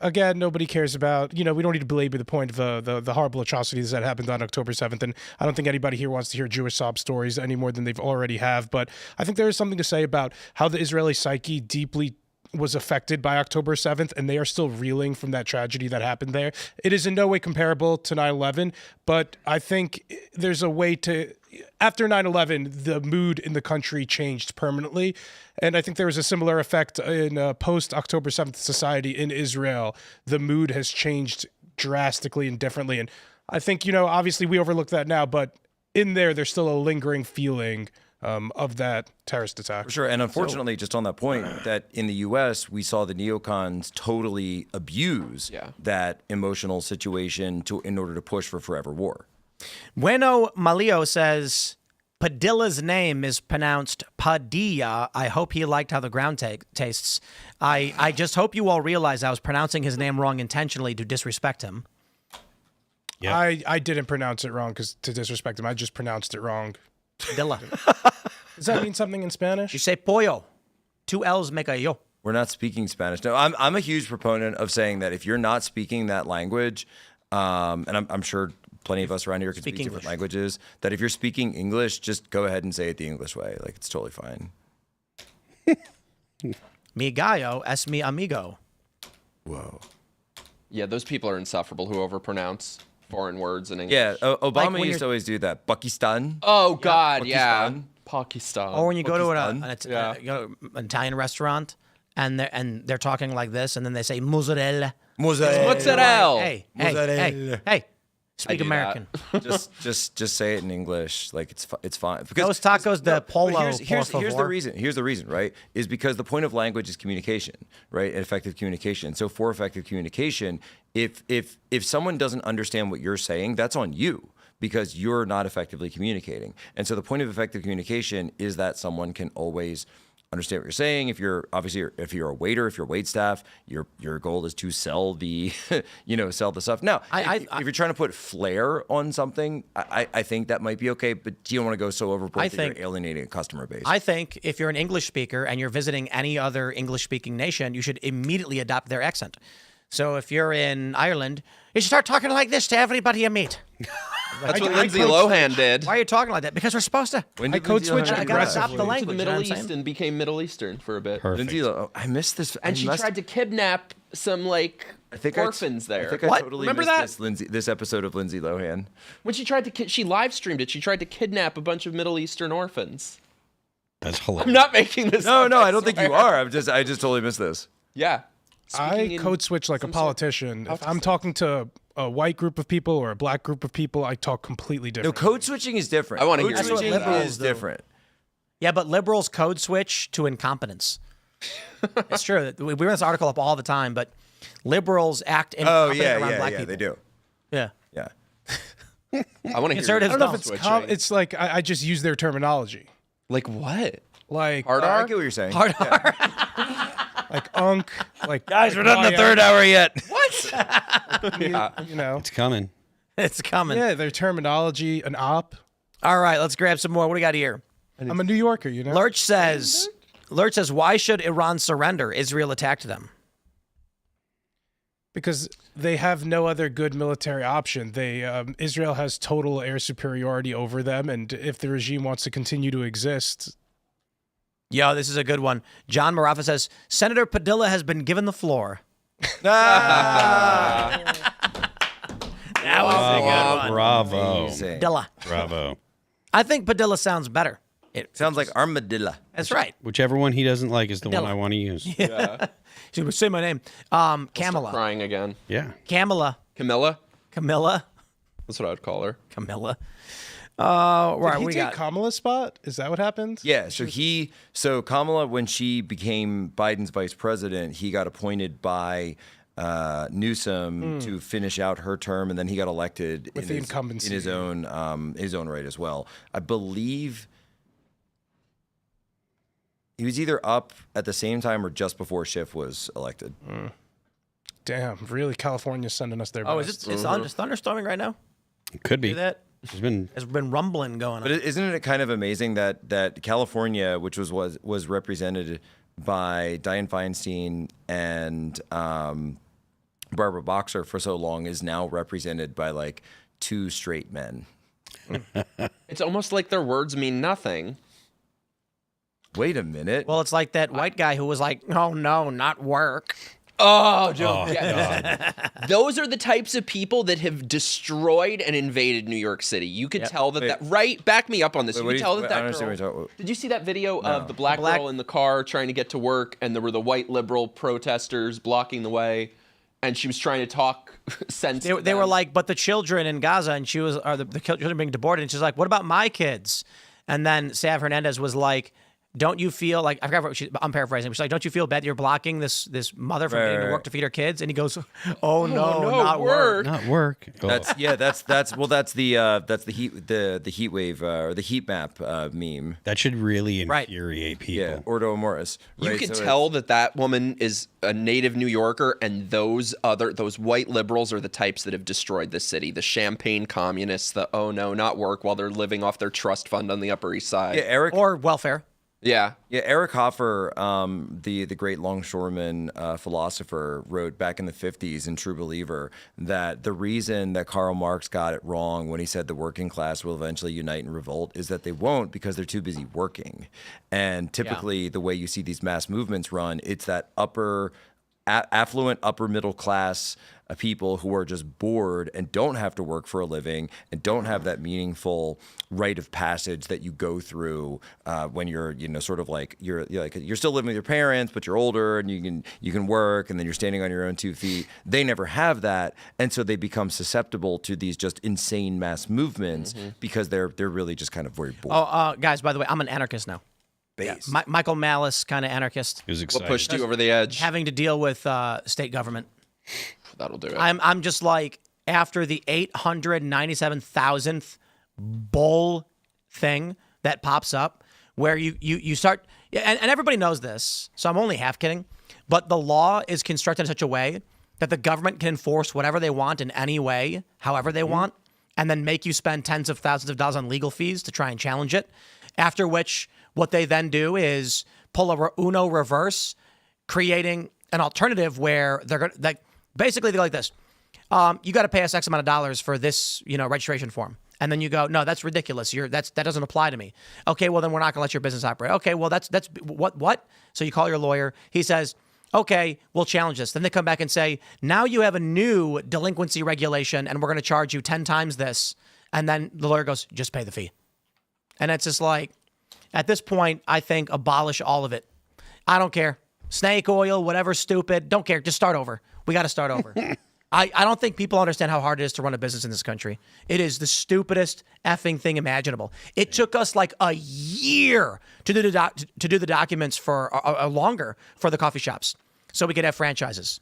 again, nobody cares about, we don't need to belabor the point of the horrible atrocities that happened on October 7th. And I don't think anybody here wants to hear Jewish sob stories any more than they've already have. But I think there is something to say about how the Israeli psyche deeply was affected by October 7th, and they are still reeling from that tragedy that happened there. It is in no way comparable to 9/11, but I think there's a way to... After 9/11, the mood in the country changed permanently, and I think there was a similar effect in post-October 7th society in Israel. The mood has changed drastically and differently, and I think, obviously we overlook that now, but in there's still a lingering feeling of that terrorist attack. For sure. And unfortunately, just on that point, that in the U.S., we saw the neocons totally abuse that emotional situation in order to push for forever war. Bueno Malio says, Padilla's name is pronounced Padilla. I hope he liked how the ground tastes. I just hope you all realize I was pronouncing his name wrong intentionally to disrespect him. Yep. I didn't pronounce it wrong to disrespect him. I just pronounced it wrong. Padilla. Does that mean something in Spanish? You say pollo. 2 L's make a yo. We're not speaking Spanish. No, I'm a huge proponent of saying that if you're not speaking that language, and I'm sure plenty of us around here can speak different languages, that if you're speaking English, just go ahead and say it the English way. Like, it's totally fine. Mi gallo es mi amigo. Whoa. Yeah, those people are insufferable who overpronounce foreign words in English. Yeah, Obama used to always do that. Pakistan. Oh, God, Pakistan. Pakistan. Or when you go to Pakistan. you go to an Italian restaurant and they're talking like this, and then they say mozzarella. Mozzarella. Hey. Speak American. just say it in English. Like, it's fine. Those tacos de polo. Here's the reason. Here's the reason, right? Is because the point of language is communication, right? And effective communication. So for effective communication, if someone doesn't understand what you're saying, that's on you, because you're not effectively communicating. And so the point of effective communication is that someone can always understand what you're saying. If you're a waiter, if you're wait staff, your goal is to sell the sell the stuff. Now, if you're trying to put flair on something, I think that might be okay, but you don't want to go so overboard that you're alienating a customer base. I think if you're an English speaker and you're visiting any other English-speaking nation, you should immediately adopt their accent. So if you're in Ireland, you should start talking like this to everybody you meet. That's what Lindsay Lohan did. Why are you talking like that? Because we're supposed to. I code switch I gotta stop the To language. the Middle you know East and became Middle Eastern for a bit. Perfect. Lindsay, I missed this. And she tried to kidnap some orphans there. I think I totally Remember missed that? this episode of Lindsay Lohan. When she tried to, she live streamed it. She tried to kidnap a bunch of Middle Eastern orphans. That's hilarious. I'm not making this up. No, I don't think you are. I just totally missed this. Yeah. I code switch like a politician. If I'm talking to a white group of people or a black group of people, I talk completely different. No, code switching is different. I want to hear code switching is different. Yeah, but liberals code switch to incompetence. It's true. We bring this article up all the time, but liberals act incompetent around black people. They do. Yeah. Yeah. I want to hear. I don't know if it's like I just use their terminology. Like what? Like hard I R? get what you're saying. Hard R. Like unk. Like Guys, we're not in the third hour yet. What? You know. It's coming. It's coming. Yeah, their terminology, an op. All right, let's grab some more. What do we got here? I'm a New Yorker, you know. Lurch says, why should Iran surrender? Israel attacked them. Because they have no other good military option. Israel has total air superiority over them, and if the regime wants to continue to exist. Yo, this is a good one. John Marafa says, Senator Padilla has been given the floor. That was a good one. Bravo. Padilla. Bravo. I think Padilla sounds better. It sounds like armadillo. That's right. Whichever one he doesn't like is the Padilla. one I want to use. Yeah. She would say my name. Kamala. Crying again. Yeah. Camilla. Camilla. That's what I would call her. Camilla. Did he take Kamala's spot? Is that what happened? Yeah. So Kamala, when she became Biden's vice president, he got appointed by Newsom to finish out her term, and then he got elected with the incumbency in his own right as well. I believe he was either up at the same time or just before Schiff was elected. Damn, really? California's sending us their best. Oh, is it? It's thunderstorming right now? It could be. Do that? There's been rumbling going on. But isn't it kind of amazing that California, which was represented by Dianne Feinstein and Barbara Boxer for so long, is now represented by like 2 straight men? It's almost like their words mean nothing. Wait a minute. Well, it's like that white guy who was like, "Oh no, not work." Oh, Joe. Yeah. Those are the types of people that have destroyed and invaded New York City. You could tell that right. Back me up on this. You could tell that girl. Did you see that video of the black girl in the car trying to get to work, and there were the white liberal protesters blocking the way, and she was trying to talk sense. They were like, "But the children in Gaza," and she was, or the children being deported, and she's like, "What about my kids?" And then Sav Hernandez was like, don't you feel like, I forgot what I'm paraphrasing. She's like, don't you feel bad that you're blocking this mother from getting to work to feed her kids? And he goes, oh no, not work. Not work. Oh. That's the heat wave or the heat map meme. That should really infuriate people. Yeah, Ordo Mortis. You Right? can So tell that woman is a native New Yorker, and those white liberals are the types that have destroyed the city. The champagne communists, the oh no, not work while they're living off their trust fund on the Upper East Side. Yeah, or welfare. Yeah. Eric Hoffer, the great longshoreman philosopher, wrote back in the 50s in True Believer that the reason that Karl Marx got it wrong when he said the working class will eventually unite and revolt is that they won't because they're too busy working. And typically the way you see these mass movements run, it's that affluent upper middle class people who are just bored and don't have to work for a living and don't have that meaningful rite of passage that you go through when you're sort of like you're still living with your parents but you're older and you can work and then you're standing on your own 2 feet. They never have that, and so they become susceptible to these just insane mass movements because they're really just kind of very bored. Guys, by the way, I'm an anarchist now. Base. Yeah. Michael Malice kind of anarchist. It was exciting. What pushed you over the edge? Having to deal with state government. That'll do it. I'm just like, after the 897,000th bull thing that pops up where you start, and everybody knows this, so I'm only half kidding, but the law is constructed in such a way that the government can enforce whatever they want in any way, however they want, and then make you spend tens of thousands of dollars on legal fees to try and challenge it, after which what they then do is pull a Uno reverse, creating an alternative where they're going to, basically they go like this. You got to pay us X amount of dollars for this, registration form. And then you go, no, that's ridiculous. That doesn't apply to me. Okay, well then we're not going to let your business operate. Okay, well that's what? So you call your lawyer. He says, okay, we'll challenge this. Then they come back and say, now you have a new delinquency regulation and we're going to charge you 10 times this. And then the lawyer goes, just pay the fee. And it's just like, at this point, I think abolish all of it. I don't care. Snake oil, whatever, stupid. Don't care. Just start over. We got to start over. I don't think people understand how hard it is to run a business in this country. It is the stupidest effing thing imaginable. It took us like a year to do the documents for longer for the coffee shops so we could have franchises.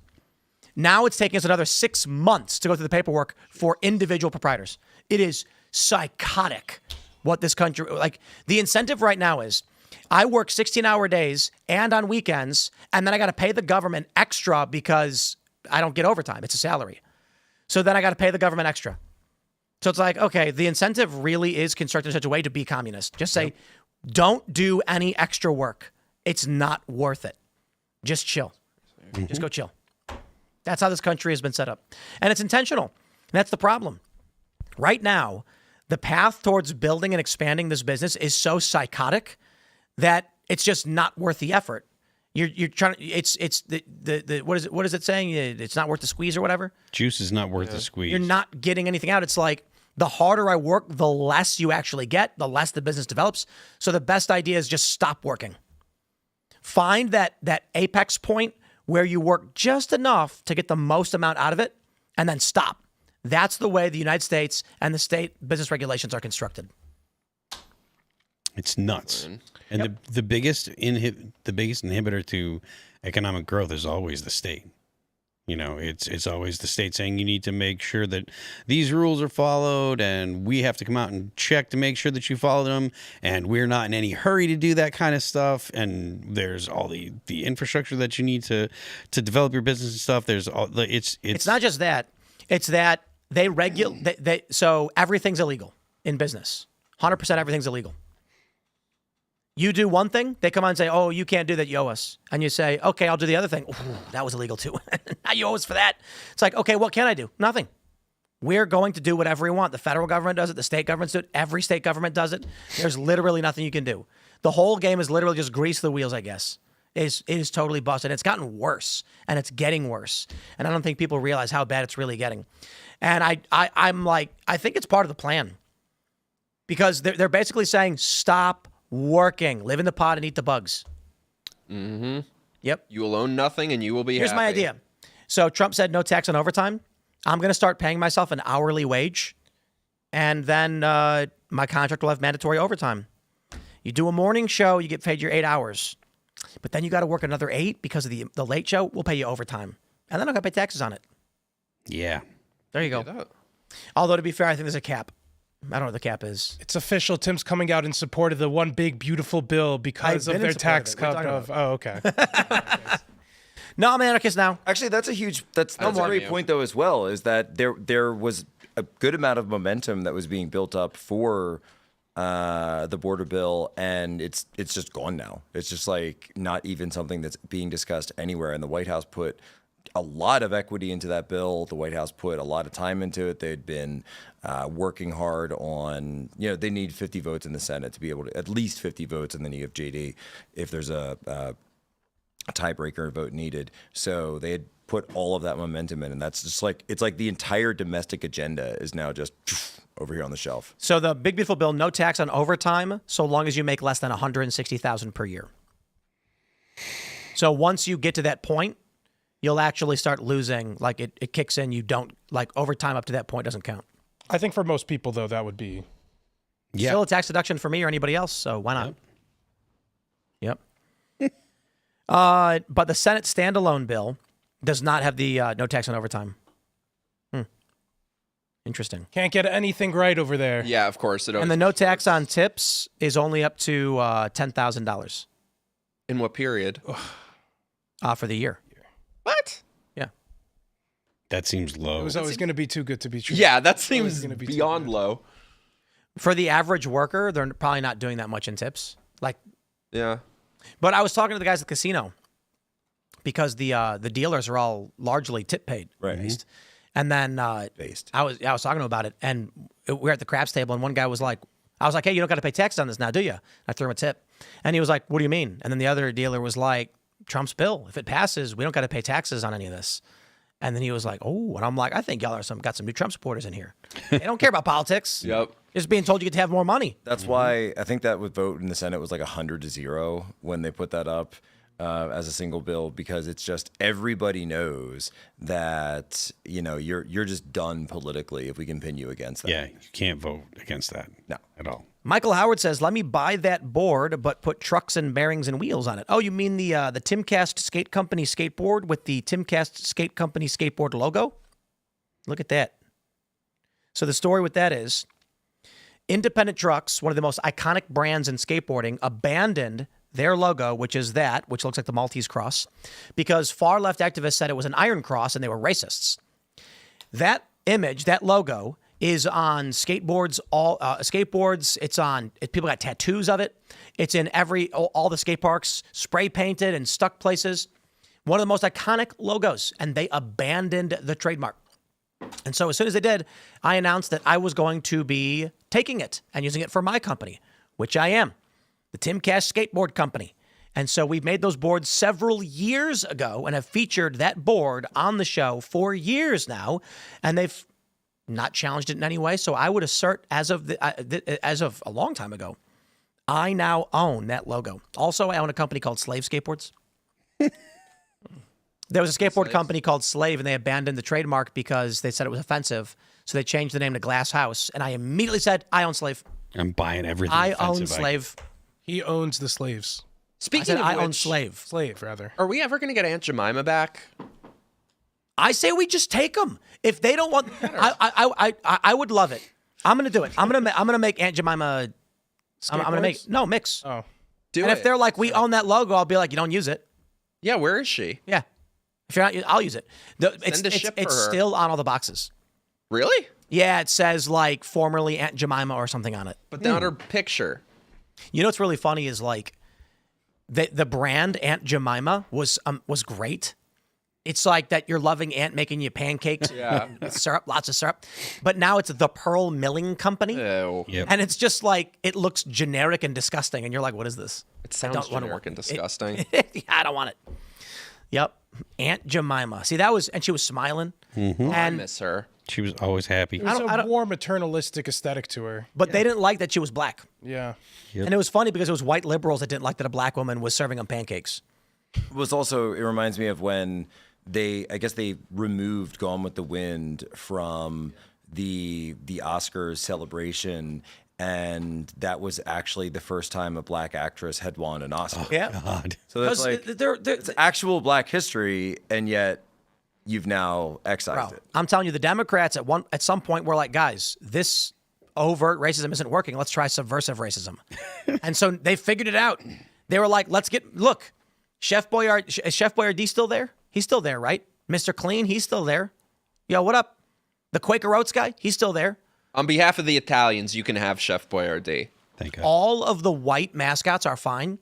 Now it's taking us another 6 months to go through the paperwork for individual proprietors. It is psychotic what this country, like the incentive right now is I work 16-hour days and on weekends, and then I got to pay the government extra because I don't get overtime. It's a salary. So then I got to pay the government extra. So it's like, okay, the incentive really is constructed in such a way to be communist. Just say, don't do any extra work. It's not worth it. Just chill. Just go chill. That's how this country has been set up. And it's intentional. And that's the problem. Right now, the path towards building and expanding this business is so psychotic that it's just not worth the effort. You're trying to, it's the what is it saying? It's not worth the squeeze or whatever. Juice is not worth the squeeze. You're not getting anything out. It's like the harder I work, the less you actually get, the less the business develops. So the best idea is just stop working. Find that apex point where you work just enough to get the most amount out of it and then stop. That's the way the United States and the state business regulations are constructed. It's nuts. And the biggest inhibitor to economic growth is always the state. It's always the state saying you need to make sure that these rules are followed, and we have to come out and check to make sure that you follow them, and we're not in any hurry to do that kind of stuff. And there's all the infrastructure that you need to develop your business and stuff. There's all it's not just that. It's that they regulate. So everything's illegal in business. 100% everything's illegal. You do one thing, they come on and say, oh, you can't do that, you owe us. And you say, okay, I'll do the other thing. Ooh, that was illegal too. Now you owe us for that. It's like, okay, what can I do? Nothing. We're going to do whatever we want. The federal government does it. The state governments do it. Every state government does it. There's literally nothing you can do. The whole game is literally just grease the wheels, I guess. It is totally busted. It's gotten worse, and it's getting worse. And I don't think people realize how bad it's really getting. And I'm like, I think it's part of the plan. Because they're basically saying, stop working, live in the pot and eat the bugs. Mm-hmm. Yep. You will own nothing and you will be Here's happy. my idea. So Trump said no tax on overtime. I'm going to start paying myself an hourly wage, and then my contract will have mandatory overtime. You do a morning show, you get paid your 8 hours. But then you got to work another 8 because of the late show. We'll pay you overtime. And then I got to pay taxes on it. Yeah. There you go. Although, to be fair, I think there's a cap. I don't know what the cap is. It's official. Tim's coming out in support of the one big, beautiful bill because of their tax cut of. Oh, okay. No, I'm an anarchist now. Actually, that's a great point, though, as well, is that there was a good amount of momentum that was being built up for the border bill, and it's just gone now. It's just like not even something that's being discussed anywhere. And the White House put a lot of equity into that bill. The White House put a lot of time into it. They'd been working hard on, they need 50 votes in the Senate to be able to, at least 50 votes, and then you have JD if there's a tiebreaker vote needed. So they had put all of that momentum in, and that's just like, it's like the entire domestic agenda is now just over here on the shelf. So the big beautiful bill, no tax on overtime, so long as you make less than $160,000 per year. So once you get to that point, you'll actually start losing. Like it kicks in. You don't like overtime up to that point doesn't count. I think for most people though that would be still a tax deduction for me or anybody else. So why not? Yep. But the Senate standalone bill does not have the no tax on overtime. Interesting. Can't get anything right over there. Yeah, of course. And the no tax on tips is only up to $10,000. In what period? For the year. What? Yeah. That seems low. It was always going to be too good to be true. Yeah, that seems beyond low. For the average worker, they're probably not doing that much in tips. Yeah. But I was talking to the guys at the casino because the dealers are all largely tip paid based. And then I was talking to him about it, and we were at the craps table, and one guy was like, I was like, hey, you don't got to pay taxes on this now, do you? I threw him a tip. And he was like, what do you mean? And then the other dealer was like, Trump's bill. If it passes, we don't got to pay taxes on any of this. And then he was like, oh, and I'm like, I think y'all got some new Trump supporters in here. They don't care about politics. Yep. Just being told you get to have more money. That's why I think that vote in the Senate was like 100-0 when they put that up as a single bill, because it's just everybody knows that you're just done politically if we continue against that. Yeah, you can't vote against that. No, at all. Michael Howard says, let me buy that board, but put trucks and bearings and wheels on it. Oh, you mean the Timcast Skate Company skateboard with the Timcast Skate Company skateboard logo? Look at that. So the story with that is Independent Trucks, one of the most iconic brands in skateboarding, abandoned their logo, which looks like the Maltese cross, because far left activists said it was an iron cross and they were racists. That image, that logo, is on skateboards, skateboards. It's on, people got tattoos of it. It's in all the skate parks, spray painted and stuck places. One of the most iconic logos, and they abandoned the trademark. And so as soon as they did, I announced that I was going to be taking it and using it for my company, which I am, the Timcast Skateboard Company. And so we've made those boards several years ago and have featured that board on the show for years now, and they've not challenged it in any way. So I would assert, as of a long time ago, I now own that logo. Also, I own a company called Slave Skateboards. There was a skateboard company called Slave, and they abandoned the trademark because they said it was offensive. So they changed the name to Glass House, and I immediately said, I own Slave. I'm buying everything. I own Slave. He owns the slaves. Speaking of I which, own Slave. Slave, rather. Are we ever going to get Aunt Jemima back? I say we just take them. If they don't want, I would love it. I'm gonna do it. I'm gonna make Aunt Jemima. I'm gonna make mix. Oh, If they're like, we own that logo, I'll be like, you don't use it. Yeah, where is she? Yeah, if you're not, I'll use it. It's still on all the boxes. Really? Yeah, it says like formerly Aunt Jemima or something on it. But not her picture. You know what's really funny is like the brand Aunt Jemima was great. It's like that you're loving Aunt making you pancakes, syrup, lots of syrup. But now it's the Pearl Milling Company. Ew. Yep. And it's just like, it looks generic and disgusting. And you're like, what is this? It sounds generic and disgusting. I don't want it. Yep. Aunt Jemima. See, and she was smiling. Mm-hmm. I miss her. She was always happy. There's a warm, maternalistic aesthetic to her. But they didn't like that she was black. Yeah. Yep. And it was funny because it was white liberals that didn't like that a black woman was serving them pancakes. It reminds me of when they removed Gone with the Wind from the Oscars celebration, and that was actually the first time a black actress had won an Oscar. Yeah. God. So that's 'Cause like they're- it's actual black history, and yet you've now excised Bro, it. I'm telling you, the Democrats at some point were like, guys, this overt racism isn't working. Let's try subversive racism. And so they figured it out. They were like, look, Chef Boyardee still there? He's still there, right? Mr. Clean, he's still there. Yo, what up? The Quaker Oats guy, he's still there. On behalf of the Italians, you can have Chef Boyardee. Thank God. All of the white mascots are fine.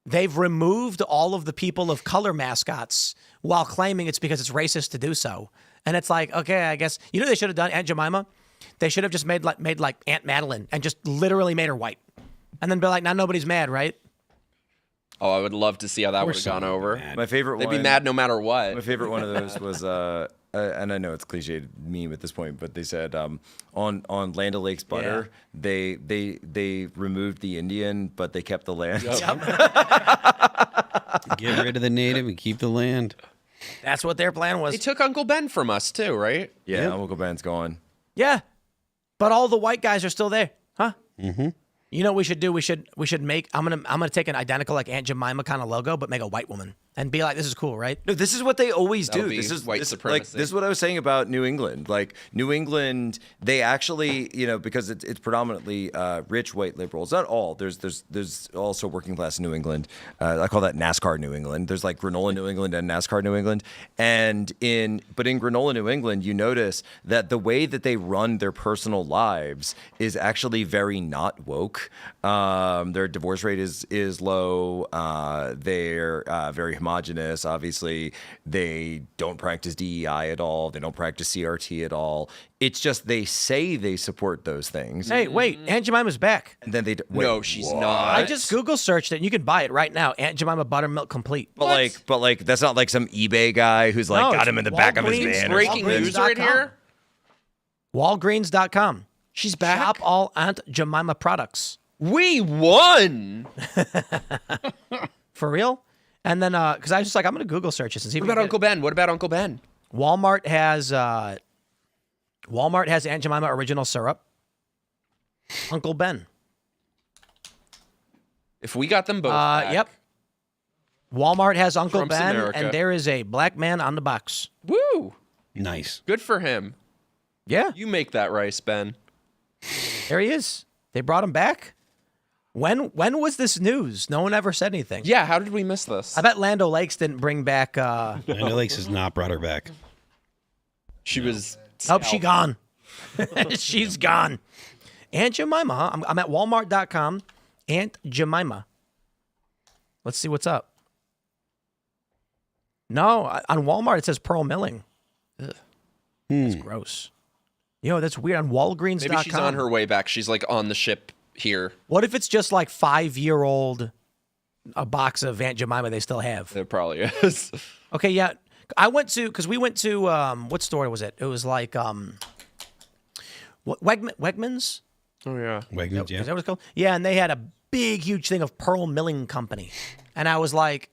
They've removed all of the people of color mascots while claiming it's because it's racist to do so. And it's like, okay, I guess, you know what they should have done, Aunt Jemima? They should have just made like Aunt Madeline and just literally made her white. And then be like, now nobody's mad, right? Oh, I would love to see how that would have gone over. My favorite They'd one. be mad no matter what. My favorite one of those was, and I know it's cliched meme at this point, but they said on Land O'Lakes butter, they removed the Indian, but they kept the land. Get rid of the native and keep the land. That's what their plan was. They took Uncle Ben from us too, right? Yeah, Uncle Ben's gone. Yeah. But all the white guys are still there. Huh? Mm-hmm. You know what we should do? We should make I'm gonna take an identical like Aunt Jemima kind of logo, but make a white woman. And be like, this is cool, right? No, this is what they always That'll do. be This is white supremacy. Like, this is what I was saying about New England. Like New England, they actually, because it's predominantly rich white liberals. Not all. There's also working class New England. I call that NASCAR New England. There's like granola New England and NASCAR New England. But in granola New England, you notice that the way that they run their personal lives is actually very not woke. Their divorce rate is low. They're very homogenous. Obviously, they don't practice DEI at all. They don't practice CRT at all. It's just they say they support those things. Hey, wait, Aunt Jemima's back. And then they wait, No, she's what? not. I just Google searched it, and you can buy it right now. Aunt Jemima Buttermilk Complete. But like that's not like some eBay guy who's like No, got it's him in the back of his Walgreens. van. or Breaking something. news right here. Walgreens.com. She's back. Shop all Aunt Jemima products. We won. For real? And then, because I was just like, I'm going to Google search this and see if What we about can Uncle Ben? What about Uncle Ben? get it. Walmart has Aunt Jemima original syrup. Uncle Ben. If we got them both back. Yep. Walmart has Uncle Trump's Ben, America. and there is a black man on the box. Woo. Nice. Good for him. Yeah, You make that rice, Ben. there he is. They brought him back. When was this news? No one ever said anything. Yeah, how did we miss this? I bet Land O'Lakes didn't bring back. Land O'Lakes has not brought her back. She was. Oh, she gone. She's gone. Aunt Jemima, huh? I'm at Walmart.com. Aunt Jemima. Let's see what's up. No, on Walmart it says pearl milling. Ugh. That's gross. Yo, that's weird. On Walgreens.com. Maybe she's on her way back. She's like on the ship here. What if it's just like 5-year-old, a box of Aunt Jemima they still have? It probably is. Okay, yeah. Because we went to, what store was it? It was like, Wegmans? Oh, yeah. Wegmans, yeah. Is that what it's called? Yeah, and they had a big, huge thing of pearl milling company. And I was like,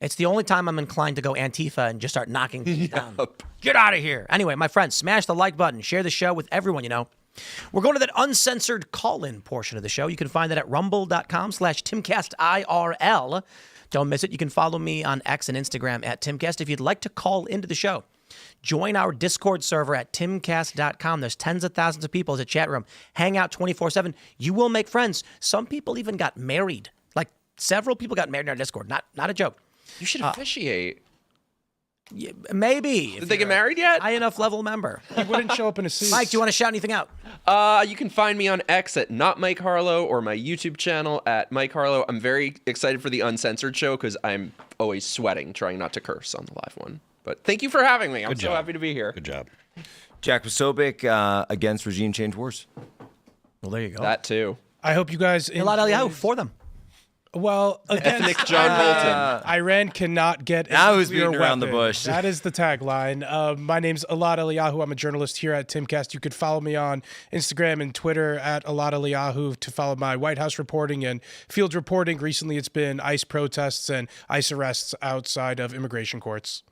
it's the only time I'm inclined to go Antifa and just start knocking things down. Get out of here. Anyway, my friends, smash the like button. Share the show with everyone you know. We're going to that uncensored call-in portion of the show. You can find that at rumble.com/Timcast IRL. Don't miss it. You can follow me on X and Instagram at Timcast. If you'd like to call into the show, join our Discord server at timcast.com. There's tens of thousands of people. It's a chat room. Hang out 24/7. You will make friends. Some people even got married. Like several people got married in our Discord. Not a joke. You should officiate. Yeah, maybe. Did they get married yet? High enough level member. He wouldn't show up in a suit. Mike, do you want to shout anything out? You can find me on X at not Mike Harlow or my YouTube channel at Mike Harlow. I'm very excited for the uncensored show because I'm always sweating trying not to curse on the live one. But thank you for having me. I'm so happy to be here. Good job. Jack Posobiec against regime change wars. Well, there you go. That too. I hope you guys. Elaad enjoyed- for them. Well, again, Ethnic John Bolton. Iran cannot get a Now who's nuclear beating around the weapon. bush? That is the tagline. My name's Elaad Eliyahu. I'm a journalist here at Timcast. You could follow me on Instagram and Twitter at Elaad Eliyahu to follow my White House reporting and field reporting. Recently, it's been ICE protests and ICE arrests outside of immigration courts.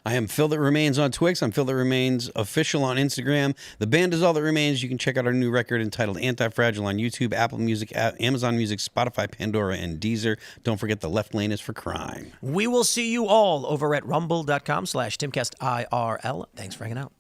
I am Phil That Remains on Twix. I'm Phil That Remains official on Instagram. The band is All That Remains. You can check out our new record entitled Anti-Fragile on YouTube, Apple Music, Amazon Music, Spotify, Pandora, and Deezer. Don't forget the left lane is for crime. We will see you all over at rumble.com/TimcastIRL. Thanks for hanging out.